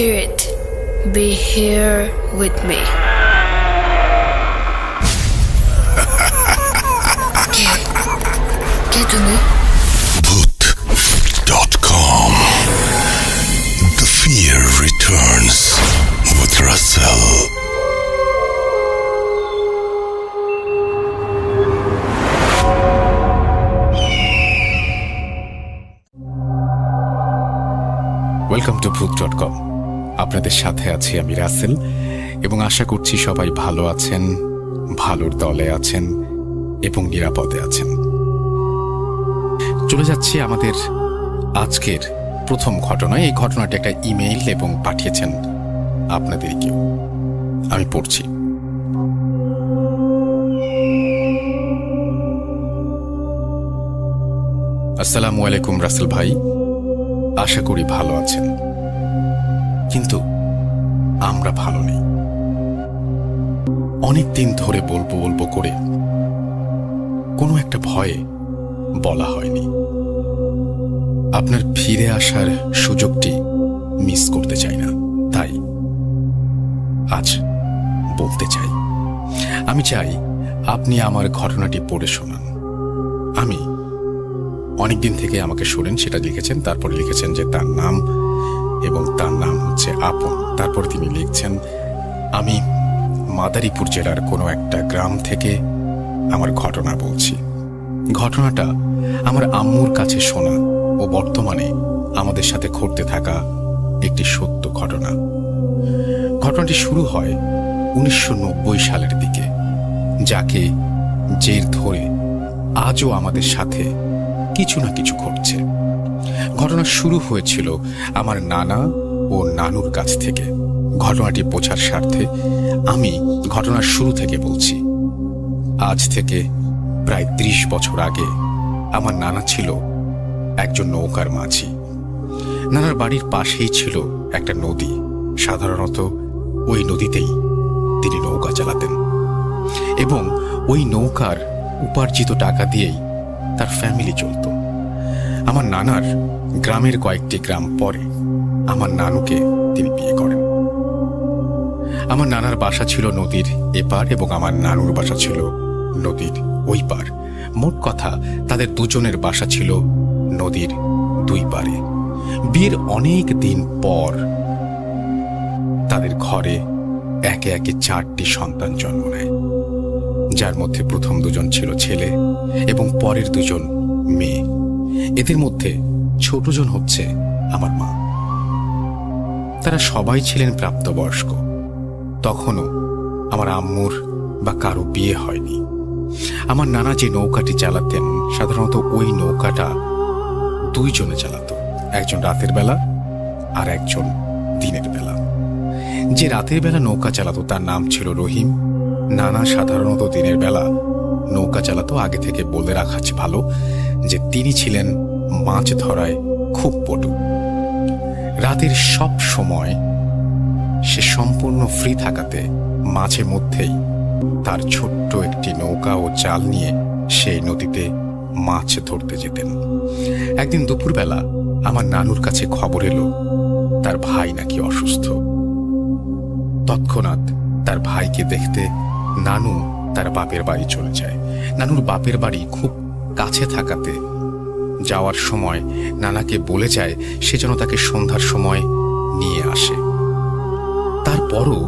spirit, be here with me. কে তুমি? Bhoot.com. The fear returns with Russell. Welcome to Bhoot.com. আপনাদের সাথে আছি আমি রাসেল এবং আশা করছি সবাই ভালো আছেন, ভালোর দলে আছেন এবং নিরাপদে আছেন। চলে যাচ্ছি আমাদের আজকের প্রথম ঘটনায়। এই ঘটনাটি একটা ইমেইল এবং পাঠিয়েছেন আপনাদের কেউ। আমি পড়ছি। আসসালামু আলাইকুম রাসেল ভাই, আশা করি ভালো আছেন, কিন্তু আমরা ভালো নেই। অনেক দিন ধরে বলবো করে কোনো একটা ভয়ে বলা হয়নি। আপনার ফিরে আসার সুযোগটি মিস করতে চাই না, তাই আজ বলতে চাই। আমি চাই আপনি আমার ঘটনাটি পড়ে শোনান। আমি অনেকদিন থেকে আমাকে শোনেন সেটা লিখেছেন, তারপর লিখেছেন যে তার নাম এবং তার নাম হচ্ছে আপন। তারপর তিনি লিখছেন, আমি মাদারীপুর জেলার কোনো একটা গ্রাম থেকে আমার ঘটনা বলছি। ঘটনাটা আমার আম্মুর কাছে শোনা ও বর্তমানে আমাদের সাথে ঘটতে থাকা একটি সত্য ঘটনা। ঘটনাটি শুরু হয় 1990 সালের দিকে, যাকে জের ধরে আজও আমাদের সাথে কিছু না কিছু ঘটছে। ঘটনা শুরু হয়েছিল আমার নানা ও নানুর কাছ থেকে। ঘটনাটি বোঝার স্বার্থে আমি ঘটনার শুরু থেকে বলছি। আজ থেকে প্রায় 30 বছর আগে আমার নানা ছিল একজন নৌকার মাঝি। নানার বাড়ির পাশেই ছিল একটা নদী। সাধারণত ওই নদীতেই তিনি নৌকা চালাতেন এবং ওই নৌকার উপার্জিত টাকা দিয়েই তার ফ্যামিলি চলত। আমার নানার গ্রামের কয়েকটি গ্রাম পরে আমার নানুকে তিনি বিয়ে করেন। আমার নানার বাসা ছিল নদীর এপার এবং আমার নানুর বাসা ছিল নদীর ওই পার। মোট কথা তাদের দুজনের বাসা ছিল নদীর দুই পারে। বিয়ের অনেক দিন পর তাদের ঘরে একে একে 4টি সন্তান জন্ম নেয়, যার মধ্যে প্রথম দুজন ছিল ছেলে এবং পরের দুজন মেয়ে। এদের মধ্যে ছোটজন হচ্ছে আমার মা। তারা সবাই ছিলেন প্রাপ্তবয়স্ক। তখনও আমার আম্মুর বা কারো বিয়ে হয়নি। আমার নানা যে নৌকাটি চালাতেন, সাধারণত ওই নৌকাটা 2 জনে চালাতো, একজন রাতের বেলা আর একজন দিনের বেলা। যে রাতের বেলা নৌকা চালাতো তার নাম ছিল রহিম। নানা সাধারণত দিনের বেলা নৌকা চালাতো। আগে থেকে বলে রাখা ভালো যে তিনি ছিলেন মাছ ধরায় খুব পটু। রাতের সব সময় সে সম্পূর্ণ ফ্রি থাকাতে মাঝে মধ্যেই তার ছোট্ট একটি নৌকা ও জাল নিয়ে সেই নদীতে মাছ ধরতে যেতেন। একদিন দুপুরবেলা আমার নানুর কাছে খবর এলো তার ভাই নাকি অসুস্থ। তৎক্ষণাৎ তার ভাইকে দেখতে নানু তার বাপের বাড়ি চলে যায়। নানুর বাপের বাড়ি খুব কাছে থাকাতে যাওয়ার সময় নানাকে বলে যায় সে যেন তাকে সন্ধ্যার সময় নিয়ে আসে। তারপরও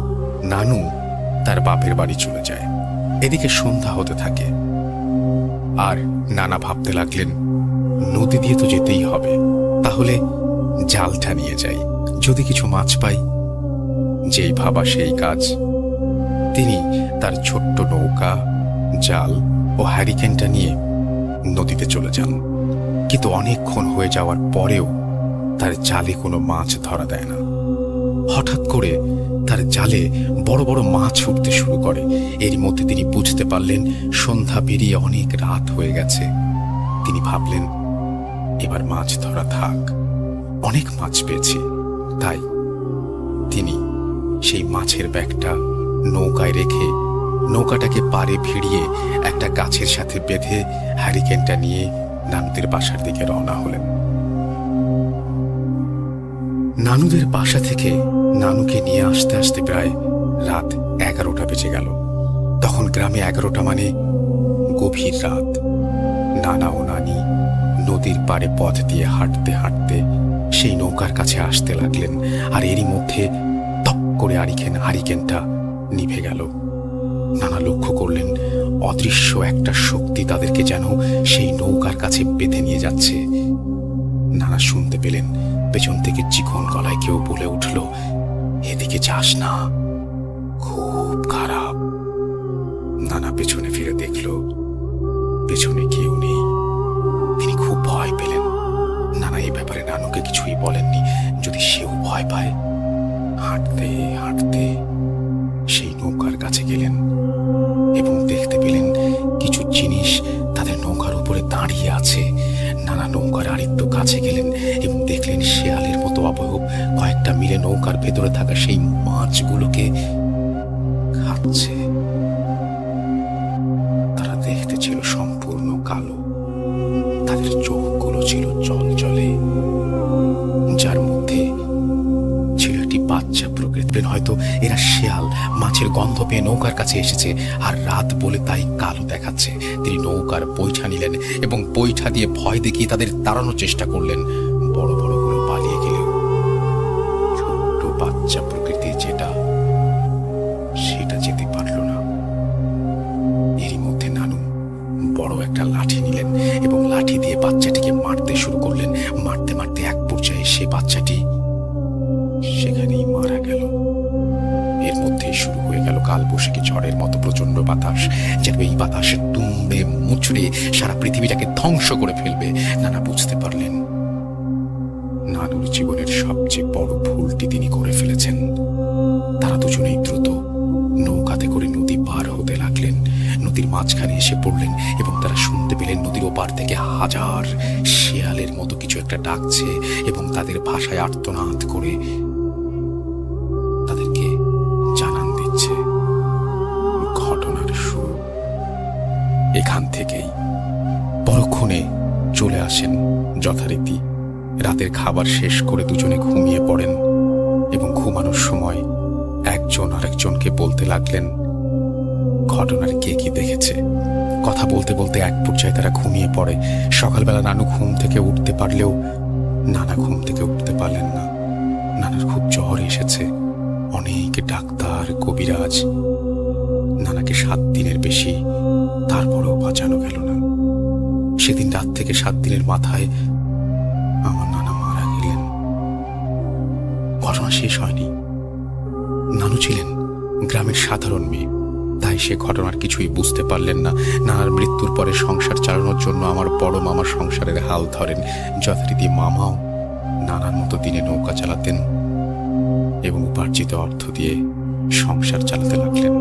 নানু তার বাপের বাড়ি চলে যায়। এদিকে সন্ধ্যা হতে থাকে আর নানা ভাবতে লাগলেন নদী দিয়ে তো যেতেই হবে, তাহলে জালটা নিয়ে যাই, যদি কিছু মাছ পাই। যেই ভাবা সেই কাজ। তিনি তার ছোট্ট নৌকা, জাল ও হ্যারিকেনটা নিয়ে নদীতে চলে যান। কিন্তু অনেকক্ষণ হয়ে যাওয়ার পরেও তার জালে কোনো মাছ ধরা দেয় না। হঠাৎ করে তার জালে বড় বড় মাছ উঠতে শুরু করে। এর মধ্যে তিনি বুঝতে পারলেন সন্ধ্যা পেরিয়ে অনেক রাত হয়ে গেছে। তিনি ভাবলেন এবার মাছ ধরা থাক, অনেক মাছ পেয়েছি। তাই তিনি সেই মাছের ব্যাগটা নৌকায় রেখে নৌকাটাকে পাড়ে ভিড়িয়ে একটা গাছের সাথে বেঁধে হ্যারিকেনটা নিয়ে নানুদের বাসার দিকে রওনা হলেন। নানুদের বাসা থেকে নানুকে নিয়ে আসতে আসতে প্রায় রাত 11টা বেজে গেল। তখন গ্রামে 11টা মানে গভীর রাত। নানা ও নানি নদীর পাড়ে পথ দিয়ে হাঁটতে হাঁটতে সেই নৌকার কাছে আসতে লাগলেন। আর এরই মধ্যে তপ করে হারিকেনটা নিভে গেল। নানা লক্ষ্য করলেন অদৃশ্য একটা শক্তি তাদেরকে যেন সেই নৌকার কাছে বেঁধে নিয়ে যাচ্ছে। নানা শুনতে পেলেন পেছন থেকে চিকন গলায় কেউ বলে উঠল, এদিকে যাস না, খুব খারাপ। নানা পেছনে ফিরে দেখল পেছনে কেউ নেই। তিনি খুব ভয় পেলেন। নানা এই ব্যাপারে নানুকে কিছুই বলেননি, যদি সেও ভয় পায়। হাঁটতে হাঁটতে সেই নৌকার কাছে গেলেন এবং দেখতে পেলেন কিছু জিনিস তাদের নৌকার উপরে দাঁড়িয়ে আছে। নানা নৌকার আরেকটু কাছে গেলেন এবং দেখলেন শেয়ালের মতো অবয়ব কয়েকটা মিলে নৌকার ভেতরে থাকা সেই মাছগুলোকে খাচ্ছে। তারা দেখতে ছিল সম্পূর্ণ কালো। তাদের চোখগুলো ছিল জলজলে, যার মধ্যে ছিল একটি বাচ্চা প্রকৃতি। হয়তো এরা শেয়াল মাছের গন্ধ পেয়ে নৌকার কাছে এসেছে আর রাত বলে তাই কালো দেখাচ্ছে। তিনি নৌকার বৈঠা নিলেন এবং বৈঠা দিয়ে ভয় দেখিয়ে তাদের তাড়ানোর চেষ্টা করলেন। বড় বড়গুলো পালিয়ে গেলেও ছোট্ট বাচ্চা প্রকৃতি সেটা যেতে পারল না। এরই মধ্যে নানু বড় একটা লাঠি নিলেন এবং লাঠি দিয়ে বাচ্চাটিকে মারতে শুরু করলেন। মারতে মারতে এক পর্যায়ে সে বাচ্চাটি সেখানেই মারা গেল। এর মধ্যেই শুরু হয়ে গেল কালবৈশাখী ঝড়ের মতো প্রচন্ড বাতাস, যেন এই বাতাসে দুমড়ে মুচড়ে সারা পৃথিবীটাকে ধ্বংস করে ফেলবে। নানা বুঝতে পারলেন নানুর জীবনের সবচেয়ে বড় ভুলটি তিনি করে ফেলেছেন। তারা দুজনেই দ্রুত নৌকাতে করে নদী পার হতে লাগলেন। নদীর মাঝখানে এসে পড়লেন এবং তারা শুনতে পেলেন নদীর ওপার থেকে হাজার শেয়ালের মতো কিছু একটা ডাকছে এবং তাদের ভাষায় আর্তনাদ করে তাদেরকে জানান দিচ্ছে ঘটনার শুরু। এখান থেকেই পরক্ষণে চলে আসেন যথারীতি। রাতের খাবার শেষ করে দুজনে ঘুমিয়ে পড়েন এবং ঘুমানোর সময় একজন আরেকজনকে বলতে লাগলেন ঘটনার কে কি দেখেছে। কথা বলতে বলতে এক পর্যায়ে তারা ঘুমিয়ে পড়ে। সকালবেলা নানু ঘুম থেকে উঠতে পারলেও নানা ঘুম থেকে উঠতে পারলেন না। নানার খুব জ্বর এসেছে। অনেক ডাক্তার কবিরাজ নানাকে 7 দিনের বেশি, তারপরেও বাঁচানো গেল না। সেদিন রাত থেকে 7 দিনের মাথায় আমার নানা মারা গেলেন। ঘটনা শেষ হয়নি। নানু ছিলেন গ্রামের সাধারণ মেয়ে, তাই সে ঘটনার কিছুই বুঝতে পারলেন না। নানার মৃত্যুর পরে সংসার চালানোর জন্য আমার বড় মামা সংসারের হাল ধরেন। যথারীতি মামাও নানার মতো দিনে নৌকা চালাতেন এবং উপার্জিত অর্থ দিয়ে সংসার চালাতে লাগলেন।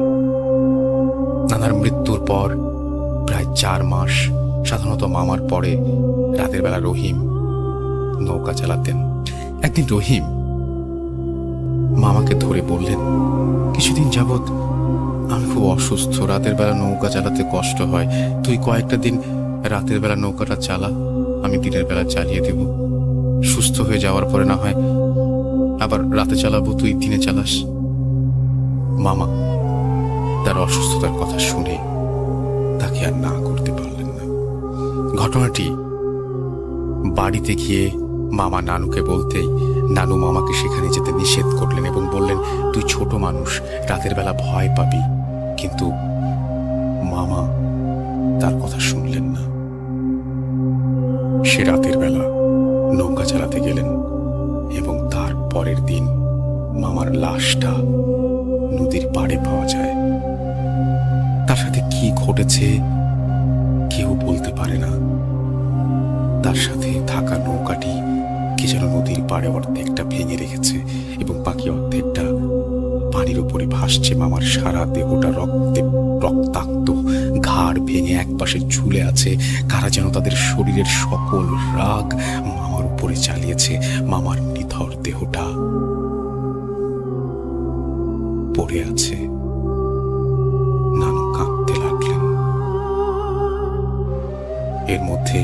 নানার মৃত্যুর পর প্রায় 4 মাস সাধারণত মামার পরে রাতের বেলা রহিম নৌকা চালাতেন। একদিন রহিম মামাকে ধরে বললেন, কিছুদিন যাবৎ আমি খুব অসুস্থ, রাতের বেলা নৌকা চালাতে কষ্ট হয়, তুই কয়েকটা দিন রাতের বেলা নৌকাটা চালা, আমি দিনের বেলা চালিয়ে দেব। সুস্থ হয়ে যাওয়ার পরে না হয় আবার রাতে চালাবো, তুই দিনে চালাস। মামা তার অসুস্থতার কথা শুনে তাকে আর না করতে পারলেন না। ঘটনাটি বাড়িতে গিয়ে মামা নানুকে বলতেই নানু মামাকে সেখানে যেতে নিষেধ করলেন এবং বললেন, তুই ছোট মানুষ, রাতের বেলা ভয় পাবি। কিন্তু মামা তার কথা শুনলেন না। সে রাতের বেলা নৌকা চালাতে গেলেন এবং তার পরের দিন মামার লাশটা নদীর পাড়ে পাওয়া যায়। তার সাথে কি ঘটেছে কেউ বলতে পারে না। তার সাথে থাকা নৌকাটি কে যেন নদীর পাড়ে অর্ধেকটা ভেঙে রেখেছে এবং বাকি অর্ধেকটা পানির উপরে ভাসছে। মামার সারা দেহটা রক্তাক্ত, ঘাড় ভেঙে একপাশে ঝুলে আছে। কারা যেন তাদের শরীরের সকল রাগ মামার উপরে চালিয়েছে। মামার নিথর দেহটা পড়ে আছে। নানু কাঁদতে লাগলেন। এর মধ্যে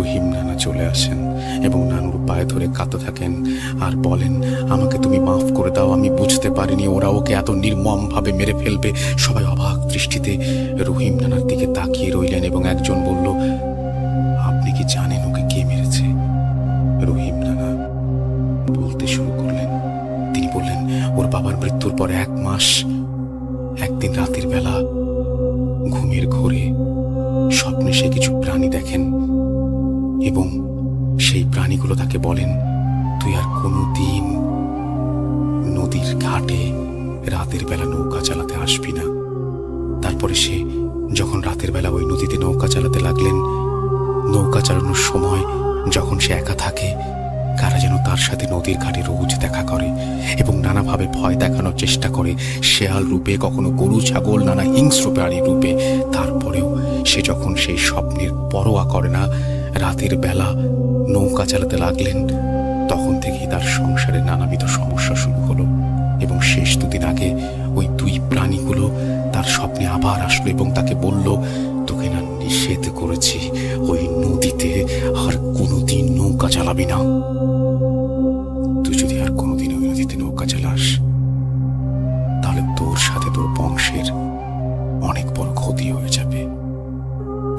রহিম নানা চলে আসেন এবং নানুর পায়ে ধরে কাঁদতে থাকেন আর বলেন, আমাকে তুমি মাফ করে দাও, আমি বুঝতে পারিনি ওরা ওকে এত নির্মমভাবে মেরে ফেলবে। সবাই অবাক দৃষ্টিতে রহিম নানার দিকে তাকিয়ে রইলেন এবং একজন বলল, আপনি কি জানেন ওকে কে মেরেছে? রহিম নানা বলতে শুরু করলেন। তিনি বললেন, ওর বাবার মৃত্যুর পরে 1 মাস একদিন রাতের বেলা ঘুমের ঘোরে স্বপ্নে সে কিছু প্রাণী দেখেন এবং সেই প্রাণীগুলো তাকে বলেন, তুই আর কোনোদিন নদীর ঘাটে রাতের বেলা নৌকা চালাতে আসবি না। তারপরে সে যখন রাতের বেলা ওই নদীতে নৌকা চালাতে লাগলেন, নৌকা চালানোর সময় যখন সে একা থাকে, কারা যেন তার সাথে নদীর ঘাটে রোজ দেখা করে এবং নানাভাবে ভয় দেখানোর চেষ্টা করে, শেয়াল রূপে, কখনো গরু ছাগল, নানা হিংস্র প্রাণীর রূপে। তারপরেও সে যখন সেই স্বপ্নের পরোয়া করে না, রাতের বেলা নৌকা চালাতে লাগলেন, তখন থেকেই তার সংসারে নানাবিধ সমস্যা শুরু হলো এবং শেষ 2 দিন আগে ওই 2 প্রাণীগুলো তার স্বপ্নে আবার আসলো এবং তাকে বলল, তোকে না নিষেধ করেছি ওই নদীতে আর কোনোদিন নৌকা চালাবি না। তুই যদি আর কোনোদিন ওই নদীতে নৌকা চালাস তাহলে তোর সাথে তোর বংশের অনেক বড় ক্ষতি হয়ে যাবে।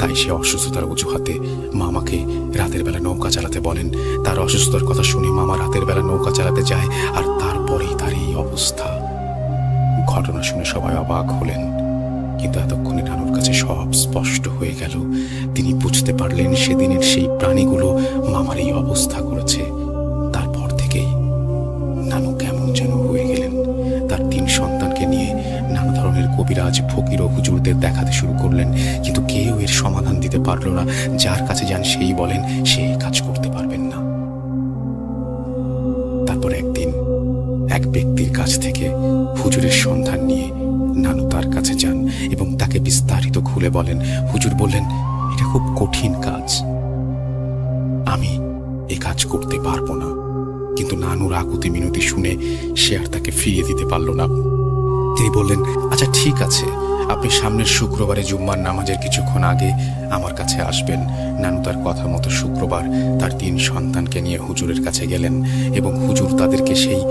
তাই সে অসুস্থতার অজুহাতে মামাকে রাতের বেলা নৌকা চালাতে বলেন। তার অসুস্থতার কথা শুনে মামা রাতের বেলা নৌকা চালাতে যায় আর তারপরেই তার এই অবস্থা। ঘটনা শুনে সবাই অবাক হলেন, কিন্তু এতক্ষণে নানুর কাছে সব স্পষ্ট হয়ে গেল। তিনি বুঝতে পারলেন সেদিনের সেই প্রাণীগুলো মামার এই অবস্থা করেছে। তারপর থেকেই নানু কেমন যেন হয়ে গেলেন। তার 3 সন্তানকে নিয়ে নানা ধরনের কবিরাজ, ফকির ও হুজুরদের দেখাতে শুরু করলেন, কিন্তু কেউ এর সমাধান দিতে পারল না। যার কাছে যান সেই বলেন সে কাজ করতে পারবেন না। তারপর একদিন এক ব্যক্তির কাছ থেকে হুজুরের সন্ধান নিয়ে নানু তার কাছে যান এবং তাকে বিস্তারিত খুলে বলেন। হুজুর বললেন, এটা খুব কঠিন কাজ, আমি এ কাজ করতে পারবো না। কিন্তু নানুর আকুতি মিনতি শুনে সে আর তাকে ফিরিয়ে দিতে পারল না। তিনি বললেন, আচ্ছা ঠিক আছে, আপনি সামনের শুক্রবারে জুম্মার নামাজের কিছুক্ষণ আগে আমার কাছে আসবেন। নানু তার কথা মতো শুক্রবার তার 3 সন্তানকে নিয়ে হুজুরের কাছে গেলেন এবং হুজুর তাদেরকে সেই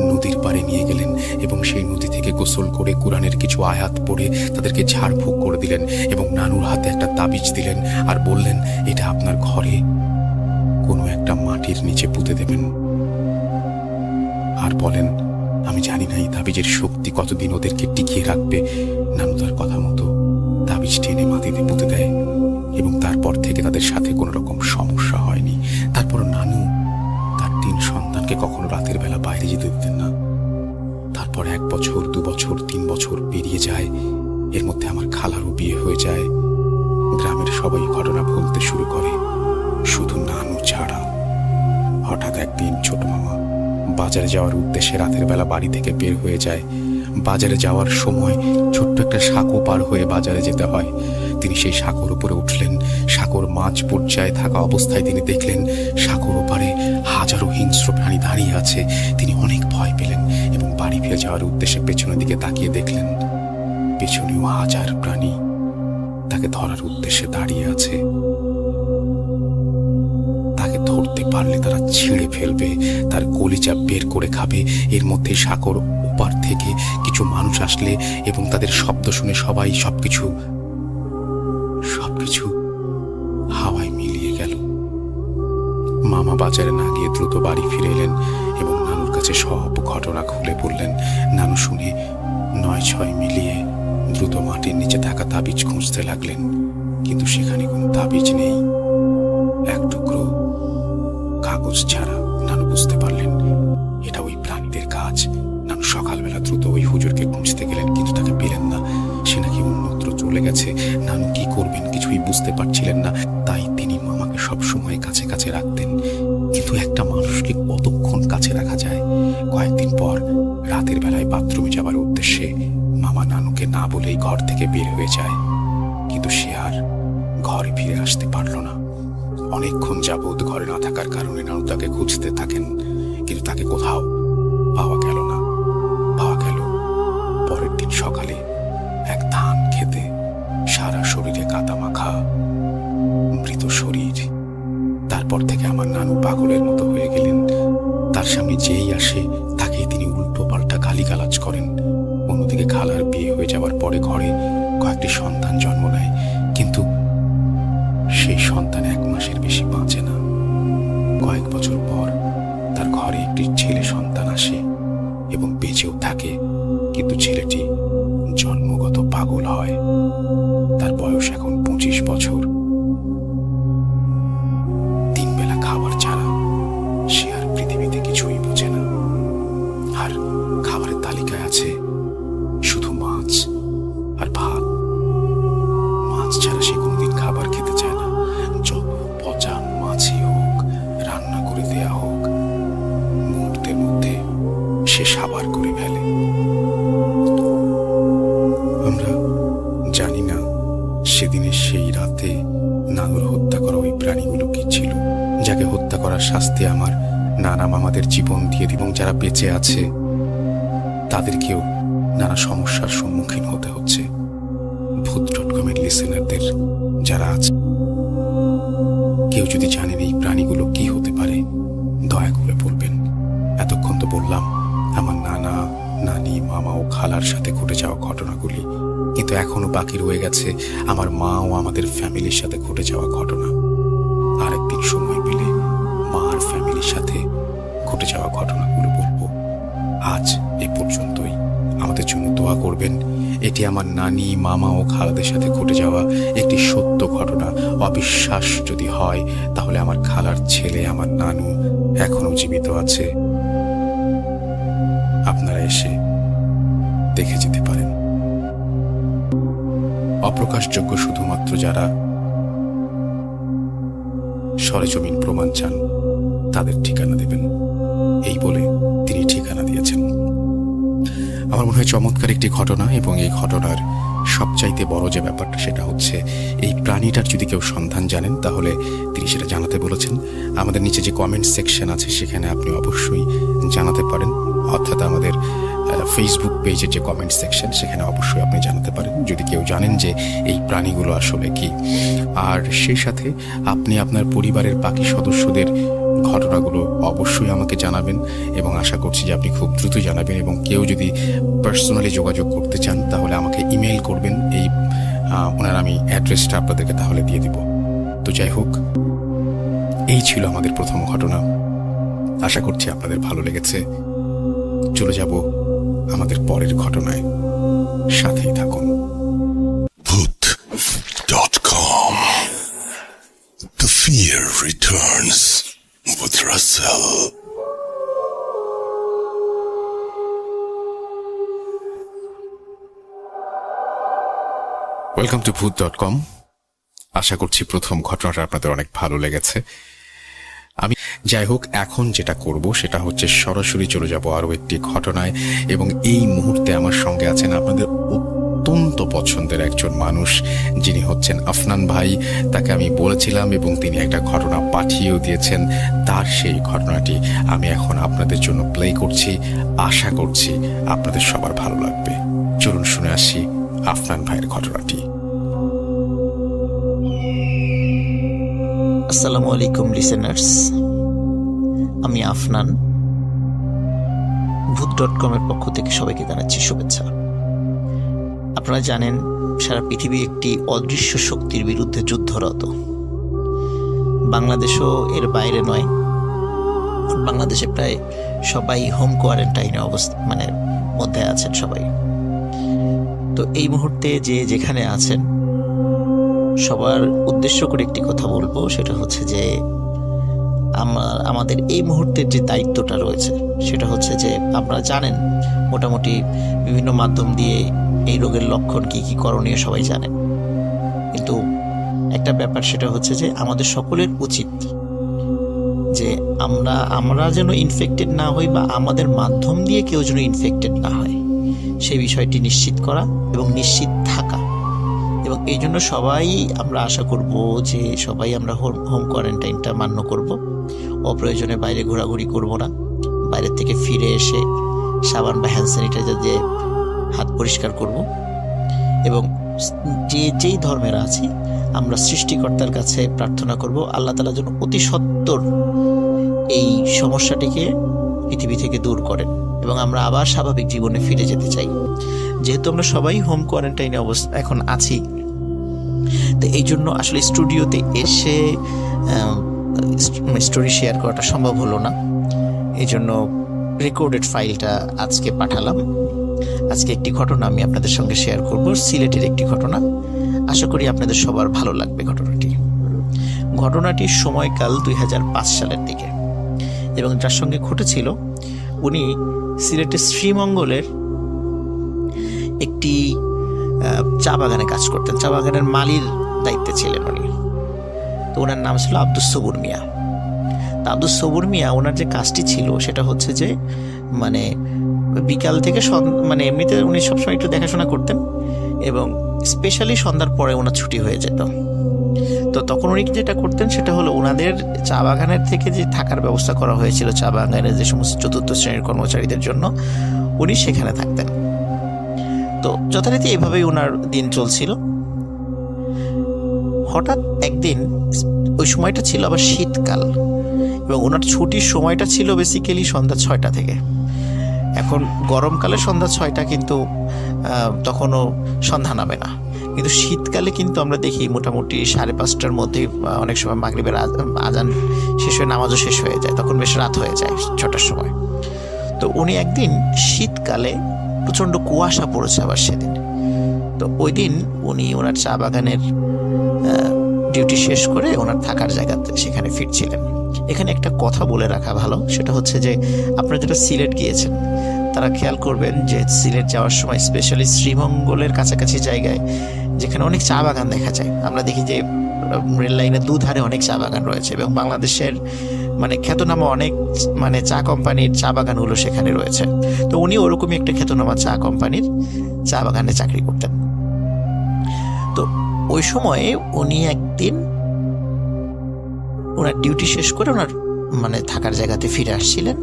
নদীর পাড়ে নিয়ে গেলেন এবং সেই নদী থেকে গোসল করে কোরআনের কিছু আয়াত পড়ে তাদেরকে ঝাড়ফুঁক করে দিলেন এবং নানুর হাতে একটা তাবিজ দিলেন আর বললেন, এটা আপনার ঘরে কোনো একটা মাটির নিচে পুঁতে দেবেন। আর বলেন, আমি জানি না এই তাবিজের শক্তি কতদিন ওদেরকে টিকিয়ে রাখবে। নানু তার কথা মতো তাবিজ টেনে মাটিতে পুঁতে দেয় এবং তারপর থেকে তাদের সাথে কোনো রকম সমস্যা হয়নি। তারপর নানু তার 3 সন্তানকে কখনো রাতের বেলা বাইরে যেতে দিতেন না। তারপর 1 বছর, 2 বছর, 3 বছর পেরিয়ে যায়। এর মধ্যে আমার খালারও বিয়ে হয়ে যায়। গ্রামের সবাই ঘটনা বলতে শুরু করে, শুধু নানু ছাড়া। হঠাৎ একদিন ছোট মামা বাজারে যাওয়ার উদ্দেশ্যে রাতের বেলা বাড়ি থেকে বের হয়ে যায়। বাজারে যাওয়ার সময় ছোট্ট একটা সাঁকো পার হয়ে বাজারে যেতে হয়। তিনি সেই সাঁকোর উপরে উঠলেন। সাঁকোর মাঝ পর্যায়ে থাকা অবস্থায় তিনি দেখলেন সাঁকোর ওপারে হাজারো হিংস্র প্রাণী দাঁড়িয়ে আছে। তিনি অনেক ভয় পেলেন এবং বাড়ি ফিরে যাওয়ার উদ্দেশ্যে পেছনের দিকে তাকিয়ে দেখলেন পেছনেও হাজার প্রাণী তাকে ধরার উদ্দেশ্যে দাঁড়িয়ে আছে। তাকে ধরতে পারলে তারা ছিঁড়ে ফেলবে, তার কলিজা বের করে খাবে। এর মধ্যে সাঁকোর ওপার থেকে কিছু মানুষ আসলে এবং তাদের শব্দ শুনে সবাই সবকিছু হাওয়ায় মিলিয়ে গেল। মামা বাজারে না গিয়ে দ্রুত বাড়ি ফিরে এলেন এবং নানুর কাছে সব ঘটনা খুলে বললেন। নানু শুনে 9-6 মিলিয়ে দ্রুত মাটির নিচে থাকা তাবিজ খুঁজতে লাগলেন, কিন্তু সেখানে কোনো তাবিজ নেই, এক টুকরো কাগজ ছাড়া। নানু বুঝতে পারলেন এটা ওই প্রাণীদের কাজ। নানু সকালবেলা দ্রুত ওই হুজুরকে খুঁজতে গেলেন, কিন্তু তাকে পেলেন না। সে নাকি অন্যত্র চলে গেছে। নানু কি করবেন কিছুই বুঝতে পারছিলেন না। তাই তিনি মামাকে সবসময় কাছে কাছে রাখতেন। কিন্তু একটা মানুষকে কতক্ষণ কাছে রাখা যায়? কয়েকদিন পর রাতের বেলায় বাথরুমে যাবার উদ্দেশ্যে মামা নানুকে না বলেই ঘর থেকে বের হয়ে যায়, কিন্তু সে আর ঘরে ফিরে আসতে পারল না। অনেকক্ষণ যাবৎ ঘরে না থাকার কারণে নানু তাকে খুঁজতে থাকেন, কিন্তু তাকে কোথাও পাওয়া গেল না। পাওয়া গেল পরের দিন সকালে এক ধান খেতে, সারা শরীরে কাদা মাখা, মৃত শরীর তারপর থেকে আমার নানু পাগলের মতো হয়ে গেলেন। তার সামনে যেই আসে তাকে তিনি উল্টো পাল্টা গালিগালাজ করেন। অন্যদিকে খালার বিয়ে হয়ে যাওয়ার পরে ঘরে কয়েকটি সন্তান জন্ম নেয়, কিন্তু সেই সন্তান 1 মাসের বেশি বাঁচে না। কয়েক বছর পর তার ঘরে একটি ছেলে সন্তান আসে এবং বেঁচেও থাকে, কিন্তু ছেলেটি জন্মগত পাগল হয়। তার বয়স এখন 25 বছর। 3 বেলা খাবার ছাড়া সে আর পৃথিবীতে কিছুই বোঝে না। আর খাবারের তালিকায় আছে শুধু মাছ আর ভাত। মাছ ছাড়া সে কোনোদিন খাবার খেতে চায় না। যত পচা মাছই হোক, রান্না করে দেয়া হোক, মুহূর্তের মধ্যে সে সাবার করে ফেলে। আমরা জানি না সেদিনের সেই রাতে নানুর হত্যা করা ওই প্রাণীগুলো কি ছিল, যাকে হত্যা করার শাস্তি আমার নানা মামাদের জীবন দিয়ে, এবং যারা বেঁচে আছে তাদেরকেও নানা সমস্যার সম্মুখীন হতে হচ্ছে। ভূত.com-এর লিসেনারদের যারা আছে, কেউ যদি জানেন এই প্রাণীগুলো কি হতে পারে, দয়া করে বলবেন। এতক্ষণ তো বললাম আমার নানা, নানি, মামা ও খালার সাথে ঘটে যাওয়া ঘটনাগুলি, কিন্তু এখনো বাকি রয়ে গেছে আমার মা ও আমাদের ফ্যামিলির সাথে ঘটে যাওয়া ঘটনা। আরেকদিন সময় পেলে মা আর ফ্যামিলির সাথে ঘটে যাওয়া ঘটনাগুলো বলবো। আজ এ পর্যন্তই। আমাদের জন্য দোয়া করবেন। এটি আমার নানি, মামা ও খালাদের সাথে ঘটে যাওয়া একটি সত্য ঘটনা। অবিশ্বাস যদি হয় তাহলে আমার খালার ছেলে, আমার নানু এখনো জীবিত আছে। আপনারা এসে দেখে যেতে পারেন। অপ্রকাশযোগ্য শুধুমাত্র যারা সরেজমিন প্রমাণ চান তাদের ঠিকানা দেবেন, এই বলে তিনি ঠিকানা দিয়েছেন। আমার মনে হয় চমৎকার একটি ঘটনা, এবং এই ঘটনার সবচাইতে বড় যে ব্যাপারটা সেটা হচ্ছে এই প্রাণীটার যদি কেউ সন্ধান জানেন তাহলে তিনি সেটা জানাতে বলেছেন। আমাদের নিচে যে কমেন্ট সেকশন আছে সেখানে আপনি অবশ্যই জানাতে পারেন, অর্থাৎ আমাদের ফেসবুক পেজের যে কমেন্ট সেকশন সেখানে অবশ্যই আপনি জানাতে পারেন যদি কেউ জানেন যে এই প্রাণীগুলো আসলে কি। আর সেই সাথে আপনি আপনার পরিবারের বাকি সদস্যদের ঘটনাগুলো অবশ্যই আমাকে জানাবেন, এবং আশা করছি যে আপনি খুব দ্রুত জানাবেন। এবং কেউ যদি পার্সোনালি যোগাযোগ করতে চান তাহলে আমাকে ইমেল করবেন, এই ওনার আমি অ্যাড্রেসটা আপনাদেরকে তাহলে দিয়ে দিব। তো যাই হোক, এই ছিল আমাদের প্রথম ঘটনা। আশা করছি আপনাদের ভালো লেগেছে। চলে যাব আমাদের পরের ঘটনায়, সাথেই থাকুন। Bhoot.com. The fear returns with Russell. Welcome to Bhoot.com। আশা করছি প্রথম ঘটনাটা আপনাদের অনেক ভালো লেগেছে। আমি যাই হোক, এখন যেটা করব সেটা হচ্ছে সরাসরি চলে যাব আরো একটি ঘটনায়, এবং এই মুহূর্তে আমার সঙ্গে আছেন আপনাদের অত্যন্ত পছন্দের একজন মানুষ, যিনি হচ্ছেন আফনান ভাই। তাকে আমি বলেছিলাম এবং তিনি একটা ঘটনা পাঠিয়েও দিয়েছেন। তার সেই ঘটনাটি আমি এখন আপনাদের জন্য প্লে করছি। আশা করছি আপনাদের সবার ভালো লাগবে। চলুন শুনে আসি আফনান ভাইয়ের ঘটনাটি। আসসালামু আলাইকুম লিসেনার্স, আমি আফনান। Bhoot.com-এর পক্ষ থেকে সবাইকে জানাচ্ছি শুভেচ্ছা। আপনারা জানেন সারা পৃথিবী একটি অদৃশ্য শক্তির বিরুদ্ধে যুদ্ধরত। বাংলাদেশও এর বাইরে নয়। বাংলাদেশে প্রায় সবাই হোম কোয়ারেন্টাইনে মধ্যে আছেন সবাই। তো এই মুহূর্তে যে যেখানে আছেন সবার উদ্দেশ্য করে একটি কথা বলবো, সেটা হচ্ছে যে আমাদের এই মুহূর্তের যে দায়িত্বটা রয়েছে সেটা হচ্ছে যে আপনারা জানেন মোটামুটি বিভিন্ন মাধ্যম দিয়ে এই রোগের লক্ষণ কি কি করণীয় সবাই জানেন, কিন্তু একটা ব্যাপার সেটা হচ্ছে যে আমাদের সকলের উচিত যে আমরা যেন ইনফেক্টেড না হই, বা আমাদের মাধ্যম দিয়ে কেউ যেন ইনফেক্টেড না হয় সেই বিষয়টি নিশ্চিত করা এবং নিশ্চিত থাকা। এবং এই জন্য সবাই আমরা আশা করব যে সবাই আমরা হোম কোয়ারেন্টাইনটা মান্য করব। অপ্রয়োজনে বাইরে ঘোরাঘুরি করব না। বাইরের থেকে ফিরে এসে সাবান বা হ্যান্ড স্যানিটাইজার দিয়ে হাত পরিষ্কার করব। এবং যেই ধর্মের আছি আমরা সৃষ্টিকর্তার কাছে প্রার্থনা করব আল্লাহ তাআলা যেন অতি সত্বর এই সমস্যাটিকে পৃথিবী থেকে দূর করেন এবং আমরা আবার স্বাভাবিক জীবনে ফিরে যেতে চাই। যেহেতু আমরা সবাই হোম কোয়ারেন্টাইনে এখন আছি, তো এই জন্য আসলে স্টুডিওতে এসে স্টোরি শেয়ার করাটা সম্ভব হলো না। এই জন্য রেকর্ডেড ফাইলটা আজকে পাঠালাম। আজকে একটি ঘটনা আমি আপনাদের সঙ্গে শেয়ার করব, সিলেটের একটি ঘটনা। আশা করি আপনাদের সবার ভালো লাগবে ঘটনাটির সময়কাল 2005 সালের দিকে, এবং যার সঙ্গে ঘটেছিল উনি সিলেটের শ্রীমঙ্গলের একটি চা বাগানে কাজ করতেন, চা বাগানের মালির দায়িত্বে ছিলেন উনি। তো ওনার নাম ছিল আব্দুস সবুর মিয়া। তা আব্দুস সবুর মিয়া ওনার যে কাজটি ছিল সেটা হচ্ছে যে মানে বিকাল থেকে মানে এমনিতে উনি সবসময় একটু দেখাশোনা করতেন এবং স্পেশালি সন্ধ্যার পরে ওনার ছুটি হয়ে যেত। তো তখন উনি যেটা করতেন সেটা হলো ওনাদের চা বাগানের থেকে যে থাকার ব্যবস্থা করা হয়েছিল চা বাগানের যে সমস্ত চতুর্থ শ্রেণীর কর্মচারীদের জন্য, উনি সেখানে থাকতেন। তো যথারীতি এভাবেই ওনার দিন চলছিল। হঠাৎ একদিন, ওই সময়টা ছিল আবার শীতকাল এবং ওনার ছুটির সময়টা ছিল বেসিক্যালি সন্ধ্যা 6টা থেকে। এখন গরমকালে সন্ধ্যা 6টা কিন্তু তখনও সন্ধ্যা নামে না, কিন্তু শীতকালে কিন্তু আমরা দেখি মোটামুটি 5:30টার মধ্যে অনেক সময় মাগরিবের আজান শেষ হয়ে নামাজও শেষ হয়ে যায়, তখন বেশ রাত হয়ে যায় 6টার সময়। তো উনি একদিন শীতকালে প্রচণ্ড কুয়াশা পড়েছে আবার সেদিন। তো ওই দিন উনি ওনার চা বাগানের ডিউটি শেষ করে ওনার থাকার জায়গাতে সেখানে ফিরছিলেন। এখানে একটা কথা বলে রাখা ভালো, সেটা হচ্ছে যে আপনারা যারা সিলেট গিয়েছেন তারা খেয়াল করবেন যে সিলেট যাওয়ার সময় স্পেশালি শ্রীমঙ্গলের কাছাকাছি জায়গায় যেখানে অনেক চা বাগান দেখা যায়, আমরা দেখি যে রেল লাইনের দুধারে অনেক চা বাগান রয়েছে এবং বাংলাদেশের মানে খ্যাতনামা অনেক মানে চা কোম্পানির চা বাগানগুলো সেখানে রয়েছে। তো উনি ওরকমই একটা খ্যাতনামা চা কোম্পানির চা বাগানে চাকরি করতেন। তো ওই সময়ে উনি একদিন ওনার ডিউটি শেষ করে ওনার মানে থাকার জায়গাতে ফিরে আসছিলেন।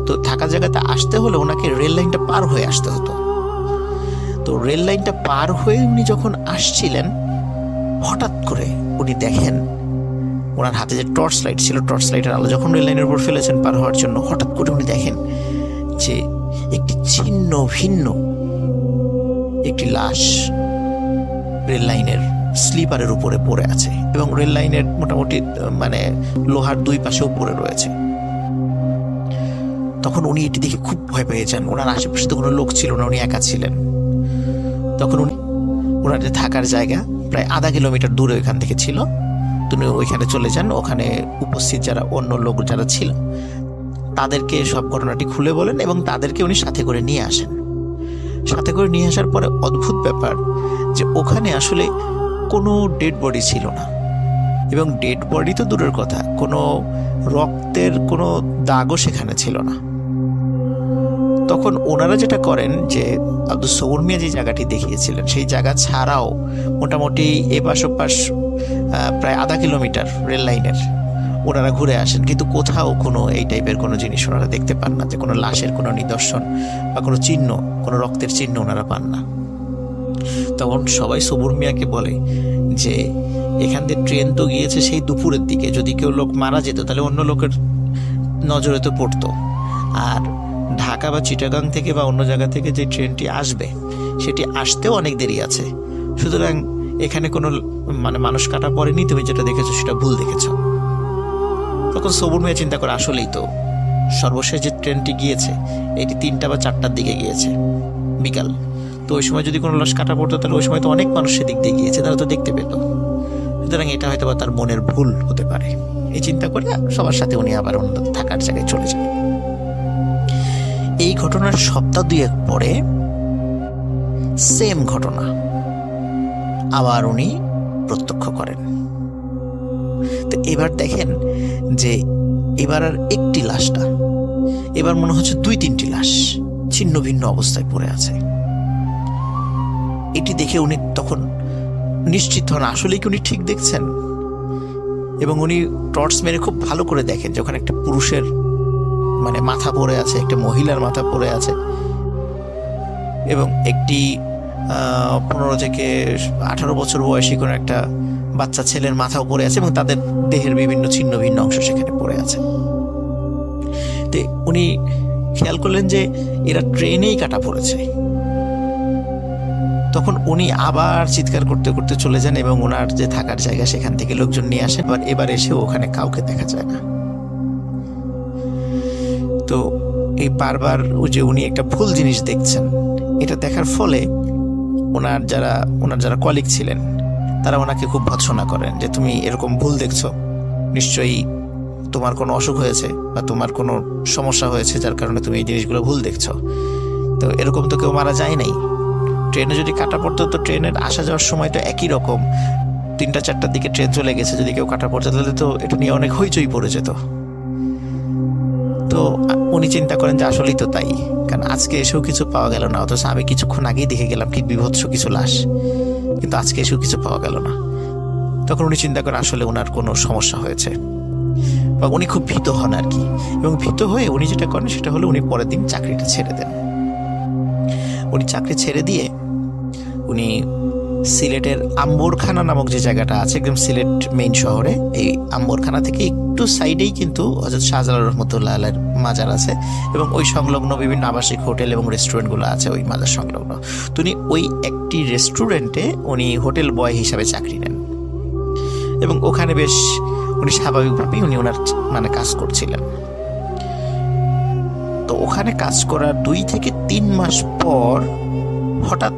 তো থাকার জায়গাতে আসতে হলে ওনাকে রেল লাইনটা পার হয়ে আসতে হতো। তো রেল লাইনটা পার হয়ে উনি যখন আসছিলেন, হঠাৎ করে উনি দেখেন ওনার হাতে যে টর্চ লাইট ছিল, টর্চ লাইটের আলো যখন রেল লাইনের উপর ফেলেছেন পার হওয়ার জন্য, হঠাৎ করে উনি দেখেন যে একটি ছিন্ন ভিন্ন একটি লাশ রেল লাইনের স্লিপারের উপরে পড়ে আছে এবং রেল লাইনের মোটামুটি মানে লোহার দুই পাশেও পড়ে রয়েছে। তখন উনি এটি দেখে খুব ভয় পেয়ে যান। ওনার আশেপাশে তো কোনো লোক ছিল না, উনি একা ছিলেন। তখন উনি ওনার যে থাকার জায়গা প্রায় আধা কিলোমিটার দূরে ওইখান থেকে ছিল, তিনি ওইখানে চলে যান। ওখানে উপস্থিত যারা অন্য লোক যারা ছিল তাদেরকে সব ঘটনাটি খুলে বলেন এবং তাদেরকে উনি সাথে করে নিয়ে আসেন। সাথে করে নিয়ে আসার পরে অদ্ভুত ব্যাপার যে ওখানে আসলে কোনো ডেড বডি ছিল না, এবং ডেড বডি তো দূরের কথা, কোনো রক্তের কোনো দাগও সেখানে ছিল না। তখন ওনারা যেটা করেন যে আব্দুস সবুর মিয়া যে জায়গাটি দেখিয়েছিলেন সেই জায়গা ছাড়াও মোটামুটি এপাশ ওপাশ প্রায় আধা কিলোমিটার রেল লাইনের ওনারা ঘুরে আসেন, কিন্তু কোথাও কোনো এই টাইপের কোনো জিনিস ওনারা দেখতে পান না, যে কোনো লাশের কোনো নিদর্শন বা কোনো চিহ্ন, কোনো রক্তের চিহ্ন ওনারা পান না। তখন সবাই সবুর মিয়াকে বলে যে এখান দিয়ে ট্রেন তো গিয়েছে সেই দুপুরের দিকে, যদি কেউ লোক মারা যেত তাহলে অন্য লোকের নজরে তো পড়তো, আর ঢাকা বা চিটাগাং থেকে বা অন্য জায়গা থেকে যে ট্রেনটি আসবে সেটি আসতেও অনেক দেরি আছে, সুতরাং এখানে কোনো মানে মানুষ কাটা পড়েনি, তুমি যেটা দেখেছো সেটা ভুল দেখেছো। তখন সবুর মিয়া চিন্তা করে আসলেই তো সর্বশেষ যে ট্রেনটি গিয়েছে এটি 3টা বা 4টার দিকে গিয়েছে বিকাল, তো ওই সময় যদি কোনো লাশ কাটা পড়তো তাহলে ওই সময় তো অনেক মানুষ সেদিক দিয়ে গিয়েছে, তারা তো দেখতে পেত, সুতরাং এটা হয়তো বা তার মনের ভুল হতে পারে। এই চিন্তা করে সবার সাথে উনি আবার ওনার থাকার জায়গায় চলে যান। এই ঘটনার সপ্তাহ 2 পরে সেম ঘটনা আবার উনি প্রত্যক্ষ করেন। তো এবার দেখেন যে এবার আর একটি লাশ না, এবার মনে হচ্ছে 2-3টি লাশ ছিন্ন ভিন্ন অবস্থায় পড়ে আছে। এটি দেখে উনি তখন নিশ্চিত হন আসলেই কি উনি ঠিক দেখছেন, এবং উনি টর্চ মেরে খুব ভালো করে দেখেন যে ওখানে একটা পুরুষের মানে মাথা পড়ে আছে, একটা মহিলার মাথা পড়ে আছে, এবং একটি 15 থেকে 18 বছর বয়সী কোনো একটা বাচ্চা ছেলের মাথাও পড়ে আছে এবং তাদের দেহের বিভিন্ন ছিন্ন ভিন্ন অংশ সেখানে পড়ে আছে। তো উনি খেয়াল করলেন যে এরা ট্রেনেই কাটা পড়েছে। তখন উনি আবার চিৎকার করতে করতে চলে যান এবং ওনার যে থাকার জায়গা সেখান থেকে লোকজন নিয়ে আসেন। এবার এসে ওখানে কাউকে দেখা যায় না। তো এই বারবার যে উনি একটা ভুল জিনিস দেখছেন, এটা দেখার ফলে ওনার যারা কলিগ ছিলেন তারা ওনাকে খুব ভৎসনা করেন যে তুমি এরকম ভুল দেখছো, নিশ্চয়ই তোমার কোনো অসুখ হয়েছে বা তোমার কোনো সমস্যা হয়েছে যার কারণে তুমি এই জিনিসগুলো ভুল দেখছো। তো এরকম তো কেউ মারা যায় নাই। ট্রেনে যদি কাটা পড়তো তো ট্রেনের আসা যাওয়ার সময় তো একই রকম, 3টা-4টার দিকে ট্রেন চলে গেছে, যদি কেউ কাটা পড়তো তাহলে তো এটা নিয়ে অনেক হইচই পড়ে যেত। তো উনি চিন্তা করেন যে আসলেই তো তাই, কারণ আজকে এসেও কিছু পাওয়া গেল না, অথচ আমি কিছুক্ষণ আগেই দেখে গেলাম কি বিভৎস কিছু লাশ, কিন্তু আজকে এসেও কিছু পাওয়া গেল না। তখন উনি চিন্তা করেন আসলে ওনার কোনো সমস্যা হয়েছে, বা উনি খুব ভীত হন আর কি। এবং ভীত হয়ে উনি যেটা করেন সেটা হলো উনি পরের দিন চাকরিটা ছেড়ে দেন। উনি চাকরি ছেড়ে দিয়ে উনি সিলেটের আম্বরখানা নামক যে জায়গাটা আছে একদম সিলেট মেইন শহরে, এই আম্বরখানা থেকে একটু সাইডেই কিন্তু হযরত শাহজালাল রহমতুল্লাহ আলাইহির মাজার আছে এবং ওই সংলগ্ন বিভিন্ন আবাসিক হোটেল এবং রেস্টুরেন্টগুলো আছে ওই মাজার সংলগ্ন। তো উনি ওই একটি রেস্টুরেন্টে উনি হোটেল বয় হিসাবে চাকরি নেন এবং ওখানে বেশ উনি স্বাভাবিকভাবেই উনি ওনার কাজ করছিলেন। তো ওখানে কাজ করার 2 থেকে 3 মাস পর হঠাৎ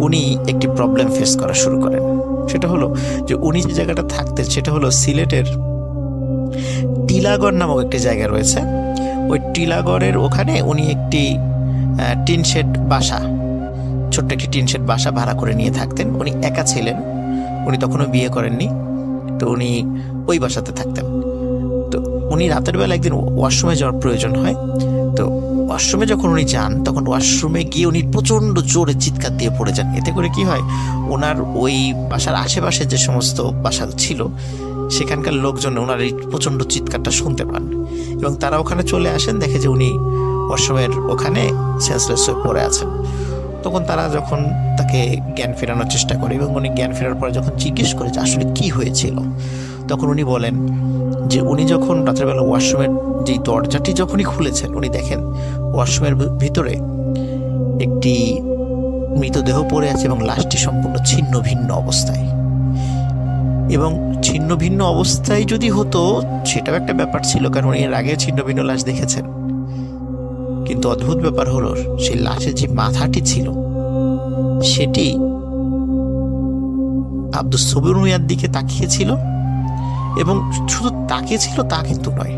উনি একটি প্রবলেম ফেস করা শুরু করেন। সেটা হলো যে উনি যে জায়গাটা থাকতেন সেটা হলো সিলেটের টিলাগড় নামক একটি জায়গা রয়েছে। ওই টিলাগড়ের ওখানে উনি একটি টিন শেড বাসা, ছোট্ট একটি টিন শেড বাসা ভাড়া করে নিয়ে থাকতেন। উনি একা ছিলেন, উনি তখনও বিয়ে করেননি। তো উনি ওই বাসাতে থাকতেন। তো উনি রাতের বেলা একদিন ওয়াশরুমে যাওয়ার প্রয়োজন হয়। তো ওয়াশরুমে যখন উনি যান তখন ওয়াশরুমে গিয়ে উনি প্রচণ্ড জোরে চিৎকার দিয়ে পড়ে যান। এতে করে কি হয়, ওনার ওই বাসার আশেপাশে যে সমস্ত বাসা ছিল সেখানকার লোকজন ওনার এই প্রচণ্ড চিৎকারটা শুনতে পান এবং তারা ওখানে চলে আসেন, দেখে যে উনি ওয়াশরুমের ওখানে সেন্সলেস হয়ে পড়ে আছেন। তখন তারা যখন তাকে জ্ঞান ফেরানোর চেষ্টা করে এবং উনি জ্ঞান ফেরার পরে যখন জিজ্ঞেস করে যে আসলে কি হয়েছিল, তখন উনি বলেন যে উনি যখন রাত্রেবেলা ওয়াশরুমের যেই দরজাটি যখনই খুলেছেন উনি দেখেন ওয়াশরুমের ভিতরে একটি মৃতদেহ পড়ে আছে এবং লাশটি সম্পূর্ণ ছিন্ন ভিন্ন অবস্থায়। এবং ছিন্ন ভিন্ন অবস্থায় যদি হতো সেটাও একটা ব্যাপার ছিল, কারণ উনি এর আগে ছিন্ন ভিন্ন লাশ দেখেছেন। কিন্তু অদ্ভুত ব্যাপার হলো সেই লাশের যে মাথাটি ছিল সেটি আব্দুস সবুর মিয়ার দিকে তাকিয়েছিল এবং শুধু তাকিয়েছিল তা কিন্তু নয়,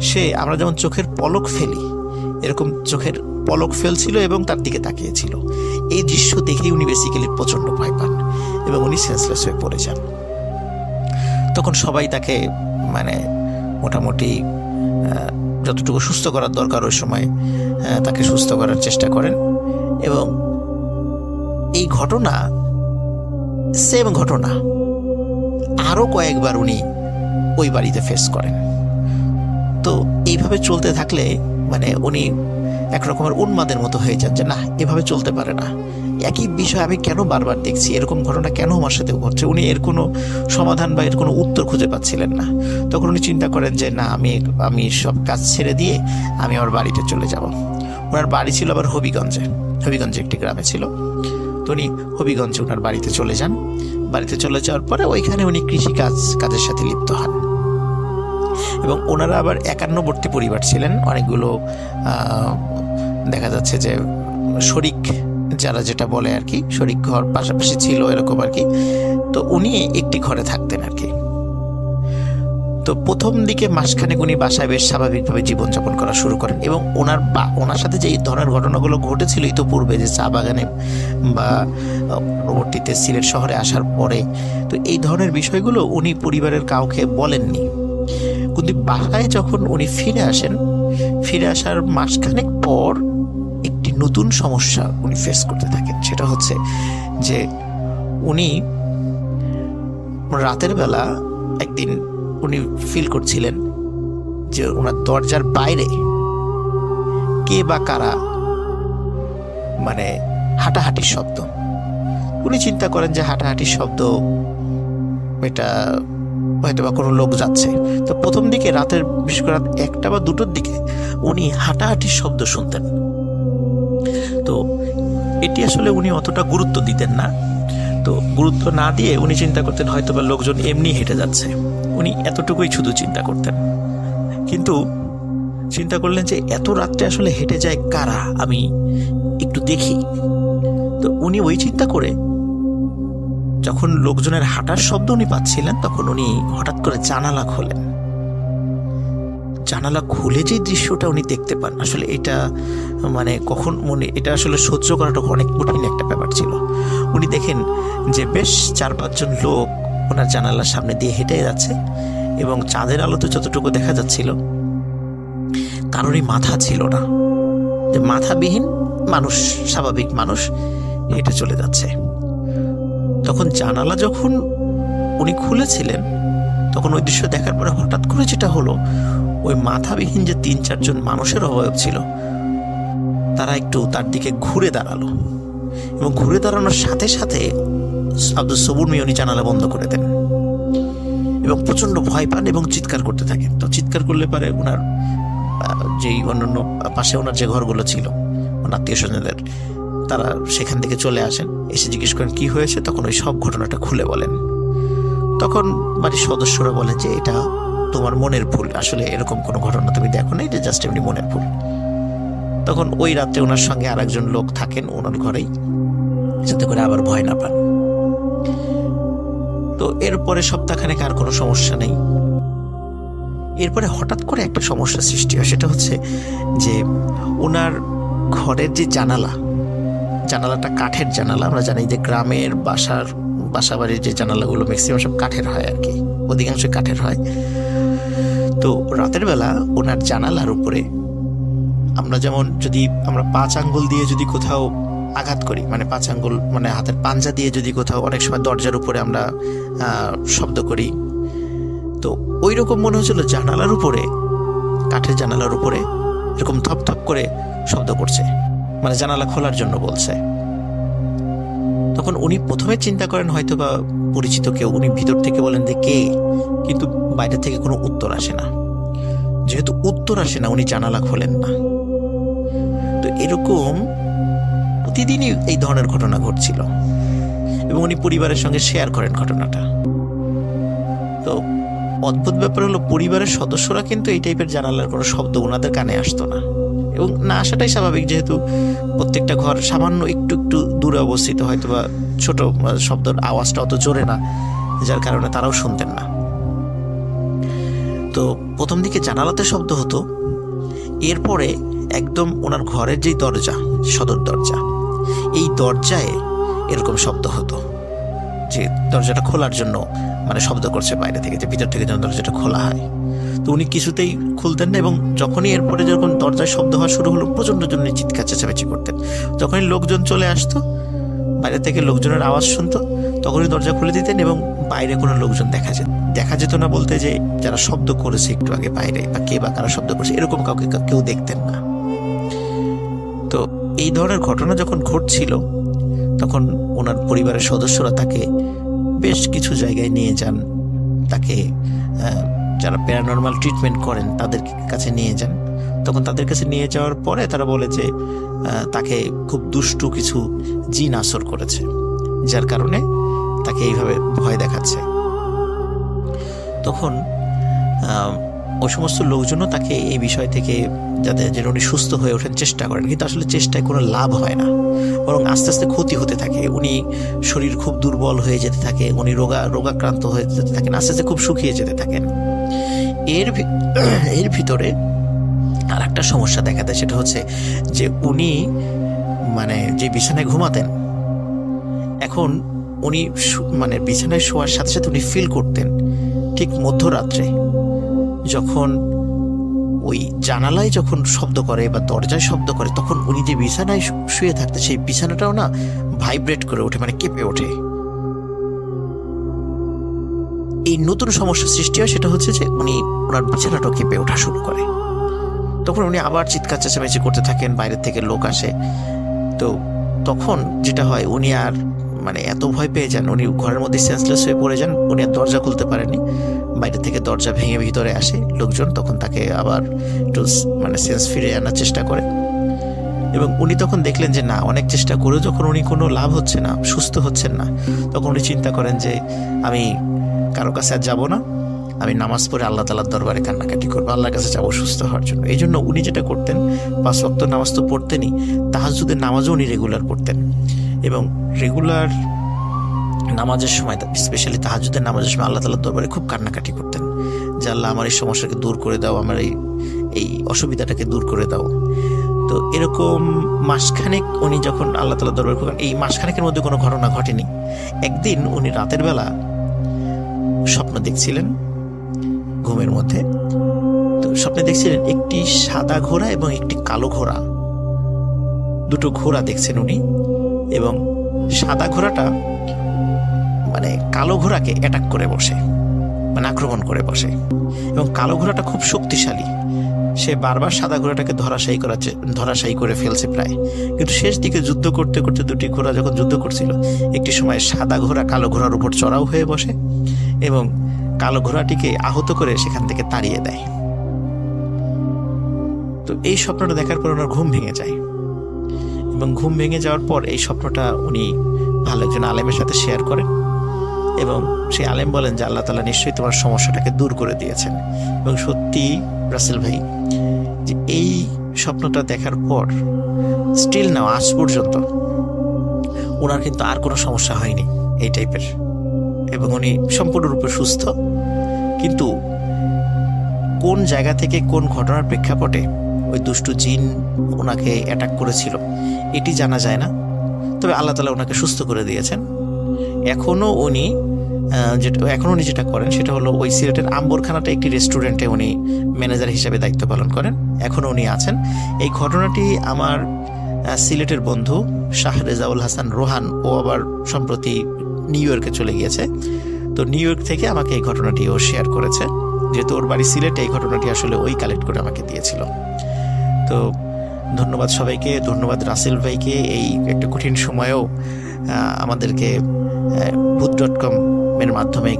সে আমরা যেমন চোখের পলক ফেলি এরকম চোখের পলক ফেলছিল এবং তার দিকে তাকিয়েছিল। এই দৃশ্য দেখেই উনি বেসিক্যালি প্রচণ্ড ভয় পান এবং উনি সেন্সলেস হয়ে পড়ে যান। তখন সবাই তাকে মোটামুটি যতটুকু সুস্থ করার দরকার ওই সময় তাকে সুস্থ করার চেষ্টা করেন এবং এই ঘটনা সেম ঘটনা আরও কয়েকবার উনি ওই বাড়িতে ফেস করেন। তো এইভাবে চলতে থাকলে উনি একরকমের উন্মাদের মতো হয়ে যান যে না, এভাবে চলতে পারে না, একই বিষয় আমি কেন বারবার দেখছি, এরকম ঘটনা কেন আমার সাথে ঘটছে। উনি এর কোনো সমাধান বা এর কোনো উত্তর খুঁজে পাচ্ছিলেন না। তখন উনি চিন্তা করেন যে না, আমি সব কাজ ছেড়ে দিয়ে আমি আমার বাড়িতে চলে যাব। ওনার বাড়ি ছিল আবার হবিগঞ্জে একটি গ্রামে ছিল। তো উনি হবিগঞ্জে ওনার বাড়িতে চলে যান। বাড়িতে চলে যাওয়ার পরে ওইখানে উনি কাজের সাথে লিপ্ত হন এবং ওনারা আবার একান্নবর্তী পরিবার ছিলেন। অনেকগুলো দেখা যাচ্ছে যে শরিক, যারা যেটা বলে আর কি, শরিক ঘর পাশাপাশি ছিল এরকম আর কি। তো উনি একটি ঘরে থাকতেন আর কি। তো প্রথম দিকে মাসখানেক উনি বাসায় বেশ স্বাভাবিকভাবে জীবনযাপন করা শুরু করেন এবং ওনার সাথে যে এই ধরনের ঘটনাগুলো ঘটেছিল ইতোপূর্বে, যে চা বাগানে বা পরবর্তীতে সিলেট শহরে আসার পরে, তো এই ধরনের বিষয়গুলো উনি পরিবারের কাউকে বলেননি। কিন্তু বাসায় যখন উনি ফিরে আসার মাসখানেক পর একটি নতুন সমস্যা উনি ফেস করতে থাকেন। সেটা হচ্ছে যে উনি রাতের বেলা একদিন উনি ফিল করছিলেন যে ওনার দরজার বাইরে কে বা কারা হাঁটাহাঁটির শব্দ। উনি চিন্তা করেন যে হাঁটাহাঁটির শব্দ এটা হয়তো বা কোনো লোক যাচ্ছে। তো প্রথম দিকে রাতের, বিশেষ করে রাত 1টা বা 2টোর দিকে উনি হাঁটাহাঁটির শব্দ শুনতেন। তো এটি আসলে উনি অতটা গুরুত্ব দিতেন না। তো গুরুত্ব না দিয়ে উনি চিন্তা করতেন হয়তো বা লোকজন এমনি হেঁটে যাচ্ছে, উনি এতটুকুই শুধু চিন্তা করতেন। কিন্তু চিন্তা করলেন যে এত রাত্রে আসলে হেঁটে যায় কারা, আমি একটু দেখি। তো উনি ওই চিন্তা করে যখন লোকজনের হাঁটার শব্দ উনি পাচ্ছিলেন, তখন উনি হঠাৎ করে জানালা খোলেন। জানালা খুলে যে দৃশ্যটা উনি দেখতে পান, আসলে এটা মানে কখন এটা আসলে সহ্য করাটা অনেক কঠিন একটা ব্যাপার ছিল। উনি দেখেন যে বেশ 4-5 জন লোক ওনার জানালার সামনে দিয়ে হেঁটে যাচ্ছে, এবং চাঁদের আলোতে যতটুকু দেখা যাচ্ছিল কারোরই মাথা ছিল না, যে মাথাবিহীন মানুষ, স্বাভাবিক মানুষ হেঁটে চলে যাচ্ছে। তখন জানালা যখন উনি খুলেছিলেন, তখন ওই দৃশ্য দেখার পরে হঠাৎ করে যেটা হলো, ওই মাথাবিহীন যে 3-4 জন মানুষের অবয়ব ছিল, তারা একটু তার দিকে ঘুরে দাঁড়ালো, এবং ঘুরে দাঁড়ানোর সাথে সাথে আব্দুস সবুর মিয়া উনি জানালা বন্ধ করে দেন এবং প্রচন্ড ভয় পান এবং চিৎকার করতে থাকেন। তো চিৎকার করলে পারে ওনার যেই অন্যান্য পাশে ওনার যে ঘরগুলো ছিল ওনার আত্মীয় স্বজনদের, তারা সেখান থেকে চলে আসেন, এসে জিজ্ঞেস করেন কি হয়েছে। তখন ওই সব ঘটনাটা খুলে বলেন। তখন বাড়ির সদস্যরা বলেন যে এটা তোমার মনের ভুল, আসলে এরকম কোনো ঘটনা তুমি দেখো না, এটা জাস্ট এমনি মনের ভুল। তখন ওই রাতে ওনার সঙ্গে আরেকজন লোক থাকেন ওনার ঘরেই, যাতে করে আবার ভয় না পান। তো এরপরে সপ্তাহখানেক আর কোনো সমস্যা নেই। এরপরে হঠাৎ করে একটা সমস্যার সৃষ্টি হয়, সেটা হচ্ছে যে ওনার ঘরের যে জানালাটা কাঠের জানালা। আমরা জানি যে গ্রামের বাসাবাড়ির যে জানালাগুলো ম্যাক্সিমাম সব কাঠের হয় আর কি, অধিকাংশ কাঠের হয়। তো রাতের বেলা ওনার জানালার উপরে আমরা যেমন যদি আমরা 5 আঙ্গুল দিয়ে যদি কোথাও আঘাত করি, মানে 5 আঙ্গুল মানে হাতের পাঞ্জা দিয়ে যদি কোথাও, অনেক সময় দরজার উপরে আমরা শব্দ করি, তো ওই রকম মনে হচ্ছিল জানালার উপরে, কাঠের জানালার উপরে এরকম থপ থপ করে শব্দ করছে, মানে জানালা খোলার জন্য বলছে। তখন উনি প্রথমে চিন্তা করেন হয়তো বা পরিচিত কেউ, উনি ভিতর থেকে বলেন যে কে, কিন্তু বাইরে থেকে কোনো উত্তর আসে না। যেহেতু উত্তর আসে না, উনি জানালা খোলেন না। তো এরকম প্রতিদিনই এই ধরনের ঘটনা ঘটছিল, এবং উনি পরিবারের সঙ্গে শেয়ার করেন ঘটনাটা। তো অদ্ভুত ব্যাপার হলো, পরিবারের সদস্যরা কিন্তু এই টাইপের জানালার কোনো শব্দ ওনাদের কানে আসতো না, এবং না আসাটাই স্বাভাবিক, যেহেতু প্রত্যেকটা ঘর সামান্য একটু একটু দূরে অবস্থিত, হয়তো বা ছোট শব্দের আওয়াজটা অত জোরে না, যার কারণে তারাও শুনতেন না। তো প্রথম দিকে জানালাতে শব্দ হতো, এরপরে একদম ওনার ঘরের যেই দরজা, সদর দরজা, এই দরজায় এরকম শব্দ হতো, যে দরজাটা খোলার জন্য মানে শব্দ করছে বাইরে থেকে, যে ভিতর থেকে যেন দরজাটা খোলা হয়। তো উনি কিছুতেই খুলতেন না, এবং যখনই এরপরে যখন দরজায় শব্দ হওয়া শুরু হলো, প্রচণ্ড জন্য চিৎকার চেঁচামেচি করতেন। যখনই লোকজন চলে আসতো, বাইরে থেকে লোকজনের আওয়াজ শুনতো, তখনই দরজা খুলে দিতেন, এবং বাইরে কোনো লোকজন দেখা যেত না, বলতে যে যারা শব্দ করেছে একটু আগে বাইরে, বা কে বা কারা শব্দ করেছে, এরকম কাউকে কেউ দেখতেন না। তো এই ধরনের ঘটনা যখন ঘটছিল, তখন ওনার পরিবারের সদস্যরা তাকে বেশ কিছু জায়গায় নিয়ে যান, তাকে যারা প্যারানর্মাল ট্রিটমেন্ট করেন তাদের কাছে নিয়ে যান। তখন তাদের কাছে নিয়ে যাওয়ার পরে তারা বলে যে তাকে খুব দুষ্টু কিছু জিন আসর করেছে, যার কারণে তাকে এইভাবে ভয় দেখাচ্ছে। তখন ওই সমস্ত লোকজনও তাকে এই বিষয় থেকে যাতে যেন উনি সুস্থ হয়ে ওঠেন চেষ্টা করেন, কিন্তু আসলে চেষ্টায় কোনো লাভ হয় না, বরং আস্তে আস্তে ক্ষতি হতে থাকে। উনি শরীর খুব দুর্বল হয়ে যেতে থাকে, উনি রোগাক্রান্ত হয়ে যেতে থাকেন, আস্তে আস্তে খুব শুকিয়ে যেতে থাকেন। এর ভিতরে আর একটা সমস্যা দেখা দেয়, সেটা হচ্ছে যে উনি মানে যে বিছানায় ঘুমাতেন, এখন উনি মানে বিছানায় শোয়ার সাথে সাথে উনি ফিল করতেন ঠিক মধ্যরাত্রে যখন ওই জানালায় যখন শব্দ করে বা দরজায় শব্দ করে, তখন উনি যে বিছানায় শুয়ে থাকতেন সেই বিছানাটাও না ভাইব্রেট করে ওঠে, মানে কেঁপে ওঠে। এই নতুন সমস্যা সৃষ্টি হয়, সেটা হচ্ছে যে উনি ওনার বিছানাটাও কেঁপে ওঠা শুরু করে। তখন উনি আবার চিৎকার চেঁচামেচি করতে থাকেন, বাইরের থেকে লোক আসে। তো তখন যেটা হয়, উনি আর মানে এত ভয় পেয়ে যান, উনি ঘরের মধ্যে সেন্সলেস হয়ে পড়ে যান। উনি আর দরজা খুলতে পারেননি, বাইরে থেকে দরজা ভেঙে ভিতরে আসে লোকজন, তখন তাকে আবার একটু মানে সেন্স ফিরে আনার চেষ্টা করে। এবং উনি তখন দেখলেন যে না, অনেক চেষ্টা করেও যখন উনি কোনো লাভ হচ্ছে না, সুস্থ হচ্ছেন না, তখন উনি চিন্তা করেন যে আমি কারো কাছে আর যাবো না, আমি নামাজ পড়ে আল্লাহ তাআলার দরবারে কান্নাকাটি করবো, আল্লাহর কাছে যাবো সুস্থ হওয়ার জন্য। এই জন্য উনি যেটা করতেন, 5 ওয়াক্ত নামাজ তো পড়তেনই, তাহাজ্জুদের নামাজও উনি রেগুলার পড়তেন। এবং রেগুলার নামাজের সময়, স্পেশালি তাহাজ্জুদের নামাজের সময় আল্লাহ তাআলার দরবারে খুব কান্নাকাটি করতেন যে আল্লাহ আমার এই সমস্যাকে দূর করে দাও, আমার এই অসুবিধাটাকে দূর করে দাও। তো এরকম মাসখানেক উনি যখন আল্লাহ তাআলার দরবারে করেন, এই মাসখানেকের মধ্যে কোনো ঘটনা ঘটেনি। একদিন উনি রাতের বেলা স্বপ্ন দেখছিলেন ঘুমের মধ্যে। তো স্বপ্নে দেখছিলেন একটি সাদা ঘোড়া এবং একটি কালো ঘোড়া, দুটো ঘোড়া দেখছেন উনি। এবং সাদা ঘোড়াটা মানে কালো ঘোড়াকে অ্যাটাক করে বসে, মানে আক্রমণ করে বসে। এবং কালো ঘোড়াটা খুব শক্তিশালী, সে বারবার সাদা ঘোড়াটাকে ধরাশায়ী করে ফেলছে প্রায়। কিন্তু শেষ দিকে যুদ্ধ করতে করতে দুটি ঘোড়া যখন যুদ্ধ করছিল, একটি সময় সাদা ঘোড়া কালো ঘোড়ার উপর চড়াও হয়ে বসে এবং কালো ঘোড়াটিকে আহত করে সেখান থেকে তাড়িয়ে দেয়। তো এই স্বপ্নটা দেখার পর ওনার ঘুম ভেঙে যায়। এবং ঘুম ভেঙে যাওয়ার পর এই স্বপ্নটা উনি ভালো একজন আলেমের সাথে শেয়ার করেন। এবং সেই আলেম বলেন যে আল্লাহ তাআলা নিশ্চয়ই তোমার সমস্যাটাকে দূর করে দিয়েছেন। এবং সত্যি রাসেল ভাই, যে এই স্বপ্নটা দেখার পর স্টিল নাও আজ পর্যন্ত ওনার কিন্তু আর কোনো সমস্যা হয়নি এই টাইপের, এবং উনি সম্পূর্ণরূপে সুস্থ। কিন্তু কোন জায়গা থেকে কোন ঘটনার প্রেক্ষাপটে ওই দুষ্টু জিন ওনাকে অ্যাটাক করেছিল এটি জানা যায় না, তবে আল্লাহ তাআলা ওনাকে সুস্থ করে দিয়েছেন। এখনও উনি যেটা করেন সেটা হলো ওই সিলেটের আম্বরখানাটা একটি রেস্টুরেন্টে উনি ম্যানেজার হিসেবে দায়িত্ব পালন করেন, এখনও উনি আছেন। এই ঘটনাটি আমার সিলেটের বন্ধু শাহ রেজাউল হাসান রোহান, ও আবার সম্প্রতি নিউ ইয়র্কে চলে গিয়েছে। তো নিউ ইয়র্ক থেকে আমাকে এই ঘটনাটি ও শেয়ার করেছে, যেহেতু ওর বাড়ি সিলেটে। এই ঘটনাটি আসলে ওই কালেক্ট করে আমাকে দিয়েছিল। তো ধন্যবাদ সবাইকে, ধন্যবাদ রাসেল ভাইকে এই একটা কঠিন সময়েও আমাদেরকে ভূত.com এর মাধ্যমে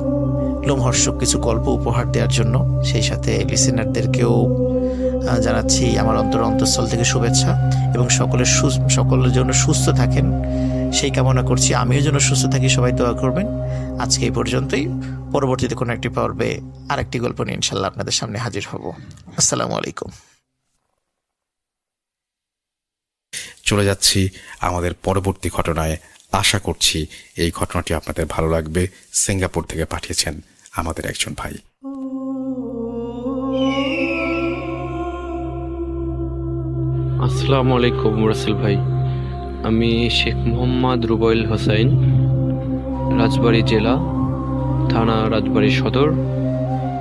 লোমহর্ষক কিছু গল্প উপহার দেওয়ার জন্য। সেই সাথে লিসেনারদেরকেও জানাচ্ছি আমার অন্তঃস্থল থেকে শুভেচ্ছা, এবং সকলের জন্য সুস্থ থাকেন সেই কামনা করছি। আমিও যেন সুস্থ থাকি, সবাই দোয়া করবেন। আজকে এই পর্যন্তই। পরবর্তীতে কোনো একটি পর্বে আরেকটি গল্প নিয়ে ইনশাল্লাহ আপনাদের সামনে হাজির হব। আসসালামু আলাইকুম। চলে যাচ্ছি আমাদের পরবর্তী ঘটনায়। আশা করছি এই ঘটনাটি আপনাদের ভালো লাগবে। সিঙ্গাপুর থেকে পাঠিয়েছেন আমাদের একজন ভাই। আসসালামু আলাইকুম রাসেল ভাই, আমি শেখ মোহাম্মদ রুবাইল হোসাইন, রাজবাড়ী জেলা, থানা রাজবাড়ী সদর,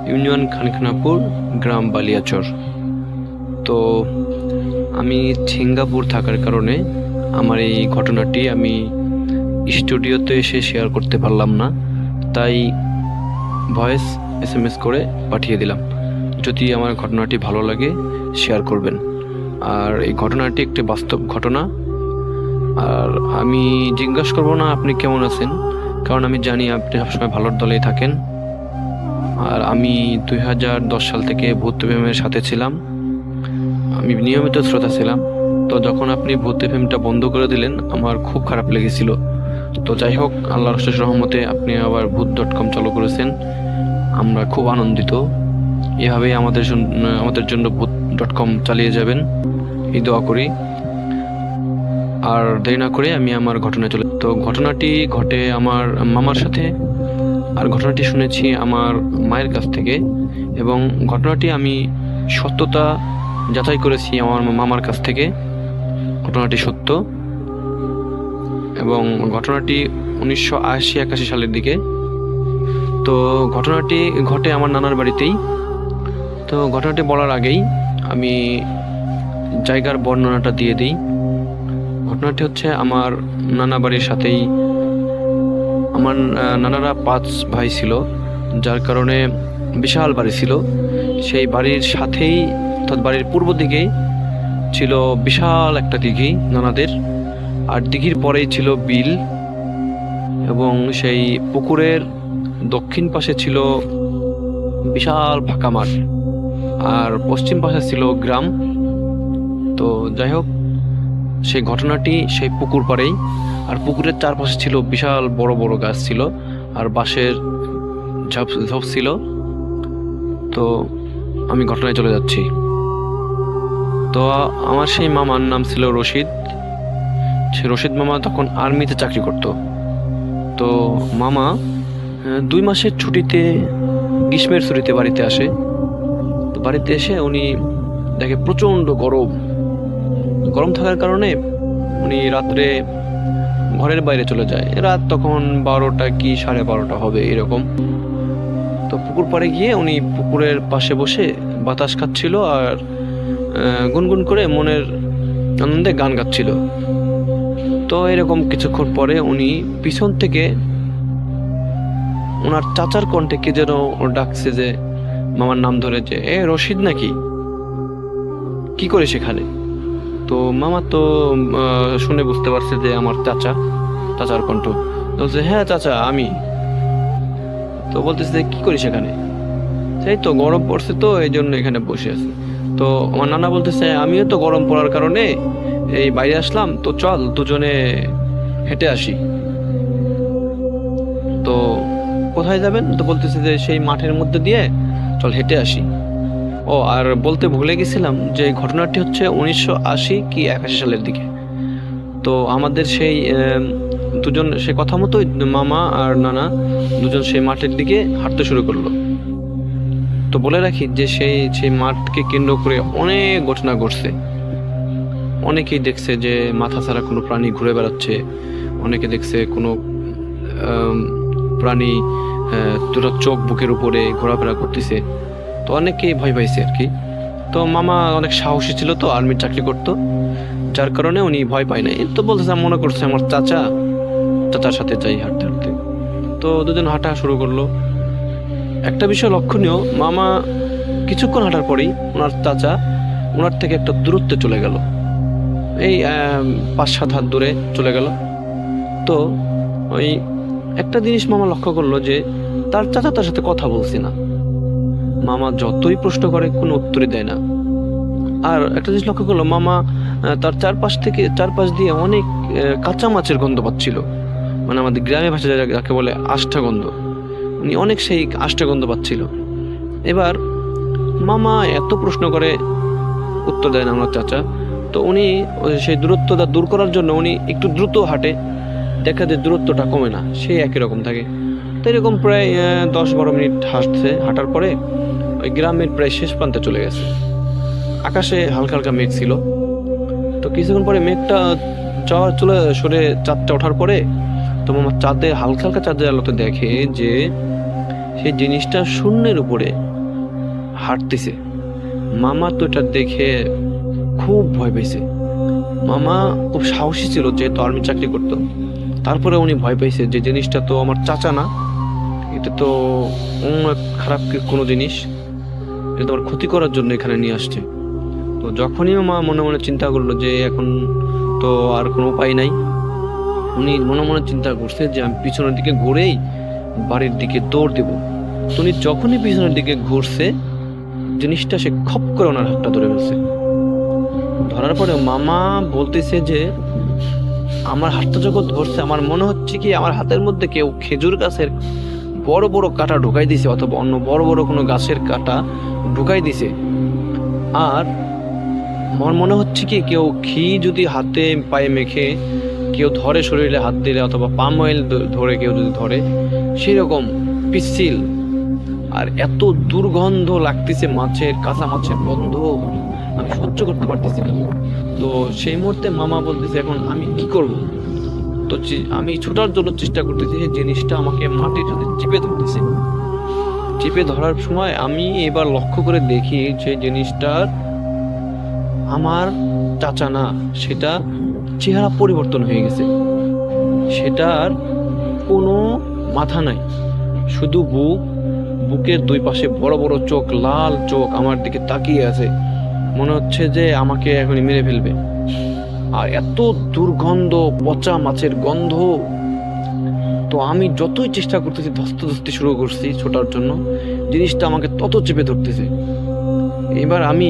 ইউনিয়ন খানখানাপুর, গ্রাম বালিয়াচর। তো আমি সিঙ্গাপুর থাকার কারণে আমার এই ঘটনাটি আমি স্টুডিওতে এসে শেয়ার করতে পারলাম না, তাই ভয়েস SMS করে পাঠিয়ে দিলাম। যদি আমার ঘটনাটি ভালো লাগে শেয়ার করবেন। আর এই ঘটনাটি একটি বাস্তব ঘটনা। আর আমি জিজ্ঞাসা করবো না আপনি কেমন আছেন, কারণ আমি জানি আপনি সবসময় ভালোর দলেই থাকেন। আর আমি 2010 সাল থেকে ভূত এফএমের সাথে ছিলাম, আমি নিয়মিত শ্রোতা ছিলাম। তো যখন আপনি ভূত এফএমটা বন্ধ করে দিলেন আমার খুব খারাপ লেগেছিল। তো যাই হোক, আল্লাহর অশেষ রহমতে আপনি আবার ভূত.com চালু করেছেন, আমরা খুব আনন্দিত। এভাবেই আমাদের জন্য ভূত.com চালিয়ে যাবেন এই দোয়া করি। আর দেরি না করে আমি আমার ঘটনায় চলে। তো ঘটনাটি ঘটে আমার মামার সাথে, আর ঘটনাটি শুনেছি আমার মায়ের কাছ থেকে, এবং ঘটনাটি আমি সত্যতা যাচাই করেছি আমার মামার কাছ থেকে। ঘটনাটি সত্য, এবং ঘটনাটি 1980-81 সালের দিকে। তো ঘটনাটি ঘটে আমার নানার বাড়িতেই। তো ঘটনাটি বলার আগেই আমি জায়গার বর্ণনাটা দিয়ে দিই। ঘটনাটি হচ্ছে আমার নানা বাড়ির সাথেই। আমার নানারা 5 ভাই ছিল, যার কারণে বিশাল বাড়ি ছিল। সেই বাড়ির সাথেই অর্থাৎ বাড়ির পূর্ব দিকেই ছিল বিশাল একটা দিঘি নানাদের, আর দিঘির পরেই ছিল বিল, এবং সেই পুকুরের দক্ষিণ পাশে ছিল বিশাল ফাঁকা মাঠ, আর পশ্চিম পাশে ছিল গ্রাম। তো যাই হোক, সেই ঘটনাটি সেই পুকুর পাড়েই, আর পুকুরের চারপাশে ছিল বিশাল বড় বড় গাছ ছিল, আর বাঁশের ঝোপ ছিল। তো আমি ঘটনায় চলে যাচ্ছি। তো আমার সেই মামার নাম ছিল রশিদ। সে রশিদ মামা তখন আর্মিতে চাকরি করত। তো মামা 2 মাসের ছুটিতে, গ্রীষ্মের ছুটিতে বাড়িতে আসে। তো বাড়িতে এসে উনি দেখে প্রচণ্ড গরম থাকার কারণে উনি রাত্রে ঘরের বাইরে চলে যায়। রাত তখন 12টা কি 12:30 হবে এরকম। তো পুকুর পাড়ে গিয়ে উনি পুকুরের পাশে বসে বাতাস খাচ্ছিল আর গুনগুন করে মনের আনন্দে গান গাচ্ছিল। তো এরকম কিছুক্ষণ পরে উনি পিছন থেকে ওনার চাচার কণ্ঠে কে যেন ডাকছে, যে মামার নাম ধরে, যে এ রশিদ নাকি, কি করে সেখানে? তো মামা তো শুনে বুঝতে পারছে যে আমার চাচার কণ্ঠ। বলছে, হ্যাঁ চাচা আমি। তো বলতেছে যে কি করি সেখানে? সেই তো গরম পড়ছে, তো এই জন্য এখানে বসে আছি। তো আমার নানা বলতেছে, আমিও তো গরম পড়ার কারণে এই বাইরে আসলাম, তো চল দুজনে হেঁটে আসি। তো কোথায় যাবেন? তো বলতেছে যে সেই মাঠের মধ্যে দিয়ে চল হেঁটে আসি। ও আর বলতে ভুলে গেছিলাম যে ঘটনাটি হচ্ছে 1980 কি 81 সালের দিকে। তো আমাদের সেই দুজন সে কথা মতোই মামা আর নানা দুজন সেই মাঠের দিকে হাঁটতে শুরু করলো। তো বলে রাখি যে সেই মাঠকে কেন্দ্র করে অনেক ঘটনা ঘটছে। অনেকেই দেখছে যে মাথা ছাড়া কোনো প্রাণী ঘুরে বেড়াচ্ছে, অনেকে দেখছে কোনো প্রাণী দুটো চোখ বুকের উপরে ঘোরাফেরা করতেছে। তো অনেকেই ভয় পাইছে আর কি। তো মামা অনেক সাহসী ছিল, তো আর্মির চাকরি করতো, যার কারণে উনি ভয় পায় নাই। তো বলতেছে, মনে করছে আমার চাচার সাথে যাই হাঁটতে হাঁটতে। তো দুজন হাঁটা শুরু করলো। একটা বিষয় লক্ষণীয়, মামা কিছুক্ষণ হাঁটার পরেই ওনার থেকে একটা দূরত্বে চলে গেল, এই 5-7 হাত দূরে চলে গেল। তো ওই একটা জিনিস মামা লক্ষ্য করলো যে তার চাচা তার সাথে কথা বলছে না। মামা যতই প্রশ্ন করে কোনো উত্তরই দেয় না। আর একটা জিনিস লক্ষ্য করলো, মামা তার চারপাশ দিয়ে অনেক কাঁচা মাছের গন্ধ পাচ্ছিল, মানে আমাদের গ্রামে ভাষায় যাকে বলে আষ্টা গন্ধ। উনি অনেক সেই আষ্টা গন্ধ পাচ্ছিল। এবার মামা এত প্রশ্ন করে, উত্তর দেয় না আমার চাচা। তো উনি সেই দূরত্বটা দূর করার জন্য উনি একটু দ্রুত হাঁটে, দেখা যায় দূরত্বটা কমে না, সেই একই রকম থাকে। তো এরকম প্রায় 10-12 মিনিট হাঁটার পরে ওই গ্রামের প্রায় শেষ প্রান্তে চলে গেছে। আকাশে হালকা হালকা মেঘ ছিল। তো কিছুক্ষণ পরে মেঘটা সরে চাঁদটা ওঠার পরে তো মামা হালকা হালকা চাঁদের আলোতে দেখে যে সেই জিনিসটা শূন্যের উপরে হাঁটতেছে। মামা তো এটা দেখে খুব ভয় পেয়েছে। মামা খুব সাহসী ছিল, যেহেতু আর্মি চাকরি করতো। তারপরে উনি ভয় পেয়েছে যে জিনিসটা তো আমার চাচা না, এটা তো খারাপ কোনো জিনিস, এটা আমার ক্ষতি করার জন্য এখানে নিয়ে আসছে। তো যখনই মা মনে মনে চিন্তা করলো যে এখন তো আর কোনো উপায় নাই, উনি মনে মনে চিন্তা করছে যে আমি পিছনের দিকে ঘুরেই বাড়ির দিকে দৌড় দেব। তো উনি যখনই পিছনের দিকে ঘুরছে, জিনিসটা সে খপ করে ওনার হাতটা ধরে ফেলছে। ধরার পরে মামা বলতেছে যে আমার হাতটা যখন ধরছে, আমার মনে হচ্ছে কি আমার হাতের মধ্যে কেউ খেজুর গাছের বড় বড় কাঁটা ঢুকাই দিছে, অথবা অন্য বড় বড় কোনো গাছের কাঁটা ঢুকাই দিছে। আর আমার মনে হচ্ছে কি কেউ ঘি যদি হাতে পায়ে মেখে কেউ ধরে, শরীরে হাত দিলে, অথবা পাম অয়েল ধরে কেউ যদি ধরে, সেরকম পিচ্ছিল। আর এত দুর্গন্ধ লাগতেছে, কাঁচা মাছের গন্ধ আমি সহ্য করতে পারতেছি না। তো সেই মুহূর্তে মামা বলতেছে এখন আমি কি করব। তো আমি ছোটার জন্য চেষ্টা করতেছি, যে জিনিসটা আমাকে মাটির সাথে চিপে ধরার সময় আমি এবার লক্ষ্য করে দেখি যে জিনিসটার আমার চাচা না, সেটা চেহারা পরিবর্তন হয়ে গেছে। সেটার কোনো মাথা নাই, শুধু বুকের 2 পাশে বড় বড় চোখ, লাল চোখ আমার দিকে তাকিয়ে আছে, মনে হচ্ছে যে আমাকে এখনই মেরে ফেলবে। আর এত দুর্গন্ধ, পচা মাছের গন্ধ। তো আমি যতই চেষ্টা করতেছি ধস্তে শুরু করছি ছোটার জন্য, জিনিসটা আমাকে তত চেপে ধরতেছে। এবার আমি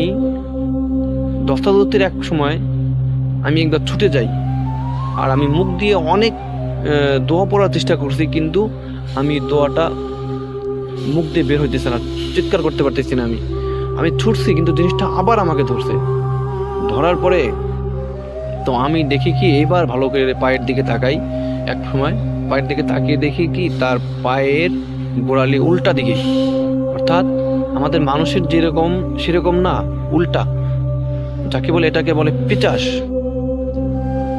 ধস্তাধস্তির এক সময় আমি একবার ছুটে যাই, আর আমি মুখ দিয়ে অনেক দোয়া পড়ার চেষ্টা করছি, কিন্তু আমি দোয়াটা মুখ দিয়ে বের হইতেছে না, চিৎকার করতে পারতেছি না। আমি ছুটছি, কিন্তু জিনিসটা আবার আমাকে ধরছে। ধরার পরে তো আমি দেখি কি, এইবার ভালো করে পায়ের দিকে তাকাই। এক সময় পায়ের দিকে তাকিয়ে দেখি কি, তার পায়ের গোড়ালি উল্টা দিকে, অর্থাৎ আমাদের মানুষের যেরকম সেরকম না, উল্টা, যাকে বলে এটাকে বলে পিচাস।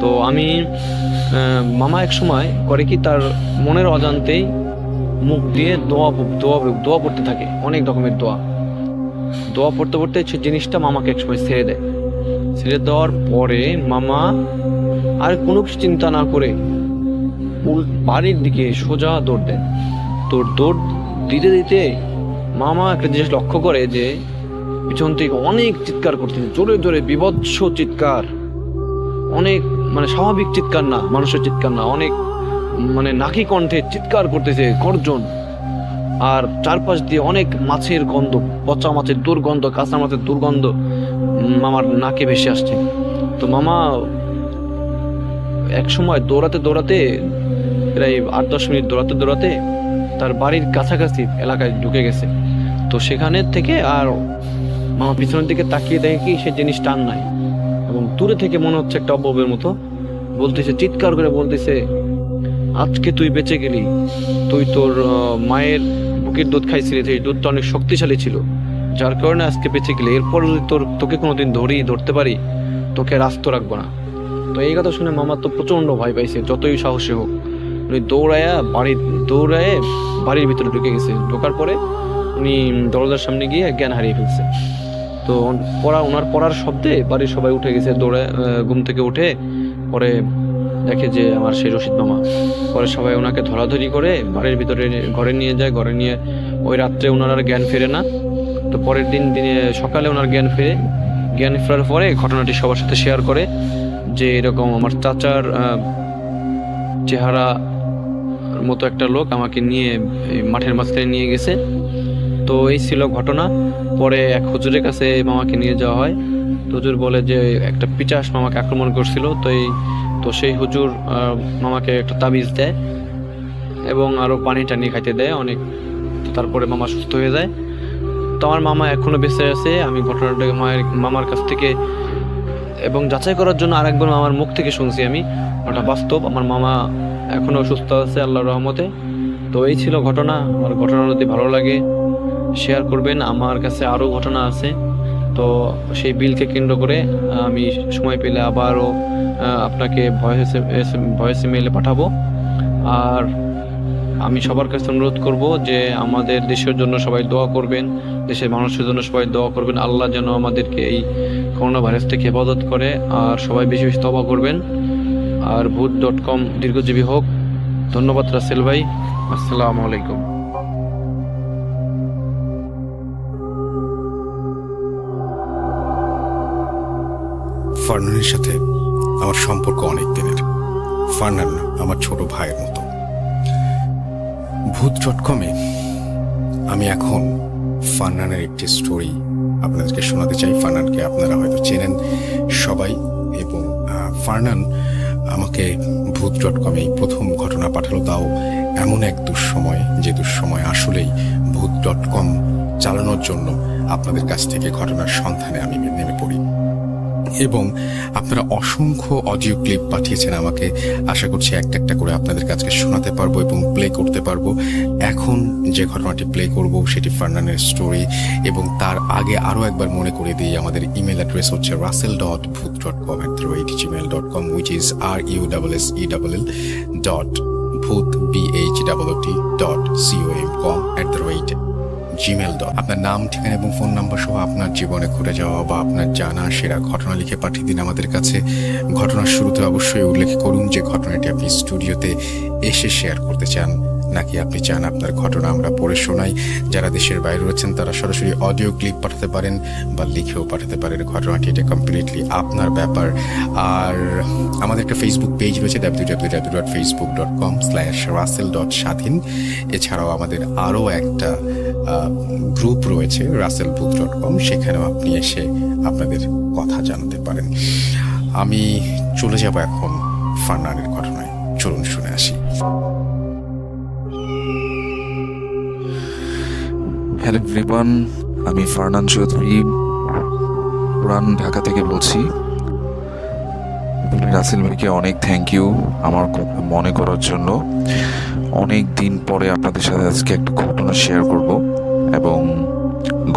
তো আমি মামা এক সময় করে কি, তার মনের অজান্তেই মুখ দিয়ে দোয়া পড়তে থাকে, অনেক রকমের দোয়া পড়তে পড়তে সে জিনিসটা মামাকে এক সময় ছেড়ে দেয়। ছেড়ে দেওয়ার পরে মামা আর কোনো কিছু চিন্তা না করে বাড়ির দিকে সোজা দৌড় দেয়। তো দৌড় দিতে দিতে মামা একটা জিনিস লক্ষ্য করে যে পিছন থেকে অনেক চিৎকার করতেছে, জোরে জোরে বিভৎস চিৎকার, অনেক মানে স্বাভাবিক চিৎকার না, মানুষের চিৎকার না, অনেক মানে নাকি কণ্ঠে চিৎকার করতেছে, গর্জন। আর চারপাশ দিয়ে অনেক মাছের গন্ধ, পচা মাছের দুর্গন্ধ, কাঁচা মাছের দুর্গন্ধ মামার নাকে ভেসে আসছে। তো মামা এক সময় দৌড়াতে প্রায় 8-10 মিনিট দৌড়াতে তার বাড়ির কাছাকাছি এলাকায় ঢুকে গেছে। তো সেখানে থেকে আর মামা পিছনের দিকে তাকিয়ে দেখে কি, সে জিনিস টান নাই, এবং দূরে থেকে মনে হচ্ছে একটা অববের মতো বলতেছে, চিৎকার করে বলতেছে, আজকে তুই বেঁচে গেলি, তুই তোর মায়ের বুকের দুধ খাইছিলি, সেই দুধটা অনেক শক্তিশালী ছিল, যার কারণে আজকে বেঁচে গেলি। এরপর যদি তোকে কোনোদিন ধরতে পারি, তোকে রাস্ত রাখবো না। তো এই কথা শুনে মামা তো প্রচন্ড ভয় পাইছে, যতই সাহসী হোক। উনি দৌড়ায় বাড়ির ভিতরে ঢুকে গেছে। ঢোকার পরে উনি দরজার সামনে গিয়ে জ্ঞান হারিয়ে ফেলছে। তো ওনার পড়ার শব্দে বাড়ির সবাই উঠে গেছে, ঘুম থেকে উঠে পরে দেখে যে আমার সেই রশিদ মামা। পরে সবাই ওনাকে ধরাধরি করে বাড়ির ভিতরে ঘরে নিয়ে যায়। ঘরে নিয়ে ওই রাত্রে ওনার আর জ্ঞান ফেরে না। তো পরের দিনে সকালে ওনার জ্ঞান ফেরার পরে ঘটনাটি সবার সাথে শেয়ার করে যে এরকম আমার চাচার চেহারা মতো একটা লোক আমাকে নিয়ে মাঠের মাঝখানে নিয়ে গেছে। তো এই ছিল ঘটনা। পরে এক হুজুরের কাছে মামাকে নিয়ে যাওয়া হয়। হুজুর বলে যে একটা পিচাস মামাকে আক্রমণ করছিল। তো সেই হুজুর মামাকে একটা তাবিজ দেয় এবং আরও পানি টানি খাইতে দেয় অনেক। তারপরে মামা সুস্থ হয়ে যায়। তো আমার মামা এখনো বেঁচে আছে। আমি ঘটনাটাকে মামার কাছ থেকে এবং যাচাই করার জন্য আরেকবার মামার মুখ থেকে শুনছি আমি, ওটা বাস্তব। আমার মামা এখনো সুস্থ আছে আল্লাহর রহমতে। তো এই ছিল ঘটনা। আমার ঘটনা যদি ভালো লাগে শেয়ার করবেন। আমার কাছে আরও ঘটনা আছে। তো সেই বিলকে কেন্দ্র করে আমি সময় পেলে আবারও আপনাকে ভয়েস ইমেইলে পাঠাবো। আর আমি সবার কাছে অনুরোধ করব যে আমাদের দেশের জন্য সবাই দোয়া করবেন, দেশের মানুষের জন্য সবাই দোয়া করবেন। আল্লাহ যেন আমাদেরকে এই করোনা ভাইরাস থেকে হেফাজত করে। আর সবাই বেশি বেশি তওবা করবেন। আর ভূত.com দীর্ঘজীবী হোক। ধন্যবাদ রাসেল ভাই। আসসালামু আলাইকুম। ফারনানের সাথে আমার সম্পর্ক অনেক দিনের। ফারনান আমার ছোট ভাইয়ের মতো। ভূত.com-এ আমি এখন ফারনানের একটি স্টোরি আপনাদেরকে শোনাতে চাই। ফারনানকে আপনারা হয়তো চেনেন সবাই, এবং ফারনান আমাকে ভূত.com-এ প্রথম ঘটনা পাঠালো, তাও এমন এক দুঃসময়, যে দুঃসময় আসলেই ভূত.com চালানোর জন্য আপনাদের কাছ থেকে ঘটনার সন্ধানে আমি নেমে পড়ি। এবং আপনারা অসংখ্য অডিও ক্লিপ পাঠিয়েছেন আমাকে। আশা করছি একটা একটা করে আপনাদের কাছে শোনাতে পারবো এবং প্লে করতে পারবো। এখন যে ঘটনাটি প্লে করব সেটি ফারনানের স্টোরি। এবং তার আগে আরও একবার মনে করে দিই, আমাদের ইমেল অ্যাড্রেস হচ্ছে russell.booth.com@gmail.com, which is russell.booth.com@gmail. আপনার নাম, ঠিকানা এবং ফোন নাম্বার সহ আপনার জীবনে ঘটে যাওয়া বা আপনার জানা সেরা ঘটনা লিখে পাঠিয়ে দিন আমাদের কাছে। ঘটনার শুরুতে অবশ্যই উল্লেখ করুন যে ঘটনাটি আপনি স্টুডিওতে এসে শেয়ার করতে চান নাকি আপনি চান আপনার ঘটনা আমরা পড়ে শোনাই? যারা দেশের বাইরে রয়েছেন তারা সরাসরি অডিও ক্লিপ পাঠাতে পারেন বা লিখেও পাঠাতে পারেন ঘটনাটি, এটা কমপ্লিটলি আপনার ব্যাপার। আর আমাদের একটা ফেসবুক পেজ রয়েছে www.facebook.com/russell.স্বাধীন। এছাড়াও আমাদের আরও একটা গ্রুপ রয়েছে russellbook.com, সেখানেও আপনি এসে আপনাদের কথা জানাতে পারেন। আমি চলে যাব এখন ফারনানের ঘটনায়, চলুন শুনে আসি। হ্যালো এভরিওয়ান, আমি ফারনান চৌধুরী পুরান ঢাকা থেকে বলছি। রাসেল ভাইকে অনেক থ্যাংক ইউ আমার কথা মনে করার জন্য। অনেক দিন পরে আপনাদের সাথে আজকে একটা ঘটনা শেয়ার করব, এবং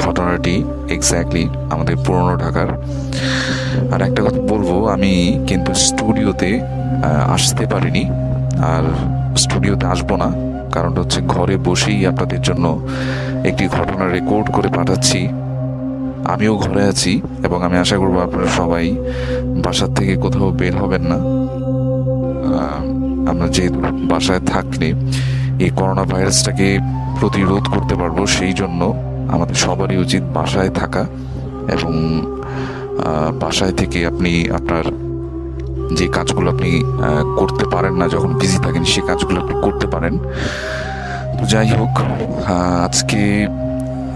ঘটনাটি এক্স্যাক্টলি আমাদের পুরনো ঢাকার। আর একটা কথা বলবো, আমি কিন্তু স্টুডিওতে আসতে পারিনি, আর স্টুডিওতে আসবো না। কারণটা হচ্ছে ঘরে বসেই আপনাদের জন্য একটি ঘটনা রেকর্ড করে পাঠাচ্ছি। আমিও ঘরে আছি, এবং আমি আশা করবো আপনারা সবাই বাসার থেকে কোথাও বের হবেন না। আমরা যেহেতু বাসায় থাকলে এই করোনা ভাইরাসটাকে প্রতিরোধ করতে পারবো, সেই জন্য আমাদের সবারই উচিত বাসায় থাকা, এবং বাসায় থেকে আপনি আপনার যে কাজগুলো আপনি করতে পারেন না যখন বিজি থাকেন, সে কাজগুলো আপনি করতে পারেন। তো যাই হোক, আজকে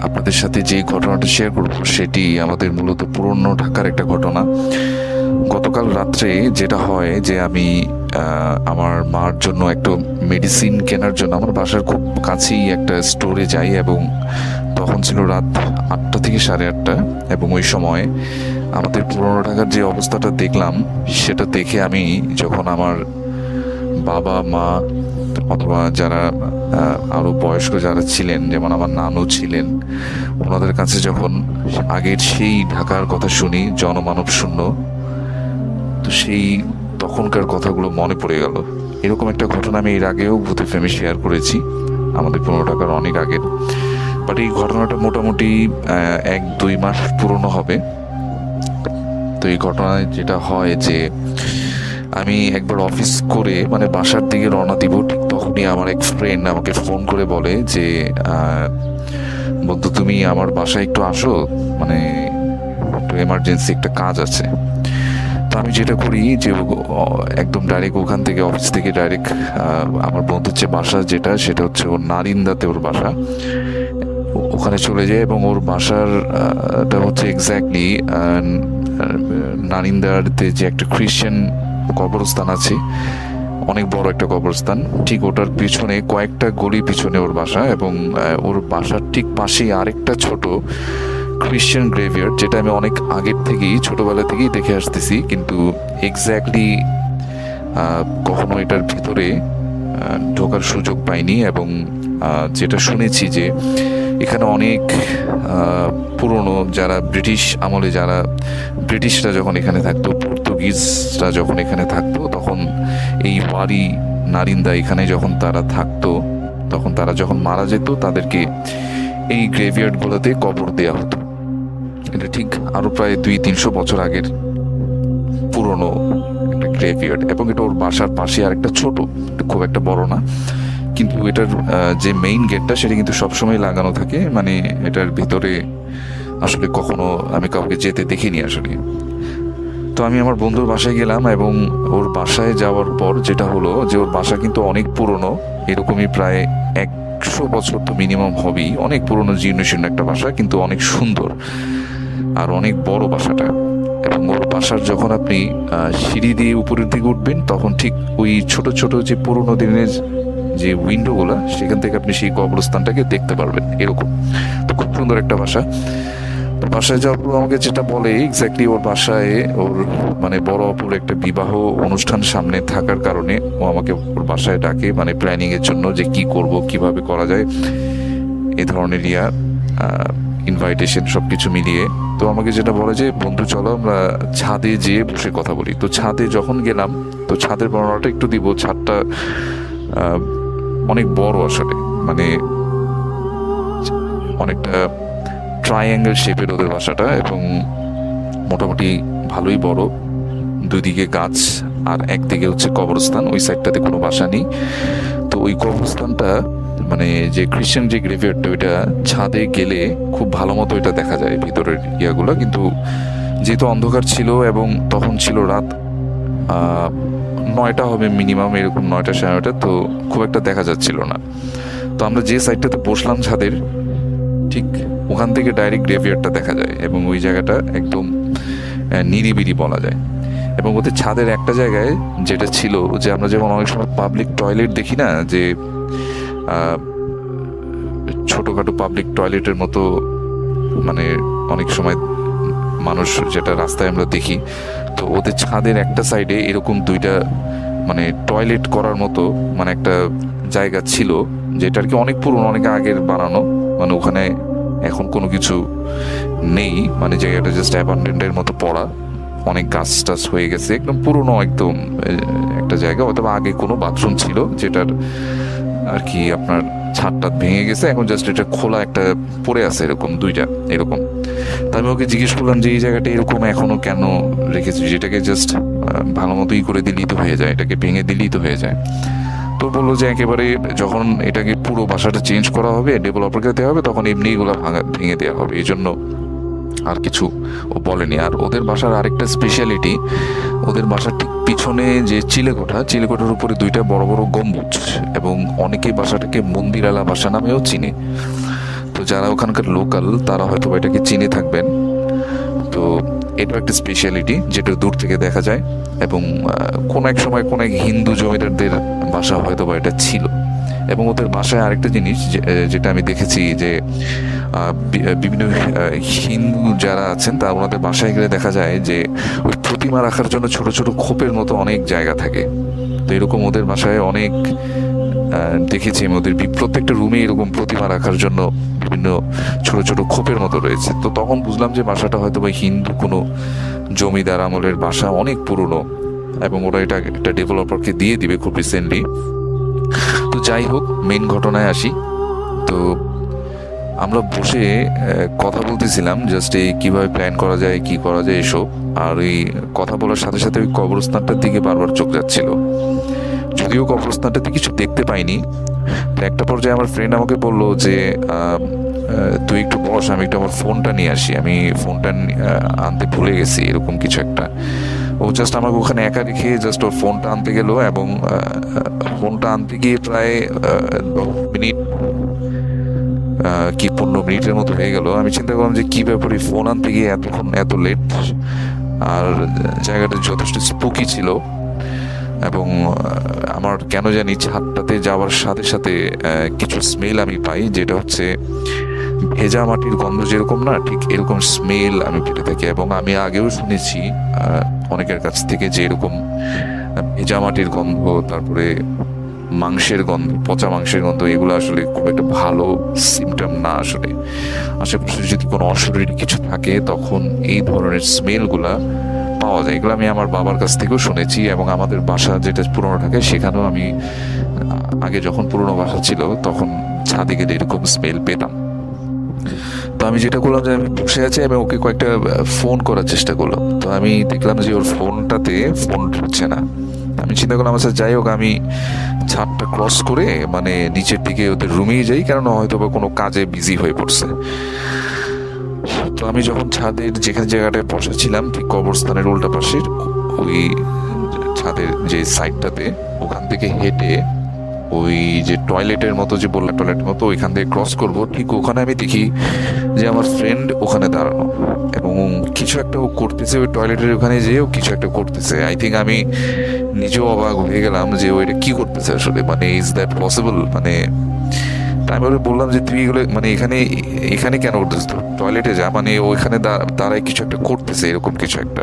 আপনাদের সাথে যে ঘটনাটা শেয়ার করবো সেটি আমাদের মূলত পুরনো ঢাকার একটা ঘটনা। গতকাল রাত্রে যেটা হয় যে আমি আমার মার জন্য একটা মেডিসিন কেনার জন্য আমার বাসার খুব কাছেই একটা স্টোরে যাই, এবং তখন ছিল রাত 8টা থেকে 8:30, এবং ওই সময় আমাদের পুরনো ঢাকার যে অবস্থাটা দেখলাম সেটা দেখে আমি যখন আমার বাবা মা অথবা যারা আরো বয়স্ক যারা ছিলেন, যেমন আমার নানু ছিলেন, ওনাদের কাছে যখন আগের সেই ঢাকার কথা শুনি, জনমানব শূন্য, তো সেই তখনকার কথাগুলো মনে পড়ে গেল। এরকম একটা ঘটনা আমি এর আগেও ভূতে ফেমে শেয়ার করেছি, আমাদের পুরনো ঢাকার অনেক আগের। বাট এই ঘটনাটা মোটামুটি 1-2 মাস পুরনো হবে। তো এই ঘটনায় যেটা হয় যে আমি একবার অফিস করে মানে বাসার দিকে রওনা দিব, ঠিক তখনই আমার এক ফ্রেন্ড আমাকে ফোন করে বলে যে বন্ধু তুমি আমার বাসায় একটু আসো, মানে একটু এমার্জেন্সি একটা কাজ আছে। তো আমি যেটা করি যে একদম ডাইরেক্ট ওখান থেকে অফিস থেকে ডাইরেক্ট আমার বন্ধুর যে বাসা যেটা, সেটা হচ্ছে ওর নারিন্দাতে ওর বাসা, ওখানে চলে যায়। এবং ওর বাসারটা হচ্ছে এক্স্যাক্টলি নারিন্দাতে যে একটা খ্রিশ্চান কবরস্থান আছে, অনেক বড় একটা কবরস্থান, ঠিক ওটার পিছনে কয়েকটা গলি পিছনে ওর বাসা, এবং ওর বাসার ঠিক পাশেই আরেকটা ছোট খ্রিশ্চান গ্রেভিয়ার্ড, যেটা আমি অনেক আগের থেকেই ছোটবেলা থেকেই দেখে আসতেছি, কিন্তু এক্স্যাক্টলি কখনো এটার ভিতরে ঢোকার সুযোগ পাইনি। এবং যেটা শুনেছি যে এখানে অনেক পুরনো যারা ব্রিটিশ আমলে, যারা ব্রিটিশরা যখন এখানে থাকতো, পর্তুগিজরা যখন এখানে থাকতো, তখন এই ওয়ারি নারিন্দা এখানে যখন তারা থাকতো, তখন তারা যখন মারা যেত তাদেরকে এই গ্রেভিয়ার্ডগুলোতে কবর দেওয়া হতো। এটা ঠিক আরো প্রায় 200-300 বছর আগের পুরনো একটা গ্রেভিয়ার্ড, এবং এটা ওর বাসার পাশে আর একটা ছোট, খুব একটা বড় না, কিন্তু এটার যে মেইন গেটটা সেটা কিন্তু সবসময় লাগানো থাকে, মানে এটার ভিতরে আসলে কখনো আমি কাউকে যেতে দেখিনি আসলে। তো আমি আমার বন্ধুর বাসায় গেলাম, এবং ওর বাসায় যাওয়ার পর যেটা হলো যে ওর বাসা কিন্তু অনেক পুরনো, এরকমই প্রায় 100 বছর তো মিনিমাম হবেই, অনেক পুরনো জীর্ণশীর্ণ একটা বাসা, কিন্তু অনেক সুন্দর আর অনেক বড় বাসাটা। এবং ওর বাসার যখন আপনি সিঁড়ি দিয়ে উপরের দিকে উঠবেন, তখন ঠিক ওই ছোট ছোট যে পুরোনো দিনের যে উইন্ডোগুলো, সেখান থেকে আপনি সেই কবরস্থানটাকে দেখতে পারবেন, এরকম। তো খুব সুন্দর একটা বাসা। তো বাসায় যাওয়ার পর আমাকে যেটা বলে, এক্স্যাক্টলি ওর বাসায় ওর মানে বড় অপুর একটা বিবাহ অনুষ্ঠান সামনে থাকার কারণে ও আমাকে ওর বাসায় ডাকে, মানে প্ল্যানিং এর জন্য যে কি করব, কিভাবে করা যায়, এ ধরনের ইনভাইটেশন সবকিছু মিলিয়ে। তো আমাকে যেটা বলে যে বন্ধু চলো আমরা ছাদে যেয়ে বসে কথা বলি। তো ছাদে যখন গেলাম, তো ছাদের বর্ণনাটা একটু দিব। ছাদটা অনেক বড় আসলে, মানে অনেকটা ট্রায়াঙ্গেল শেপের ওদের বাসাটা, এবং মোটামুটি ভালোই বড়। দুই দিকে গাছ আর একদিকে হচ্ছে কবরস্থান, ওই সাইডটাতে কোনো বাসা নেই। তো তো ওই কবরস্থানটা মানে যে খ্রিস্টান যে গ্রেভিয়ার্ডটা ওইটা ছাদে গেলে খুব ভালো মতো এটা দেখা যায় ভিতরের ইয়াগুলো, কিন্তু যেহেতু অন্ধকার ছিল এবং তখন ছিল রাত 9টা হবে মিনিমাম, এরকম 9টা 9:30, তো খুব একটা দেখা যাচ্ছিল না। তো আমরা যে সাইডটাতে বসলাম ছাদের ঠিক ওখান থেকে ডাইরেক্ট গ্রেভিয়ার্ডটা দেখা যায় এবং ওই জায়গাটা একদম নিরিবিরি বলা যায়। এবং ওদের ছাদের একটা জায়গায় যেটা ছিল যে আমরা যেমন অনেক সময় পাবলিক টয়লেট দেখি না, যে ছোটখাটো পাবলিক টয়লেটের মতো মানে অনেক সময় মানুষ যেটা রাস্তায় আমরা দেখি, তো ওদের ছাদের একটা সাইডে এরকম 2টা মানে টয়লেট করার মতো মানে একটা জায়গা ছিল, যেটা আর কি অনেক পুরনো, অনেক আগের বানানো, মানে ওখানে এখন কোনো কিছু নেই, মানে জায়গাটা জাস্ট অ্যাবান্ডেন্টের মতো পড়া, অনেক গাছ টাছ হয়ে গেছে, একদম পুরনো একদম একটা জায়গা। অথবা আগে কোনো বাথরুম ছিল যেটার আর কি আপনার ছাদটা ভেঙে গেছে, এখন জাস্ট এটা খোলা একটা পড়ে আছে এরকম 2টা এরকম। তা আমি ওকে জিজ্ঞেস করলাম যে এই জায়গাটা এরকম এখনো কেন রেখেছি, যেটাকে জাস্ট ভালো মতোই করে দিলেই তো হয়ে যায়, এটাকে ভেঙে দিলেই তো হয়ে যায়। তো বললো যে একেবারে যখন এটাকে পুরো বাসাটা চেঞ্জ করা হবে, ডেভেলপারকে দেওয়া হবে, তখন এমনি এগুলো ভেঙে দেওয়া হবে, এই জন্য আর কিছু ও বলেনি। আর ওদের বাসার আরেকটা স্পেশালিটি, ওদের বাসার ঠিক পিছনে যে চিলেকোঠার উপরে 2টা বড় বড় গম্বুজ, এবং অনেকেই বাসাটাকে মন্দিরালা বাসা নামেও চিনে। তো যারা ওখানকার লোকাল তারা হয়তো এটাকে চিনে থাকবেন। তো এটা একটা স্পেশালিটি যেটা দূর থেকে দেখা যায়, এবং কোন এক সময় কোন এক হিন্দু জমিদারদের বাসা হয়তো বা এটা ছিল। এবং ওদের বাসায় আরেকটা জিনিস যেটা আমি দেখেছি যে বিভিন্ন হিন্দু যারা আছেন তা ওনাদের বাসায় গেলে দেখা যায় যে ওই প্রতিমা রাখার জন্য ছোট ছোট খোপের মতো অনেক জায়গা থাকে। তো এরকম ওদের বাসায় অনেক দেখেছি আমি, ওদের প্রত্যেকটা রুমে এরকম প্রতিমা রাখার জন্য বিভিন্ন ছোট ছোট খোপের মতো রয়েছে। তো তখন বুঝলাম যে বাসাটা হয়তো বা হিন্দু কোনো জমিদার আমলের বাসা, অনেক পুরনো, এবং ওরা এটা একটা ডেভেলপারকে দিয়ে দিবে খুব রিসেন্টলি। তো যাই হোক, মেইন ঘটনায় আসি। তো আমরা বসে কথা বলতেছিলাম জাস্ট এই কীভাবে প্ল্যান করা যায়, কি করা যায় এসব। আর এই কথা বলার সাথে সাথে ওই কবরস্থানটার দিকে বারবার চোখ যাচ্ছিল, যদিও কবরস্থানটাতে কিছু দেখতে পাইনি। একটা পর্যায়ে আমার ফ্রেন্ড আমাকে বললো যে তুই একটু বস, আমি একটু আমার ফোনটা নিয়ে আসি, আমি ফোনটা আনতে ভুলে গেছি, এরকম কিছু একটা। ও জাস্ট আমাকে ওখানে একা রেখে জাস্ট ওর ফোনটা আনতে গেল, এবং ফোনটা আনতে গিয়ে প্রায় 10 মিনিট কি 15 মিনিটের মতো হয়ে গেল। আমি চিন্তা করলাম যে কি ব্যাপারে ফোন আনতে গিয়ে এতক্ষণ এত লেট। আর জায়গাটা যথেষ্ট স্পুকি ছিল, এবং আমার কেন জানি ছাদটাতে যাওয়ার সাথে সাথে কিছু স্মেল আমি পাই, যেটা হচ্ছে ভেজা মাটির গন্ধ যেরকম না, ঠিক এরকম স্মেল আমি পেতে থাকি। এবং আমি আগেও শুনেছি অনেকের কাছ থেকে যে এরকম ভেজা মাটির গন্ধ, তারপরে মাংসের গন্ধ, পচা মাংসের গন্ধ, এগুলো আসলে খুব একটা ভালো সিমটম না। আসলে আশেপাশে যদি কোনো অশরীরী কিছু থাকে তখন এই ধরনের স্মেলগুলা পাওয়া যায়। এগুলো আমি আমার বাবার কাছ থেকেও শুনেছি, এবং আমাদের বাসা যেটা পুরোনো থাকে সেখানেও আমি আগে যখন পুরোনো বাসা ছিল তখন ছাদে গেলে এরকম স্মেল পেতাম। তো আমি যেটা করলাম যে আমি বসে আছি, আমি ওকে কয়েকটা ফোন করার চেষ্টা করলাম। তো আমি দেখলাম যে ওর ফোনটাতে ফোন ঢুকছে না। আমি চিন্তা করলাম আচ্ছা যাই হোক, আমি ছাদটা ক্রস করে মানে নিচের দিকে ওদের রুমেই যাই, কারণ হয়তো বা কোনো কাজে বিজি হয়ে পড়ছে। তো আমি যখন ছাদের যেখানে জায়গাটায় বসেছিলাম ঠিক কবরস্থানের উল্টা পাশের ওই ছাদের যে সাইডটাতে, ওখান থেকে হেঁটে ওই যে টয়লেটের মতো যে বললাম টয়লেটের মতো ওইখান থেকে ক্রস করব, ঠিক ওখানে আমি দেখি যে আমার ফ্রেন্ড ওখানে দাঁড়ানো, এবং কিছু একটা ও করতেছে ওই টয়লেটের ওখানে যেয়েও কিছু একটা করতেছে। আই থিঙ্ক আমি নিজেও অবাক হয়ে গেলাম যে ও এটা কি করতেছে আসলে, মানে ইজ দ্যাট পসিবল। মানে আমি ওরা বললাম যে তুই এগুলো মানে এখানে কেন করতেছিস, টয়লেটে যা, মানে ওইখানে দাঁড়ায় কিছু একটা করতেছে এরকম কিছু একটা।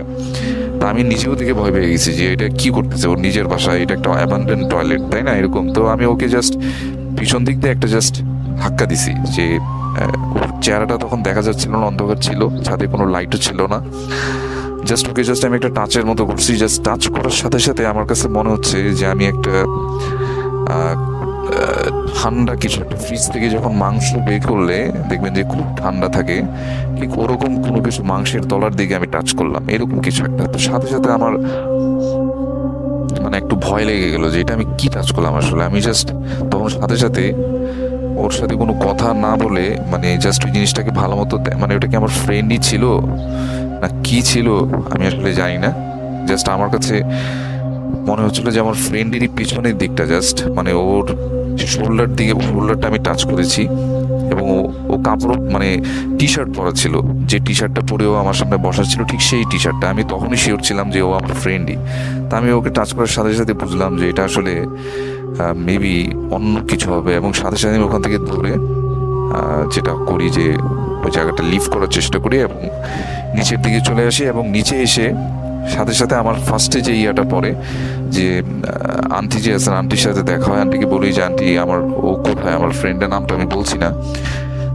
তা আমি নিজেও থেকে ভয় পেয়ে গেছি যে এটা কি করতেছে, ওর নিজের বাসায়, এটা একটা অ্যাবান্ডেন্ট টয়লেট, তাই না এরকম। তো আমি ওকে জাস্ট পিছন দিক দিয়ে একটা জাস্ট ধাক্কা দিছি, যে ওর চেহারাটা তখন দেখা যাচ্ছিল না, অন্ধকার ছিল, ছাদে কোনো লাইটও ছিল না। জাস্ট ওকে জাস্ট আমি একটা টাচের মতো করছি। জাস্ট টাচ করার সাথে সাথে আমার কাছে মনে হচ্ছে যে আমি একটা ঠান্ডা কিছু একটা, ফ্রিজ থেকে যখন মাংস বের করলে দেখবেন যে খুব ঠান্ডা থাকে, ঠিক ওরকম কোনো কিছু মাংসের তলার দিকে আমি টাচ করলাম, এরকম কিছু একটা। তো সাথে সাথে আমার মানে একটু ভয় ভয় লেগে গেল যে এটা আমি কি টাচ করলাম আসলে। আমি জাস্ট তখন সাথে সাথে ওর সাথে কোনো কথা না বলে মানে জাস্ট ওই জিনিসটাকে ভালো মতো মানে ওটা কি আমার ফ্রেন্ডই ছিল না কি ছিল আমি আসলে জানি না। জাস্ট আমার কাছে মনে হচ্ছিল যে আমার ফ্রেন্ডেরই পিছনের দিকটা জাস্ট মানে ওর শোল্ডারটা আমি টাচ করেছি, এবং ও কাপড় মানে টি শার্ট পরা ছিল, যে টি শার্টটা পরেও আমার সামনে বসা ছিল ঠিক সেই টি শার্টটা। আমি তখনই শিওর ছিলাম যে ও আমার ফ্রেন্ডই। তা আমি ওকে টাচ করার সাথে সাথে বুঝলাম যে এটা আসলে মেবি অন্য কিছু হবে, এবং সাথে সাথে আমি ওখান থেকে ধরে যেটা করি যে ওই জায়গাটা লিভ করার চেষ্টা করি এবং নিচের দিকে চলে আসি। এবং নিচে এসে সাথে সাথে আমার ফার্স্টে যে ইয়াটা পড়ে যে আন্টি যে আছেন, আন্টির সাথে দেখা হয়। আন্টিকে বলি যে আন্টি আমার ও কোথায়, আমার ফ্রেন্ডের নামটা আমি বলছি না।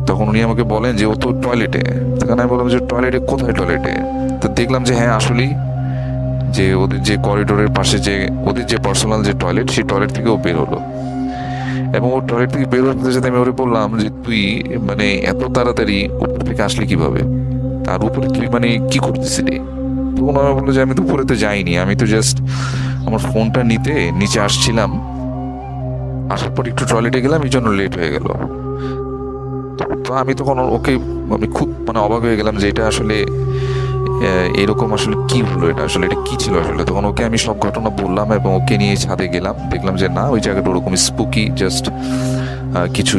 তখন উনি আমাকে বলেন যে ও তো টয়লেটে। তখন আমি বললাম যে টয়লেটে কোথায়, টয়লেটে? তো দেখলাম যে হ্যাঁ আসলেই যে ওদের যে করিডোরের পাশে যে ওদের যে পার্সোনাল যে টয়লেট, সেই টয়লেট থেকে ও বের হলো। এবং ও টয়লেট থেকে বের হতে সাথে আমি ওরে বললাম যে তুই মানে এত তাড়াতাড়ি উপর থেকে আসলি কিভাবে, আর উপরে তুই মানে কি করতেছিলি? তখন আমি বললো যে আমি তো উপরে তো যাইনি, আমি তো জাস্ট আমার ফোনটা নিতে নিচে আসছিলাম, আসার পর একটু টয়লেটে গেলাম, এই জন্য লেট হয়ে গেল। তো আমি তখন ওকে আমি খুব মানে অবাক হয়ে গেলাম যে এটা আসলে এরকম আসলে কি হলো, এটা আসলে এটা কি ছিল আসলে। তখন ওকে আমি সব ঘটনা বললাম এবং ওকে নিয়ে ছাদে গেলাম, দেখলাম যে না ওই জায়গাটা ওরকম স্পুকি, জাস্ট কিছু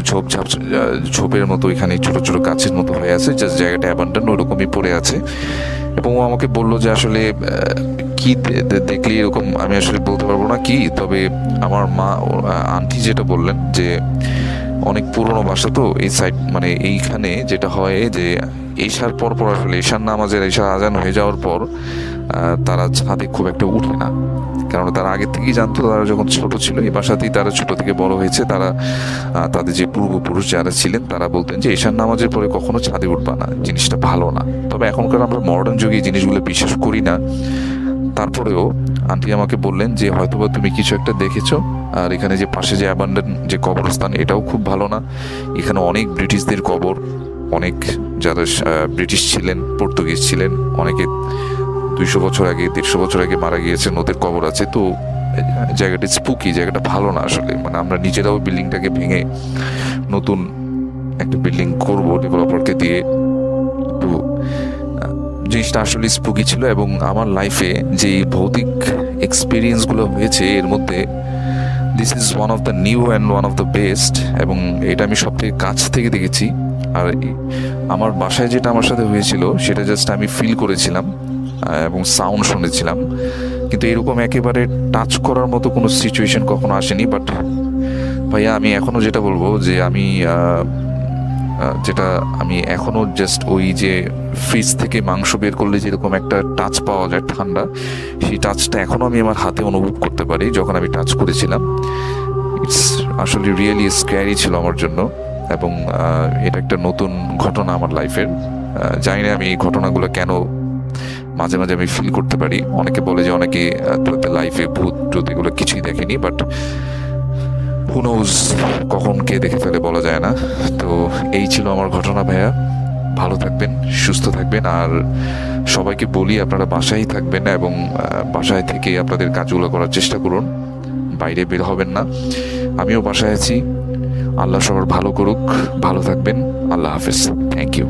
ঝোপের মতো এখানে ছোট ছোট গাছের মতো হয়ে আছে, জাস্ট জায়গাটা অ্যাবান্ডন ওরকমই পড়ে আছে। এবং ও আমাকে বললো যে আসলে কি দেখলি এরকম, আমি আসলে বলতে পারবো না কি, তবে আমার মা আন্টি যেটা বললেন যে অনেক পুরনো বাসা তো এই সাইড মানে এইখানে যেটা হয় যে এশার পর আসলে এশার নামাজের এশার আজান হয়ে যাওয়ার পর তারা ছাদে খুব একটা উঠে না, কারণ তারা আগে থেকেই জানতো, তারা যখন ছোট ছিল এই বাসাতেই তারা ছোট থেকে বড় হয়েছে, তারা তাদের যে পূর্বপুরুষ যারা ছিলেন তারা বলতেন যে এশার নামাজের পরে কখনো ছাদে উঠবা না, জিনিসটা ভালো না। তবে এখনকার আমরা মডার্ন যুগে এই জিনিসগুলো বিশ্বাস করি না। তারপরেও আন্টি আমাকে বললেন যে হয়তোবা তুমি কিছু একটা দেখেছো, আর এখানে যে পাশে যে অ্যাবান্ডন যে কবরস্থান এটাও খুব ভালো না, এখানে অনেক ব্রিটিশদের কবর, অনেক যারা ব্রিটিশ ছিলেন, পর্তুগিজ ছিলেন, অনেকে 200 বছর আগে 150 বছর আগে মারা গিয়েছেন, ওদের কবর আছে। তো জায়গাটা স্পুকি, জায়গাটা ভালো না আসলে। মানে আমরা নিজেরাও বিল্ডিংটাকে ভেঙে নতুন একটা বিল্ডিং করবো ডেভেলপারকে দিয়ে, তো জিনিসটা আসলে স্পুকি ছিল। এবং আমার লাইফে যে ভৌতিক এক্সপিরিয়েন্সগুলো হয়েছে এর মধ্যে this is one of the new and one of the best, এবং এটা আমি সব থেকে কাছ থেকে দেখেছি। আর আমার বাসায় যেটা আমার সাথে হয়েছিল সেটা জাস্ট আমি ফিল করেছিলাম এবং সাউন্ড শুনেছিলাম, কিন্তু এরকম একেবারে টাচ করার মতো কোনো সিচুয়েশন কখনো আসেনি। বাট ভাইয়া আমি এখনও যেটা বলবো যে আমি এখনও জাস্ট ওই যে ফ্রিজ থেকে মাংস বের করলে যেরকম একটা টাচ পাওয়া যায় ঠান্ডা, সেই টাচটা এখনও আমি আমার হাতে অনুভব করতে পারি যখন আমি টাচ করেছিলাম। ইটস আসলে রিয়েলি স্ক্যারি ছিল আমার জন্য, এবং এটা একটা নতুন ঘটনা আমার লাইফের। জানি না আমি এই ঘটনাগুলো কেন মাঝে মাঝে আমি ফিল করতে পারি। অনেকে বলে যে অনেকে তাদের লাইফে ভূত টুত এগুলো কিছুই দেখেনি, বাট হু নোজ কখন কে দেখে ফেলে বলা যায় না। তো এই ছিল আমার ঘটনা ভাইয়া, ভালো থাকবেন, সুস্থ থাকবেন, আর সবাইকে বলি আপনারা বাসায় থাকবেন এবং বাসায় থেকে আপনাদের কাজগুলো করার চেষ্টা করুন, বাইরে বের হবেন না। আমিও বাসায় আছি, আল্লাহ সবার ভালো করুক, ভালো থাকবেন, আল্লাহ হাফেজ, থ্যাংক ইউ।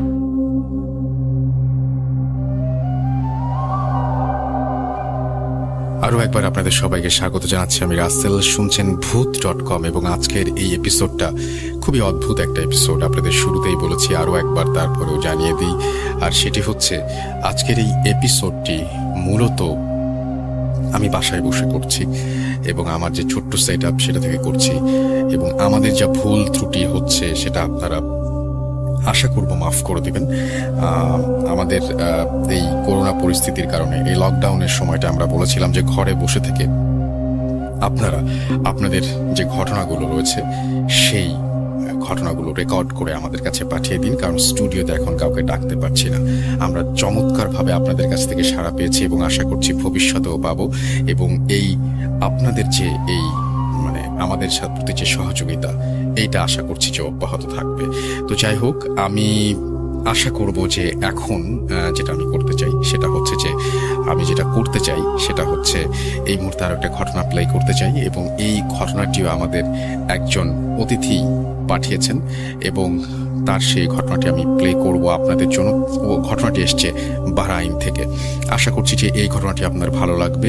আরও একবার আপনাদের সবাইকে স্বাগত জানাচ্ছি, আমি রাসেল, শুনছেন ভূত.com, এবং আজকের এই এপিসোডটা খুবই অদ্ভুত একটা এপিসোড। আপনাদের শুরুতেই বলেছি, আরও একবার তারপরেও জানিয়ে দিই, আর সেটি হচ্ছে আজকের এই এপিসোডটি মূলত আমি বাসায় বসে করছি, এবং আমার যে ছোট্ট সেট আপ সেটা থেকে করছি, এবং আমাদের যা ভুল ত্রুটি হচ্ছে সেটা আপনারা আশা করব মাফ করে দেবেন। আমাদের এই করোনা পরিস্থিতির কারণে এই লকডাউনের সময়টা আমরা বলেছিলাম যে ঘরে বসে থেকে আপনারা আপনাদের যে ঘটনাগুলো রয়েছে সেই ঘটনাগুলো রেকর্ড করে আমাদের কাছে পাঠিয়ে দিন, কারণ স্টুডিওতে এখন কাউকে ডাকতে পারছি না। আমরা চমৎকারভাবে আপনাদের কাছ থেকে সাড়া পেয়েছি এবং আশা করছি ভবিষ্যতেও পাবো, এবং এই আপনাদের যে এই মানে আমাদের প্রতি যে সহযোগিতা এইটা আশা করছি যে অব্যাহত থাকবে। তো যাই হোক, আমি আশা করব যে এখন যেটা আমি করতে চাই সেটা হচ্ছে যে এই মুহূর্তে আরো একটা ঘটনা প্লে করতে চাই, এবং এই ঘটনাটিও আমাদের একজন অতিথি পাঠিয়েছেন এবং তার সেই ঘটনাটি আমি প্লে করব আপনাদের জন্য। ও ঘটনাটি এসছে বাহরাইন থেকে। আশা করছি যে এই ঘটনাটি আপনার ভালো লাগবে।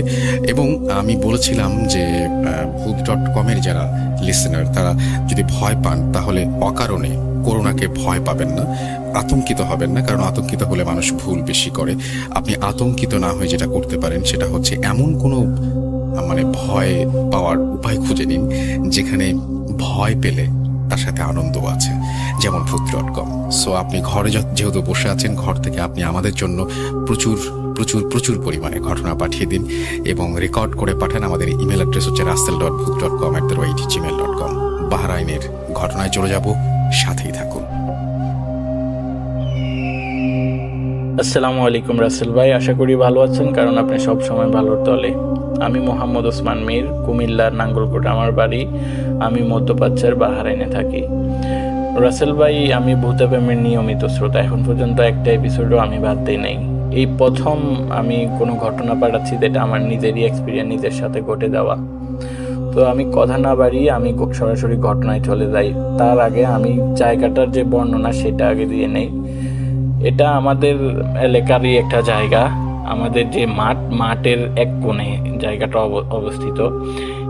এবং আমি বলেছিলাম যে ভূত.com-এর যারা লিসেনার তারা যদি ভয় পান তাহলে অকারণে করোনাকে ভয় পাবেন না, আতঙ্কিত হবেন না, কারণ আতঙ্কিত হলে মানুষ ভুল বেশি করে। আপনি আতঙ্কিত না হয়ে যেটা করতে পারেন সেটা হচ্ছে এমন কোনো ভয় পাওয়ার উপায় খুঁজে নিন যেখানে ভয় পেলে তার সাথে আনন্দ আছে, যেমন ভূত.com। সো আপনি ঘরে যেহেতু বসে আছেন, ঘর থেকে আপনি আমাদের জন্য প্রচুর প্রচুর প্রচুর পরিমাণে ঘটনা পাঠিয়ে দিন এবং রেকর্ড করে পাঠান। আমাদের ইমেল অ্যাড্রেস হচ্ছে russell.bhoot.com@gmail.com। বাহরাইনের ঘটনায় চলে যাব, সাথেই থাকুন। আসসালামু আলাইকুম রাসেল ভাই, আশা করি ভালো আছেন, কারণ আপনি সব সময় ভালোর দলে। আমি মোহাম্মদ ওসমান মীর, কুমিল্লার নাঙ্গলকোট আমার বাড়ি। আমি মধ্যপ্রাচ্যের বাহরাইনে থাকি। রাসেল ভাই, আমি ভূত এফএমের নিয়মিত শ্রোতা। এখন পর্যন্ত একটা এপিসোডও আমি বাদ দিই নাই। এই প্রথম আমি কোনো ঘটনা পাঠাচ্ছি যেটা আমার নিজেরই এক্সপিরিয়েন্স, নিজের সাথে ঘটে যাওয়া। তো আমি কথা না বাড়িয়ে আমি সরাসরি ঘটনায় চলে যাই। তার আগে আমি জায়গাটার যে বর্ণনা সেটা আগে দিয়ে নেই। এটা আমাদের এলাকারই একটা জায়গা। আমাদের যে মাঠের এক কোণে জায়গাটা অবস্থিত,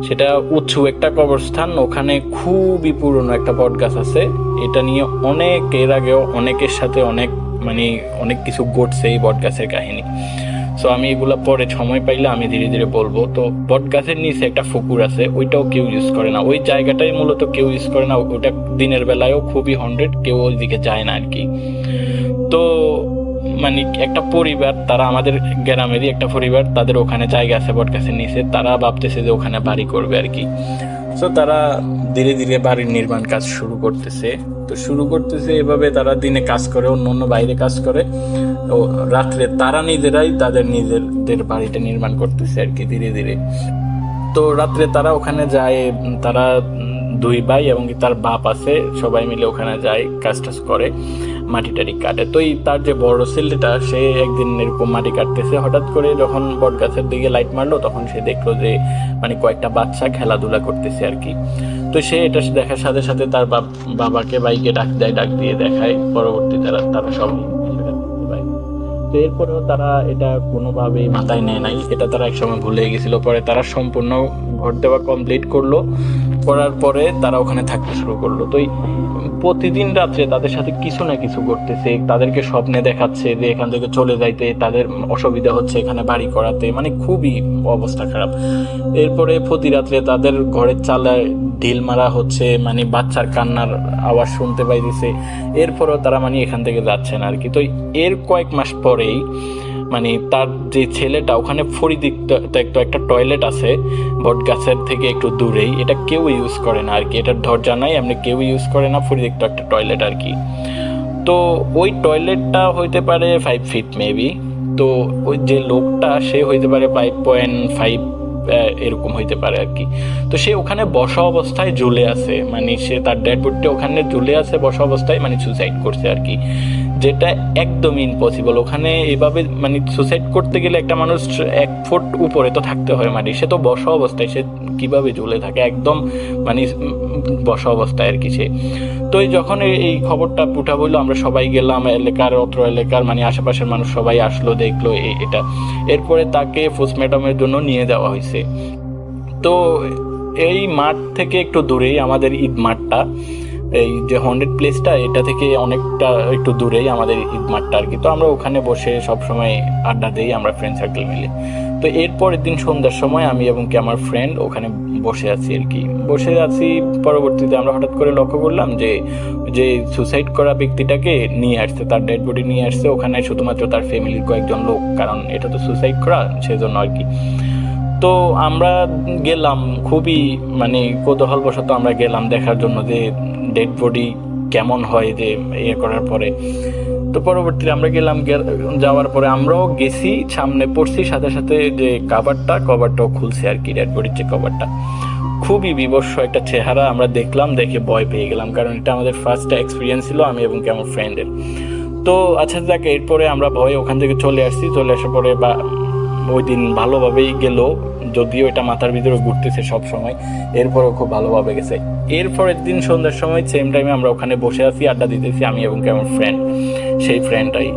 সেটা উঁচু একটা কবরস্থান। ওখানে খুবই পুরনো একটা বট গাছ আছে। এটা নিয়ে এর আগেও অনেকের সাথে অনেক কিছু ঘটছে এই বট গাছের কাহিনী। সো আমি এগুলো পরে সময় পাইলে আমি ধীরে ধীরে বলবো। তো বট গাছের নিচে একটা পুকুর আছে, ওইটাও কেউ ইউজ করে না। ওই জায়গাটাই মূলত কেউ ইউজ করে না। ওটা দিনের বেলায়ও খুবই 100, কেউ ওই দিকে যায় না আর কি। তো একটা পরিবার, তারা আমাদের গ্রামেরই একটা পরিবার, তাদের ওখানে জায়গা আছে বট গাছের নিচে। তারা ভাবতেছে যে ওখানে বাড়ি করবে আর কি। তো তারা ধীরে ধীরে বাড়ির নির্মাণ কাজ শুরু করতেছে। এভাবে তারা দিনে কাজ করে, অন্য বাইরে কাজ করে। তো রাত্রে তারা নিজেরাই নিজেদের বাড়িটা নির্মাণ করতেছে আর কি ধীরে ধীরে। তো রাত্রে তারা ওখানে যায়, তারা 2 ভাই এবং তার বাপ আছে, সবাই মিলে ওখানে যায়, কাজ টাজ করে, মাটি টাটি কাটে। তো তার যে বড় ছেলেটা, সে একদিন এরকম মাটি কাটতেছে, হঠাৎ করে যখন বট গাছের দিকে লাইট মারলো তখন সে দেখলো যে কয়েকটা বাচ্চা খেলাধুলা করতেছে আর কি। তো সে এটা দেখার সাথে সাথে তার বাবাকে বাইকে ডাক দিয়ে দেখায়। পরবর্তীতে তারা সবাই তো এরপরেও তারা এটা কোনোভাবেই মাথায় নেয় নাই, এটা তারা একসময় ভুলে গেছিল। পরে তারা সম্পূর্ণ ঘর দেওয়া কমপ্লিট করার পরে তারা ওখানে থাকতে শুরু করলো। তো প্রতিদিন রাত্রে তাদের সাথে কিছু না কিছু করতেছে, তাদেরকে স্বপ্নে দেখাচ্ছে যে এখান থেকে চলে যাইতে, তাদের অসুবিধা হচ্ছে এখানে বাড়ি করাতে, খুবই অবস্থা খারাপ। এরপরে প্রতি রাত্রে তাদের ঘরের চালায় ঢিল মারা হচ্ছে, বাচ্চার কান্নার আওয়াজ শুনতে পাইতেছে। এরপরেও তারা এখান থেকে যাচ্ছে না আর কি। তো এর কয়েক মাস পরেই তার যে ছেলেটা, ওখানে ফরিদিক্ত একটা টয়লেট আছে বট গাছের থেকে একটু দূরেই, এটা কেউ ইউজ করে না আর কি। এটার দরজা নাই, কেউ ইউজ করে না, ফরিদিক্ত একটা টয়লেট আর কি। তো ওই টয়লেটটা হইতে পারে 5 ফিট মেবি। তো ওই যে লোকটা, সে হইতে পারে 5.5 এরকম হইতে পারে আর কি। তো সে ওখানে বসা অবস্থায় ঝুলে আছে, সে তার ডেড বডিটা ওখানে ঝুলে আছে বসা অবস্থায়, সুসাইড করছে আর কি, যেটা একদমই ইম্পসিবল। ওখানে এভাবে সুসাইড করতে গেলে একটা মানুষ 1 ফুট উপরে তো থাকতে হয় মাটি, সে তো বসা অবস্থায়, সে কিভাবে ঝুলে থাকে একদম বসা অবস্থায় আর কি সে। তো যখন এই খবরটা উঠা বললো, আমরা সবাই গেলাম, অত্র এলাকার আশেপাশের মানুষ সবাই আসলো, দেখলো এটা। এরপরে তাকে পোস্টমর্টমের জন্য নিয়ে যাওয়া হয়েছে। তো এই মাঠ থেকে একটু দূরেই আমাদের ঈদ মাঠটা, এই যে 100 প্লেসটা, এটা থেকে অনেকটা একটু দূরেই আমাদের ঈদ মাঠটা আর কি। তো আমরা ওখানে বসে সবসময় আড্ডা দিই, আমরা ফ্রেন্ড সার্কেল মিলে। তো এরপরের দিন সন্ধ্যার সময় আমি এবং আমার ফ্রেন্ড ওখানে বসে আছি আর কি। পরবর্তীতে আমরা হঠাৎ করে লক্ষ্য করলাম যে সুসাইড করা ব্যক্তিটাকে নিয়ে আসছে, তার ডেড বডি নিয়ে আসছে ওখানে শুধুমাত্র তার ফ্যামিলির কয়েকজন লোক, কারণ এটা তো সুসাইড করা, সেজন্য আর কি। তো আমরা গেলাম, খুবই কৌতূহলবশত আমরা গেলাম দেখার জন্য যে ডেড বডি কেমন হয় যে করার পরে। তো পরবর্তীতে আমরা গেলাম, যাওয়ার পরে আমরাও গেছি, সামনে পড়ছি, সাথে সাথে যে কভারটাও খুলছে আর কি, ডেড বডির যে কভারটা। খুবই বিবস্ব একটা চেহারা আমরা দেখলাম, দেখে ভয় পেয়ে গেলাম, কারণ এটা আমাদের ফার্স্ট এক্সপিরিয়েন্স ছিল আমি এবং আমার ফ্রেন্ডের। তো আচ্ছা যাক, এরপরে আমরা ভয়ে ওখান থেকে চলে আসছি। চলে আসার পরে বা ওই দিন ভালোভাবেই গেল, যদিও এটা মাথার ভিতরে ঘুরতেছে সব সময়, এরপরেও খুব ভালোভাবে গেছে। এরপরের দিন সন্ধ্যার সময় সেম টাইমে আমরা ওখানে বসে আছি, আড্ডা দিতেছি আমি এবং আমার ফ্রেন্ড, সেই ফ্রেন্ডটাই।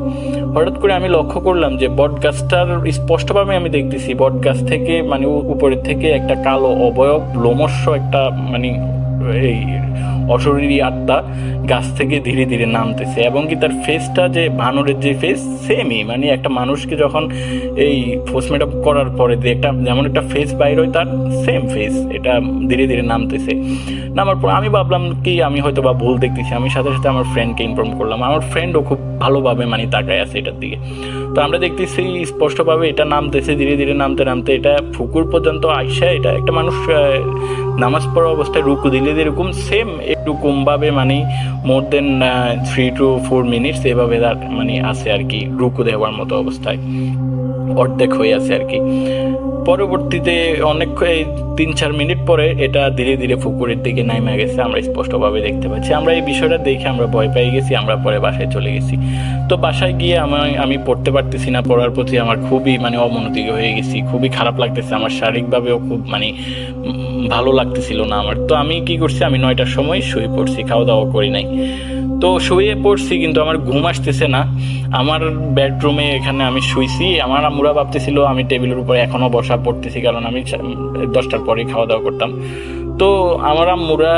হঠাৎ করে আমি লক্ষ্য করলাম যে বট গাছটার স্পষ্টভাবে আমি দেখতেছি বট গাছ থেকে মানে উপরের থেকে একটা কালো অবয়ব লোমস্য একটা মানে এই অশরীরী আত্মা গাছ থেকে ধীরে ধীরে নামতেছে, এবং কি তার ফেসটা যে বানরের যে ফেস সেমই, মানে একটা মানুষকে যখন এই পোস্টমর্টম করার পরে যে একটা যেমন একটা ফেস বাইর হয় তার সেম ফেস এটা ধীরে ধীরে নামতেছে। নামার পর আমি ভাবলাম কি আমি হয়তো বা ভুল দেখতেছি, আমি সাথে সাথে আমার ফ্রেন্ডকে ইনফর্ম করলাম। আমার ফ্রেন্ডও খুব ভালোভাবে মানে তাকায় আছে এটার দিকে। তো আমরা দেখতেছি স্পষ্টভাবে এটা নামতেছে, ধীরে ধীরে নামতে নামতে এটা পুকুর পর্যন্ত আইসা এটা একটা মানুষ নামাজ পড়া অবস্থায় রুকু দিলে যেরকম সেম এরকম ভাবে মানে মোর দেন 3 to 4 মিনিটস এভাবে মানে আছে আর কি, রুকু দেওয়ার মতো অবস্থায় অর্ধেক হয়ে আছে আর কি। পরবর্তীতে অনেক 3-4 মিনিট পরে এটা ধীরে ধীরে পুকুরের দিকে নামে গেছে, আমরা স্পষ্টভাবে দেখতে পাচ্ছি। আমরা এই বিষয়টা দেখে আমরা ভয় পেয়ে গেছি, আমরা পরে বাসায় চলে গেছি। তো বাসায় গিয়ে আমি পড়তে পারতেছি না, পড়ার প্রতি আমার খুবই মানে অমনোযোগী হয়ে গেছি, খুবই খারাপ লাগতেছে, আমার শারীরিকভাবেও খুব মানে ভালো লাগতেছিল না আমার। তো আমি কি করছি, আমি 9টার সময় শুয়ে পড়ছি, খাওয়া দাওয়া করি নাই। তো শুয়ে পড়ছি কিন্তু আমার ঘুম আসতেছে না। আমার বেডরুমে এখানে আমি শুইছি, আমার আম্মুরা ভাবতেছিল আমি টেবিলের উপরে এখনও বসা পড়তেছি, কারণ আমি 10টার পরেই খাওয়া দাওয়া করতাম। তো আমার আম্মুরা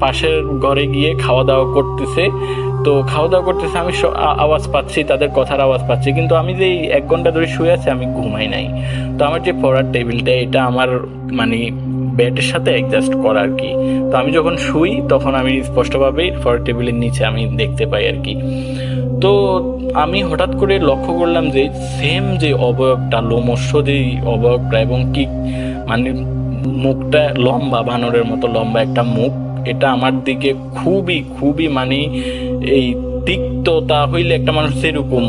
পাশের ঘরে গিয়ে খাওয়া দাওয়া করতেছে। তো খাওয়া দাওয়া করতেছে, আমি আওয়াজ পাচ্ছি, তাদের কথার আওয়াজ পাচ্ছি, কিন্তু আমি যে 1 ঘন্টা ধরে শুয়ে আছি আমি ঘুমাই নাই। তো আমার যে পড়ার টেবিলটা এটা আমার মানে বেডের সাথে অ্যাডজাস্ট করা আর কি। তো আমি যখন শুই তখন আমি স্পষ্টভাবেই পড়ার টেবিলের নিচে আমি দেখতে পাই আর কি। তো আমি হঠাৎ করে লক্ষ্য করলাম যে সেম যে অবয়বটা, লোমস্য যে অবয়বটা, এবং কি মানে মুখটা লম্বা, বানরের মতো লম্বা একটা মুখ, এটা আমার দিকে খুবই খুবই মানে এই তিক্ততা হইলে একটা মানুষ সেরকম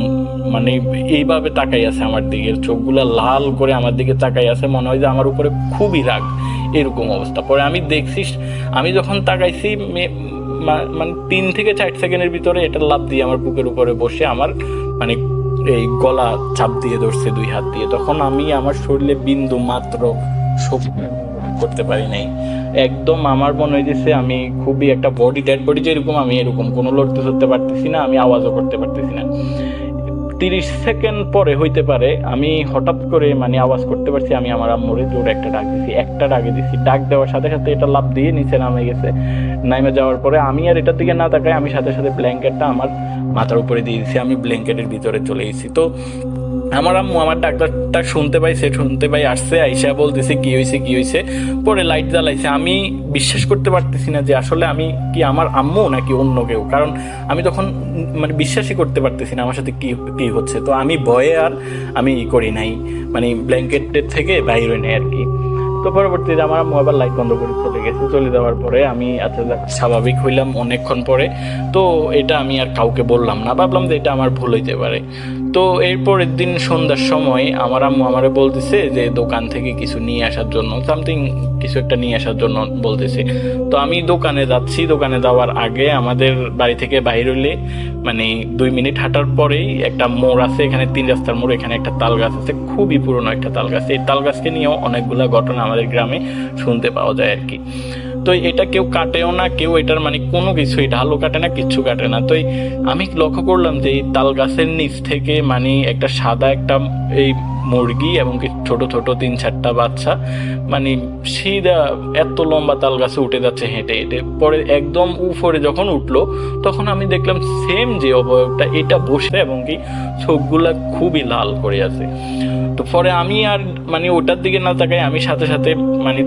মানে এইভাবে তাকাই আছে আমার দিকে, চোখগুলা লাল করে আমার দিকে তাকাই আছে, মনে হয় যে আমার উপরে খুবই রাগ, এরকম অবস্থা। পরে আমি দেখছি, আমি যখন তাকাইছি মানে 3 থেকে 4 সেকেন্ডের ভিতরে এটা লাফ দিয়ে আমার বুকের উপরে বসে আমার মানে এই গলা চাপ দিয়ে ধরছে 2 হাত দিয়ে। তখন আমি আমার শরীরে বিন্দু মাত্র করতে পারি নাই, একদম আমার মনে হয়েছে আমি খুবই একটা বডি, ডেড বডি যেরকম, আমি এরকম কোনো লড়তে চড়তে পারতেছি না, আমি আওয়াজও করতে পারতেছি না। 30 সেকেন্ড পরে হইতে পারে আমি হঠাৎ করে মানে আওয়াজ করতে পারছি, আমি আমার আম্মুরে জোরে একটা ডাক দিছি, একটা ডাকে দিছি, ডাক দেওয়ার সাথে সাথে এটা লাফ দিয়ে নিচে নামে গেছে। নামে যাওয়ার পরে আমি আর এটার দিকে না তাকাই, আমি সাথে সাথে ব্ল্যাঙ্কেটটা আমার মাথার উপরে দিয়ে দিয়েছি, আমি ব্ল্যাঙ্কেটের ভিতরে চলে গেছি। তো আমার আম্মু আমার ডাক্তারটা শুনতে পাই আসছে, আইসা বলতেছে কি হয়েছে। পরে লাইট জ্বালাইছে, আমি বিশ্বাস করতে পারতেছি না যে আসলে আমি কি আমার আম্মু নাকি অন্য কেউ, কারণ আমি তখন মানে বিশ্বাসই করতে পারতেছি না আমার সাথে কি হচ্ছে। তো আমি ভয়ে আর আমি করি নাই, মানে ব্ল্যাঙ্কেটের থেকে বাইরে নেই আর কি। তো পরবর্তীতে আমার আম্মু আবার লাইট বন্ধ করে চলে গেছে। চলে যাওয়ার পরে আমি আচ্ছা স্বাভাবিক হইলাম অনেকক্ষণ পরে। তো এটা আমি আর কাউকে বললাম না, ভাবলাম যে এটা আমার ভুল হইতে পারে। তো এরপরের দিন সন্ধ্যার সময় আমার আম্মু আমারে বলতেছে যে দোকান থেকে কিছু নিয়ে আসার জন্য, সামথিং কিছু একটা নিয়ে আসার জন্য বলতেছে। তো আমি দোকানে যাচ্ছি, দোকানে যাওয়ার আগে আমাদের বাড়ি থেকে বাইর হইলে মানে 2 মিনিট হাঁটার পরেই একটা মোড় আছে, এখানে 3 রাস্তার মোড়, এখানে একটা তাল গাছ আছে, খুবই পুরনো একটা তাল গাছ। এই তাল গাছকে নিয়েও অনেকগুলা ঘটনা আমাদের গ্রামে শুনতে পাওয়া যায় আর কি। তো এটা কেউ কাটেও না, কেউ এটার মানে কোনো কিছুই ঢালও কাটে না, কিচ্ছু কাটে না। তো আমি লক্ষ্য করলাম যে এই তাল গাছের নিচ থেকে মানে একটা সাদা একটা এই মুরগি এবং ছোট ছোট 3-4টা বাচ্চা মানে সিধা এত লম্বা তাল গাছে উঠে যাচ্ছে হেঁটে হেঁটে। পরে একদম উপরে যখন উঠলো তখন আমি দেখলাম সেম যে অবয়বটা এটা বসে এবং কি চোখগুলা খুবই লাল করে আছে। তো পরে আমি আর মানে ওটার দিকে না তাকাই আমি সাথে সাথে মানে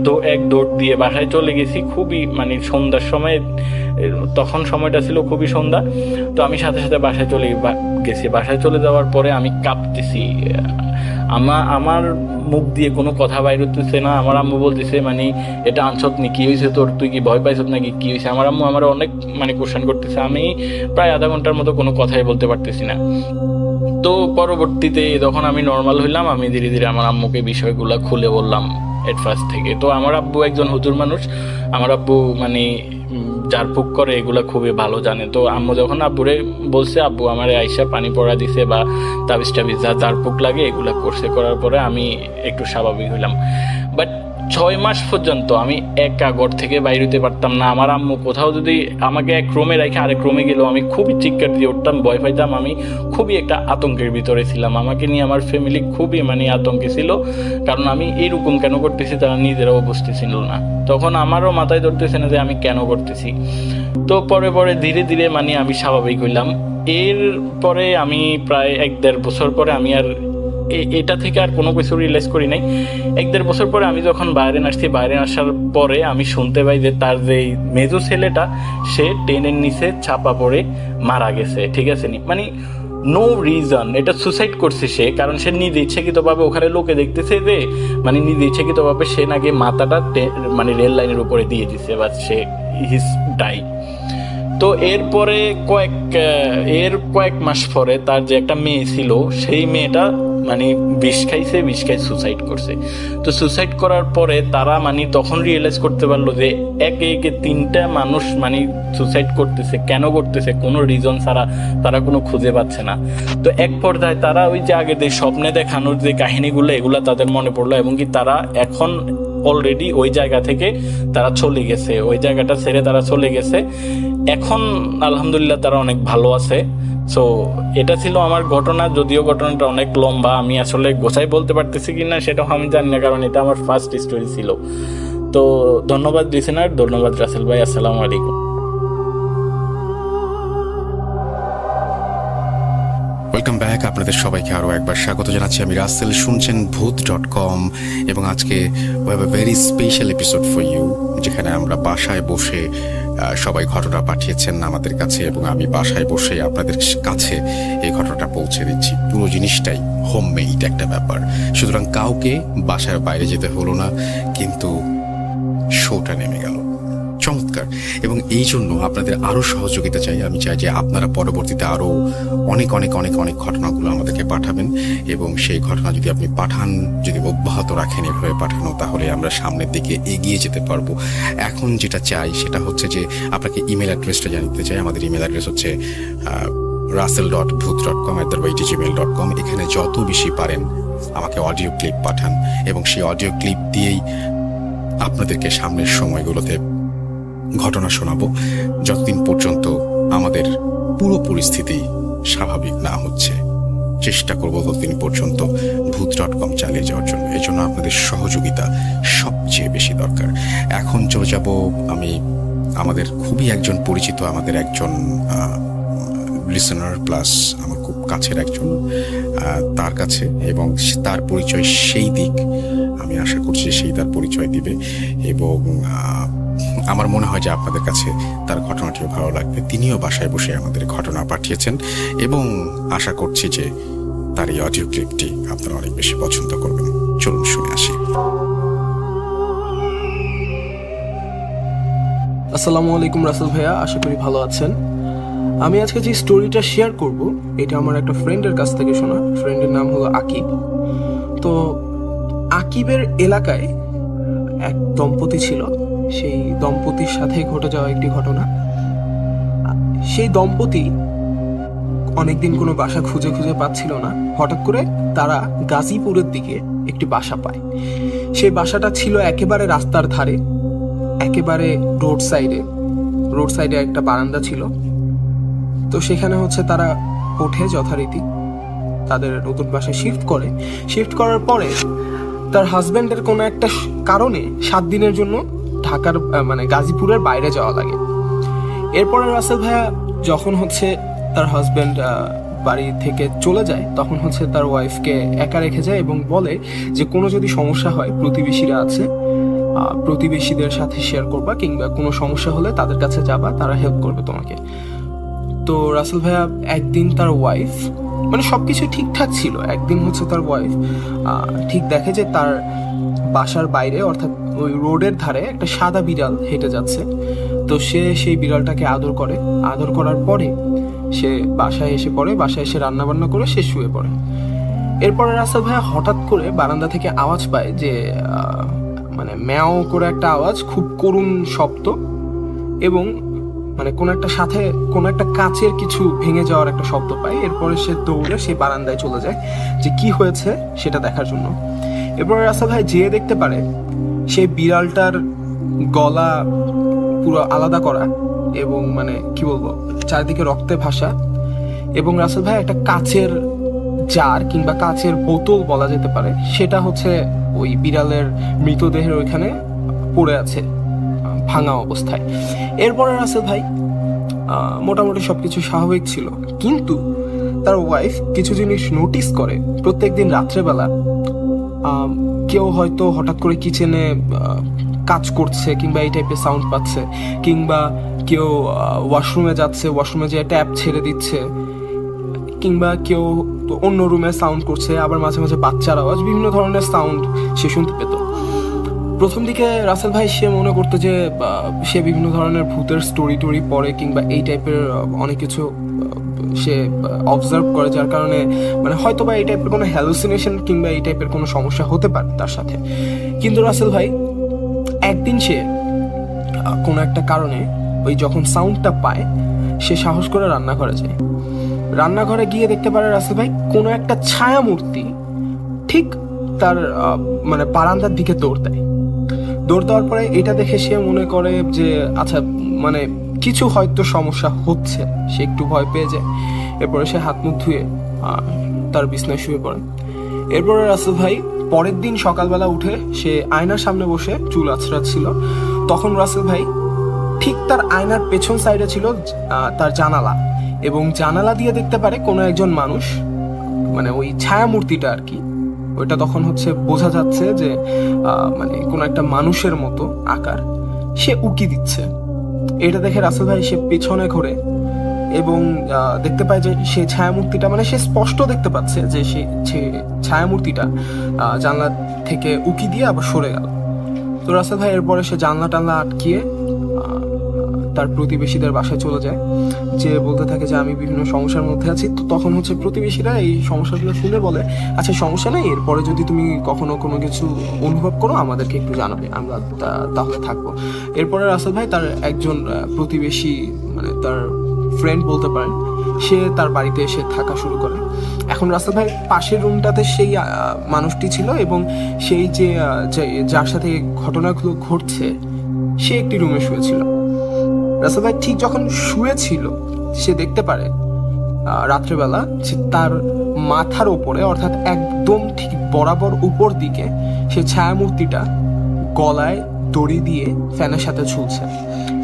দৌড় দিয়ে বাসায় চলে গেছি, খুবই মানে সন্ধ্যার সময়, তখন সময়টা ছিল খুবই সন্ধ্যা। তো আমি সাথে সাথে বাসায় চলে গেছি। বাসায় চলে যাওয়ার পরে আমি কাঁপতেছি, আমার মুখ দিয়ে কোনো কথা বাইর হতেছে না। আমার আম্মু বলতেছে মানে এটা আনছত নি, কি হয়েছে তোর, তুই কি ভয় পাইছত নাকি, কি হয়েছে? আমার আম্মু আমার অনেক মানে কোশ্চেন করতেছে। আমি প্রায় আধা ঘন্টার মতো কোনো কথাই বলতে পারতেছি না। তো পরবর্তীতে যখন আমি নর্মাল হইলাম, আমি ধীরে ধীরে আমার আম্মুকে বিষয়গুলো খুলে বললাম এট ফার্স্ট থেকে। তো আমার আব্বু একজন হুজুর মানুষ, আমার আব্বু মানে ঝাড়ফুঁক করে এগুলা খুবই ভালো জানে। তো আম্মু যখন আব্বুরে বলছে, আব্বু আমার আইসা পানি পড়া দিছে বা তাবিজ টাবিজ যা ঝাড়ফুঁক লাগে এগুলা করছে, করার পরে আমি একটু স্বাভাবিক হইলাম। বাট 6 মাস পর্যন্ত আমি একা ঘর থেকে বাইরে হতে পারতাম না। আমার আম্মু কোথাও যদি আমাকে এক রুমে রেখে আরেক রুমে গেলেও আমি খুবই চিৎকার দিয়ে উঠতাম, ভয় পাইতাম। আমি খুবই একটা আতঙ্কের ভিতরে ছিলাম। আমাকে নিয়ে আমার ফ্যামিলি খুবই আতঙ্কে ছিল, কারণ আমি এইরকম কেন করতেছি তারা নিজেরাও বুঝতেছিল না। তখন আমারও মাথায় ধরতেছে না যে আমি কেন করতেছি। তো পরে পরে ধীরে ধীরে আমি স্বাভাবিক হইলাম। এরপরে আমি প্রায় 1-1.5 বছর পরে আমি আর এটা থেকে আর কোনো কিছু রিয়েলাইজ করি নাই। 1-1.5 বছর পরে আমি যখন বাইরে আসছি, বাইরে আসার পরে আমি শুনতে পাই যে তার যে মেজো ছেলেটা সে ট্রেনের নিচে চাপা পড়ে মারা গেছে। ঠিক আছে নি, নো রিজন, এটা সুসাইড করছে সে, কারণ সে নিজে ইচ্ছাকৃতভাবে ওখানে লোকে দেখতেছে যে নিজে ইচ্ছাকৃতভাবে সে নাকি মাথাটা রেল লাইনের উপরে দিয়ে দিচ্ছে, বা সে হিজ ডাই। তো এরপরে কয়েক মাস পরে তার যে একটা মেয়ে ছিল, সেই মেয়েটা বিষ খাইছে, বিষ খাই সুসাইড করছে। তো সুসাইড করার পরে তারা তখন রিয়েলাইজ করতে পারলো যে একে 3টা মানুষ সুসাইড করতেছে, কেন করতেছে কোনো রিজন ছাড়া, তারা কোনো খুঁজে পাচ্ছে না। তো এক পর্যায়ে তারা ওই যে আগে যে স্বপ্নে দেখানোর যে কাহিনীগুলো, এগুলা তাদের মনে পড়লো, এবং কি তারা এখন অলরেডি ওই জায়গা থেকে তারা চলে গেছে, ওই জায়গাটা ছেড়ে তারা চলে গেছে। এখন আলহামদুলিল্লাহ তারা অনেক ভালো আছে। সো এটা ছিল আমার ঘটনা, যদিও ঘটনাটা অনেক লম্বা, আমি আসলে গোছাই বলতে পারতেছি কিনা সেটাও আমি জানি না, কারণ এটা আমার ফার্স্ট স্টোরি ছিল। তো ধন্যবাদ লিসেনার, ধন্যবাদ রাসেল ভাই, আসসালামু আলাইকুম। ওয়েলকাম ব্যাক, আপনাদের সবাইকে আরও একবার স্বাগত জানাচ্ছি। আমি রাসেল, শুনছেন ভূত.com, এবং আজকে we have a very special episode for you, যেখানে আমরা বাসায় বসে সবাই ঘটনা পাঠিয়েছেন আমাদের কাছে, এবং আমি বাসায় বসে আপনাদের কাছে এই ঘটনাটা পৌঁছে দিচ্ছি। পুরো জিনিসটাই হোমমেড একটা ব্যাপার, সুতরাং কাউকে বাসার বাইরে যেতে হলো না, কিন্তু শোটা নেমে গেল। চমৎকার। এবং এই জন্য আপনাদের আরও সহযোগিতা চাই। আমি চাই যে আপনারা পরবর্তীতে আরও অনেক অনেক অনেক অনেক ঘটনাগুলো আমাদেরকে পাঠাবেন, এবং সেই ঘটনা যদি আপনি পাঠান, যদি অব্যাহত রাখেন এভাবে পাঠানো, তাহলে আমরা সামনের দিকে এগিয়ে যেতে পারবো। এখন যেটা চাই সেটা হচ্ছে যে আপনাকে ইমেল অ্যাড্রেসটা জানিয়ে চাই। আমাদের ইমেল অ্যাড্রেস হচ্ছে russell.booth.com@gmail.com। এখানে যত বেশি পারেন আমাকে অডিও ক্লিপ পাঠান, এবং সেই অডিও ক্লিপ দিয়েই আপনাদেরকে সামনের সময়গুলোতে ঘটনা শোনাবো, যতদিন পর্যন্ত আমাদের পুরো পরিস্থিতি স্বাভাবিক না হচ্ছে। চেষ্টা করবো ততদিন পর্যন্ত ভূত.com চালিয়ে যাওয়ার জন্য। এই জন্য আপনাদের সহযোগিতা সবচেয়ে বেশি দরকার। এখন চলে যাব আমি আমাদের খুবই একজন পরিচিত, আমাদের একজন লিসেনার প্লাস আমার খুব কাছের একজন, তার কাছে, এবং তার পরিচয় সেই দিক আমি আশা করছি সেই তার পরিচয় দিবে, এবং আমার মনে হয় যে আপনাদের কাছে তার ঘটনাটিও ভালো লাগবে। তিনিও বাসায় বসে আমাদের ঘটনা পাঠিয়েছেন, এবং আশা করছি যে তার এই অডিও ক্লিপটি আপনারা অনেক বেশি পছন্দ করবেন। চলুন শুনে আসি। আসসালামু আলাইকুম রাসেল ভাইয়া, আশা করি ভালো আছেন। আমি আজকে যে স্টোরিটা শেয়ার করব, এটা আমার একটা ফ্রেন্ডের কাছ থেকে শোনা। ফ্রেন্ডের নাম হলো আকিব। তো আকিবের এলাকায় এক দম্পতি ছিল, সেই দম্পতির সাথে ঘটে যাওয়া একটি ঘটনা। সেই দম্পতি অনেকদিন কোনো বাসা খুঁজে খুঁজে পাচ্ছিল না। হঠাৎ করে তারা গাজীপুরের দিকে একটি বাসা পায়। সেই বাসাটা ছিল একেবারে রাস্তার ধারে, একেবারে রোড সাইডে একটা বারান্দা ছিল। তো সেখানে তারা ওঠে যথারীতি, তাদের নতুন বাসায় শিফট করার পরে তার হাজব্যান্ডের কোনো একটা কারণে 7 দিনের জন্য ঢাকার গাজীপুরের বাইরে যাওয়া লাগে। এরপরে রাসেল ভাইয়া যখন তার হাজব্যান্ড বাড়ি থেকে চলে যায়, তখন তার ওয়াইফকে একা রেখে যায় এবং বলে যে কোনো যদি সমস্যা হয় প্রতিবেশীরা আছে, প্রতিবেশীদের সাথে শেয়ার করবা, কিংবা কোনো সমস্যা হলে তাদের কাছে যাবা, তারা হেল্প করবে তোমাকে। তো রাসেল ভাইয়া একদিন তার ওয়াইফ সবকিছু ঠিকঠাক ছিল, একদিন তার ওয়াইফ ঠিক দেখে যে তার বাসার বাইরে, অর্থাৎ ওই রোডের ধারে একটা সাদা বিড়াল হেঁটে যাচ্ছে। তো সে সেই বিড়ালটাকে আদর করার পরে সে বাসায় এসে রান্না বান্না করে সে শুয়ে পড়ে। এরপরে রাসেল ভাইয়া হঠাৎ করে বারান্দা থেকে আওয়াজ পায় যে ম্যাও করে একটা আওয়াজ, খুব করুণ শব্দ, এবং মানে কোনো একটা কাচের কিছু ভেঙে যাওয়ার একটা শব্দ পায়। এরপরে সে দৌড়ে সেই বারান্দায় চলে যায় যে কি হয়েছে সেটা দেখার জন্য। এরপরে রাসেল ভাই যেয়ে দেখতে পারে সেই বিড়ালটার গলা পুরো আলাদা করা এবং মানে কি বলবো চারিদিকে রক্তে ভাসা, এবং রাসেল ভাই একটা কাচের জার কিংবা কাচের বোতল বলা যেতে পারে, সেটা হচ্ছে ওই বিড়ালের মৃতদেহের ওইখানে পড়ে আছে ভাঙা অবস্থায়। এরপরে রাসেল ভাই মোটামুটি সবকিছু স্বাভাবিক ছিল, কিন্তু তার ওয়াইফ কিছু জিনিস নোটিস করে। প্রত্যেকদিন রাত্রেবেলা কেউ হয়তো হঠাৎ করে কিচেনে কাজ করছে কিংবা এই টাইপের সাউন্ড পাচ্ছে, কিংবা কেউ ওয়াশরুমে যাচ্ছে, ওয়াশরুমে যেয়ে ট্যাপ ছেড়ে দিচ্ছে, কিংবা কেউ অন্য রুমে সাউন্ড করছে, আবার মাঝে মাঝে বাচ্চার আওয়াজ, বিভিন্ন ধরনের সাউন্ড সে শুনতে পেত। প্রথম দিকে রাসেল ভাই সে মনে করতো যে সে বিভিন্ন ধরনের ভূতের স্টোরি পড়ে কিংবা এই টাইপের অনেক কিছু সে অবজার্ভ করে, যার কারণে মানে হয়তো বা এই টাইপের কোনো হ্যালুসিনেশন কিংবা এই টাইপের কোনো সমস্যা হতে পারে তার সাথে। কিন্তু রাসেল ভাই একদিন সে কোনো একটা কারণে ওই যখন সাউন্ডটা পায় সে সাহস করে রান্নাঘরে যায়। রান্নাঘরে গিয়ে দেখতে পারে রাসেল ভাই কোনো একটা ছায়া মূর্তি ঠিক তার মানে বারান্দার দিকে দৌড় দেওয়ার পরে এটা দেখে সে মনে করে যে আচ্ছা মানে কিছু হয়তো সমস্যা হচ্ছে, সে একটু ভয় পেয়ে যায়। এরপরে সে হাত মুখ ধুয়ে তার বিছনায় শুয়ে পড়ে। এরপরে রাসেল ভাই পরের দিন সকালবেলা উঠে সে আয়নার সামনে বসে চুল আঁচড়াচ্ছিল। তখন রাসেল ভাই ঠিক তার আয়নার পেছন সাইডে ছিল তার জানালা, এবং জানালা দিয়ে দেখতে পারে কোনো একজন মানুষ, মানে ওই ছায়া মূর্তিটা আর কি, ওইটা তখন হচ্ছে বোঝা যাচ্ছে যে মানে কোনো একটা মানুষের মতো আকার, সে উকি দিচ্ছে। এটা দেখে রাসেল ভাই সে পেছনে ঘোরে এবং দেখতে পায় যে সে ছায়ামূর্তিটা, মানে সে স্পষ্ট দেখতে পাচ্ছে যে সে ছায়ামূর্তিটা জানলা থেকে উকি দিয়ে আবার সরে গেল। তো রাসেল ভাই এরপরে সে জানলা টানলা আটকিয়ে তার প্রতিবেশীদের বাসায় চলে যায়, যে বলতে থাকে যে আমি বিভিন্ন সমস্যার মধ্যে আছি। তো তখন হচ্ছে প্রতিবেশীরা এই সমস্যাগুলো শুনে বলে আচ্ছা সমস্যা নেই, এরপরে যদি তুমি কখনো কোনো কিছু অনুভব করো আমাদেরকে একটু জানাবে, আমরা তাহলে থাকবো। এরপরে রাসেল ভাই তার একজন প্রতিবেশী, মানে তার ফ্রেন্ড বলতে পারেন, সে তার বাড়িতে এসে থাকা শুরু করে। এখন রাসেল ভাই পাশের রুমটাতে সেই মানুষটি ছিল, এবং সেই যে যার সাথে ঘটনাগুলো ঘটছে সে একটি রুমে শুয়েছিল। রাসেল ভাই ঠিক যখন শুয়েছিল সে দেখতে পারে রাত্রেবেলা যে তার মাথার উপরে, অর্থাৎ একদম ঠিক বরাবর উপর দিকে সে ছায়ামূর্তিটা গলায় দড়ি দিয়ে ফ্যানের সাথে ঝুলছে।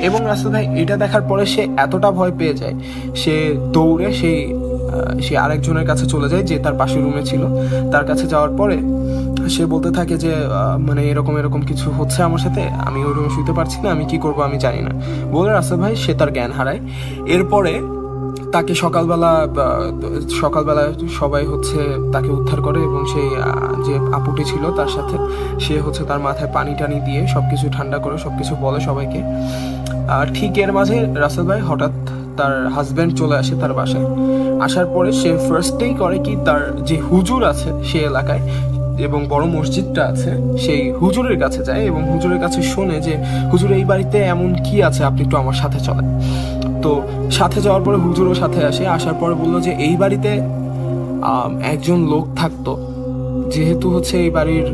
এবং রাসেল ভাই এটা দেখার পরে সে এতটা ভয় পেয়ে যায়, সে দৌড়ে সে আরেকজনের কাছে চলে যায় যে তার পাশের রুমে ছিল। তার কাছে যাওয়ার পরে সে বলতে থাকে যে মানে এরকম কিছু হচ্ছে আমার সাথে, আমি ওই রুমে শুতে পারছি না, আমি কি করব আমি জানি না বলে রাসেল ভাই সে তার জ্ঞান হারায়। এরপরে তাকে সকালবেলা সবাই হচ্ছে তাকে উদ্ধার করে, এবং সেই যে আপুটি ছিল তার সাথে সে হচ্ছে তার মাথায় পানি টানি দিয়ে সবকিছু ঠান্ডা করে সবকিছু বলে সবাইকে। আর ঠিক এর মাঝে রাসেল ভাই হঠাৎ তার হাজব্যান্ড চলে আসে তার বাসায়। আসার পরে সে ফার্স্টেই করে কি, তার যে হুজুর আছে সে এলাকায় এবং বড় মসজিদটা আছে সেই হুজুরের কাছে যায়, এবং হুজুরের কাছে শোনে যে হুজুর এই বাড়িতে এমন কি আছে, আপনি একটু আমার সাথে চলেন। তো সাথে যাওয়ার পরে হুজুরও সাথে আসে। আসার পরে বললো যে এই বাড়িতে একজন লোক থাকতো, যেহেতু হচ্ছে এই বাড়ির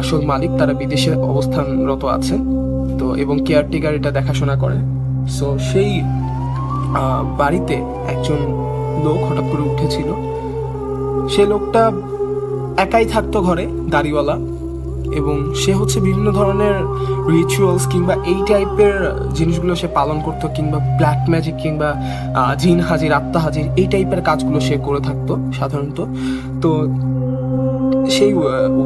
আসল মালিক তারা বিদেশে অবস্থানরত আছেন, তো এবং কেয়ারটেকার এটা দেখাশোনা করে। সো সেই বাড়িতে একজন লোক হঠাৎ করে উঠেছিল। সে লোকটা একাই থাকতো ঘরে, দাড়িওয়ালা, এবং সে হচ্ছে বিভিন্ন ধরনের রিচুয়ালস কিংবা এই টাইপের জিনিসগুলো সে পালন করতো, কিংবা ব্ল্যাক ম্যাজিক কিংবা জিন হাজির, আত্মা হাজির, এই টাইপের কাজগুলো সে করে থাকতো সাধারণত। তো সেই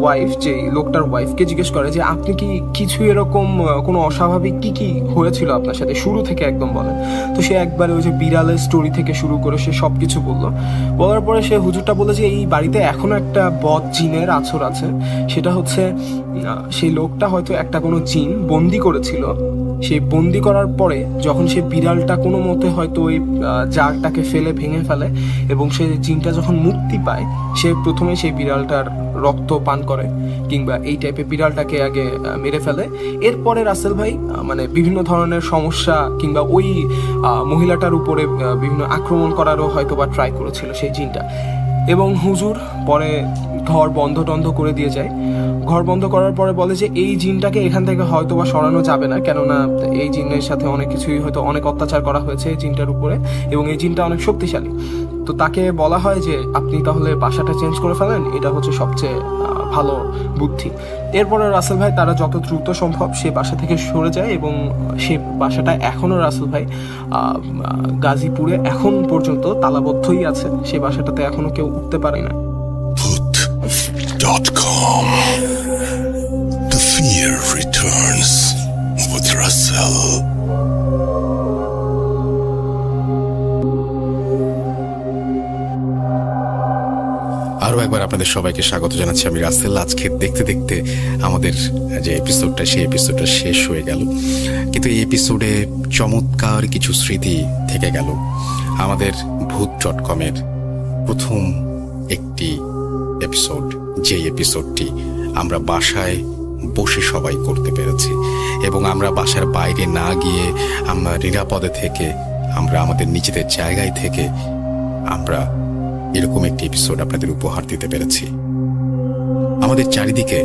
ওয়াইফ, যে লোকটার ওয়াইফকে জিজ্ঞেস করে যে আপনি কি কিছু এরকম কোনো অস্বাভাবিক কি হয়েছিল আপনার সাথে শুরু থেকে একদম বলেন। তো সে একবারে ওই যে বিড়ালের স্টোরি থেকে শুরু করে সে সব কিছু বললো। বলার পরে সে হুজুরটা বলে যে এই বাড়িতে এখনো একটা বদ জিনের আছর আছে, সেটা হচ্ছে সেই লোকটা হয়তো একটা কোনো জিন বন্দি করেছিল। সেই বন্দি করার পরে যখন সে বিড়ালটা কোনো মতে হয়তো ওই জারটাকে ভেঙে ফেলে, এবং সেই জিনটা যখন মুক্তি পায় সে প্রথমে সেই বিড়ালটার রক্ত পান করে কিংবা এই টাইপের বিড়ালটাকে আগে মেরে ফেলে। এরপরে রাসেল ভাই মানে বিভিন্ন ধরনের সমস্যা কিংবা ওই মহিলাটার উপরে বিভিন্ন আক্রমণ করারও হয়তো বা ট্রাই করেছিল সেই জিনটা। এবং হুজুর পরে ঘর বন্ধ টন্ধ করে দিয়ে যায়। ঘর বন্ধ করার পরে বলে যে এই জিনটাকে এখান থেকে হয়তো বা সরানো যাবে না, কেননা এই জিনের সাথে অনেক কিছুই হয়তো অনেক অত্যাচার করা হয়েছে এই জিনটার উপরে, এবং এই জিনটা অনেক শক্তিশালী। তো তাকে বলা হয় যে আপনি তাহলে বাসাটা চেঞ্জ করে ফেলেন, এটা হচ্ছে সবচেয়ে ভালো বুদ্ধি। এরপরে রাসেল ভাই তারা যত দ্রুত সম্ভব সে বাসা থেকে সরে যায়, এবং সে বাসাটা এখনও রাসেল ভাই গাজীপুরে এখন পর্যন্ত তালাবদ্ধই আছে। সে বাসাটাতে এখনো কেউ উঠতে পারে না। Put.com. The fear returns with Russell. আরও একবার আপনাদের সবাইকে স্বাগত জানাচ্ছি। আমি রাসেল। আজকে দেখতে দেখতে আমাদের যে এপিসোডটা সেই এপিসোডটা শেষ হয়ে গেল, কিন্তু এই এপিসোডে চমৎকার কিছু স্মৃতি থেকে গেল। আমাদের ভূত.com-এর প্রথম একটি এপিসোড, যে এপিসোডটি আমরা বাসায় বসে সবাই করতে পেরেছি, এবং আমরা বাসার বাইরে না গিয়ে আমরা নিরাপদে থেকে আমরা আমাদের নিজেদের জায়গায় থেকে আমরা এরকম একটি এপিসোড আপনাদের উপহার দিতে পেরেছি। আমাদের চারিদিকে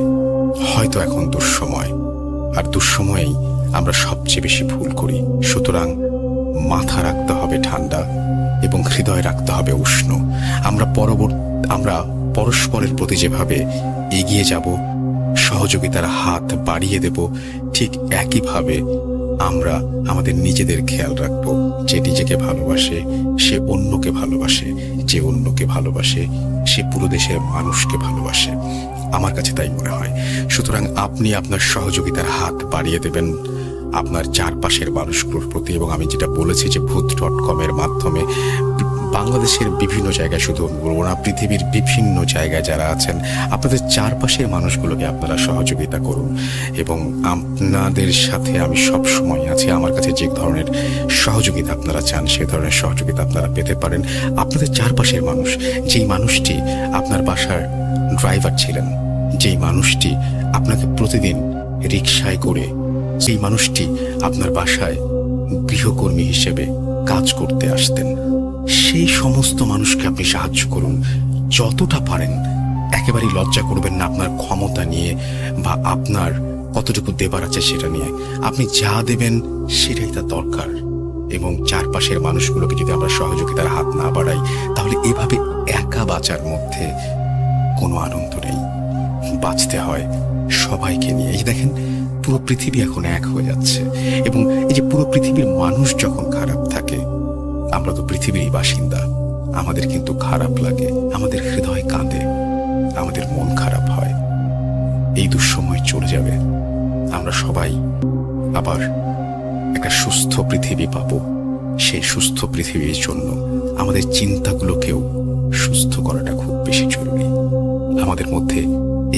হয়তো এখন দুঃসময়, আর দুঃসময়েই আমরা সবচেয়ে বেশি ভুল করি। সুতরাং মাথা রাখতে হবে ঠান্ডা এবং হৃদয় রাখতে হবে উষ্ণ। আমরা পরস্পরের প্রতি যেভাবে এগিয়ে যাব, সহযোগিতার হাত বাড়িয়ে দেব, ঠিক একইভাবে আমরা আমাদের নিজেদের খেয়াল রাখব। যে নিজেকে ভালোবাসে সে অন্যকে ভালোবাসে, যে অন্যকে ভালোবাসে সে পুরো দেশের মানুষকে ভালোবাসে। আমার কাছে তাই মনে হয়। সুতরাং আপনি আপনার সহযোগিতার হাত বাড়িয়ে দেবেন আপনার চারপাশের মানুষগুলোর প্রতি। এবং আমি যেটা বলেছি যে ভূত.com-এর মাধ্যমে বাংলাদেশের বিভিন্ন জায়গায়, শুধু বলবো না, পৃথিবীর বিভিন্ন জায়গায় যারা আছেন, আপনাদের চারপাশের মানুষগুলোকে আপনারা সহযোগিতা করুন। এবং আপনাদের সাথে আমি সব সময় আছি। আমার কাছে যে ধরনের সহযোগিতা আপনারা চান সেই ধরনের সহযোগিতা আপনারা পেতে পারেন। আপনাদের চারপাশের মানুষ, যেই মানুষটি আপনার বাসার ড্রাইভার ছিলেন, যেই মানুষটি আপনাকে প্রতিদিন রিকশায় করে, সেই মানুষটি আপনার বাসায় গৃহকর্মী হিসেবে কাজ করতে আসতেন, সেই সমস্ত মানুষকে আপনি সাহায্য করুন যতটা পারেন। একেবারেই লজ্জা করবেন না আপনার ক্ষমতা নিয়ে বা আপনার কতটুকু দেবার আছে সেটা নিয়ে। আপনি যা দেবেন সেটাই তার দরকার। এবং চারপাশের মানুষগুলোকে যদি আমরা সহযোগিতার হাত না বাড়াই, তাহলে এভাবে একা বাঁচার মধ্যে কোনো আনন্দ নেই। বাঁচতে হয় সবাইকে নিয়ে। এই দেখেন, পুরো পৃথিবী এখন এক হয়ে যাচ্ছে, এবং এই যে পুরো পৃথিবীর মানুষ যখন খারাপ থাকে, আমরা তো পৃথিবীরই বাসিন্দা, আমাদের কিন্তু খারাপ লাগে, আমাদের হৃদয় কাঁদে, আমাদের মন খারাপ হয়। এই দুঃসময় চলে যাবে, আমরা সবাই আবার একটা সুস্থ পৃথিবী পাবো। সেই সুস্থ পৃথিবীর জন্য আমাদের চিন্তাগুলোকেও সুস্থ করাটা খুব বেশি জরুরি। আমাদের মধ্যে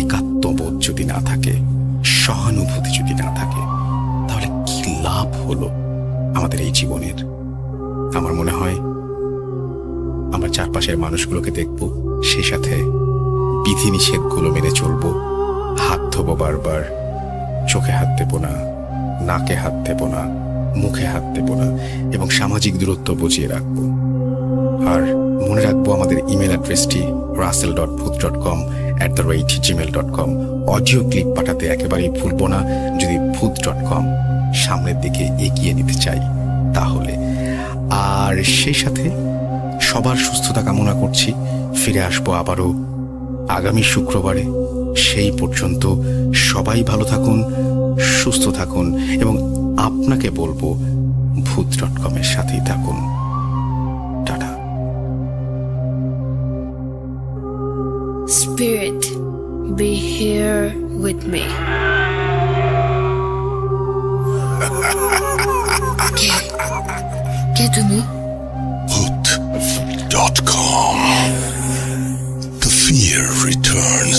একাত্মবোধ যদি না থাকে, সহানুভূতি যদি না থাকে, তাহলে কি লাভ হলো আমাদের এই জীবনের? আমার মনে হয় আমরা চারপাশের মানুষগুলোকে দেখব, সেই সাথে বিধিনিষেধগুলো মেনে চলবো। হাত ধোবো বারবার, চোখে হাত দেবো না, নাকে হাত দেবো না, মুখে হাত দেবো না, এবং সামাজিক দূরত্ব বজিয়ে রাখবো। আর মনে রাখবো আমাদের ইমেল অ্যাড্রেসটি russell.booth.com@gmail.com। অডিও ক্লিপ পাঠাতে একেবারেই ভুলবো না, যদি ভূত.com সামনের দিকে এগিয়ে নিতে চাই তাহলে। আর সেই সাথে সবার সুস্থতা কামনা করছি। ফিরে আসবো আবারও আগামী শুক্রবারে। সেই পর্যন্ত সবাই ভালো থাকুন, সুস্থ থাকুন, এবং আপনাকে বলবো ভূত.com-এর সাথেই থাকুন। Tata. Spirit, be here with me. Qu'est de nous? Put.com. The fear returns.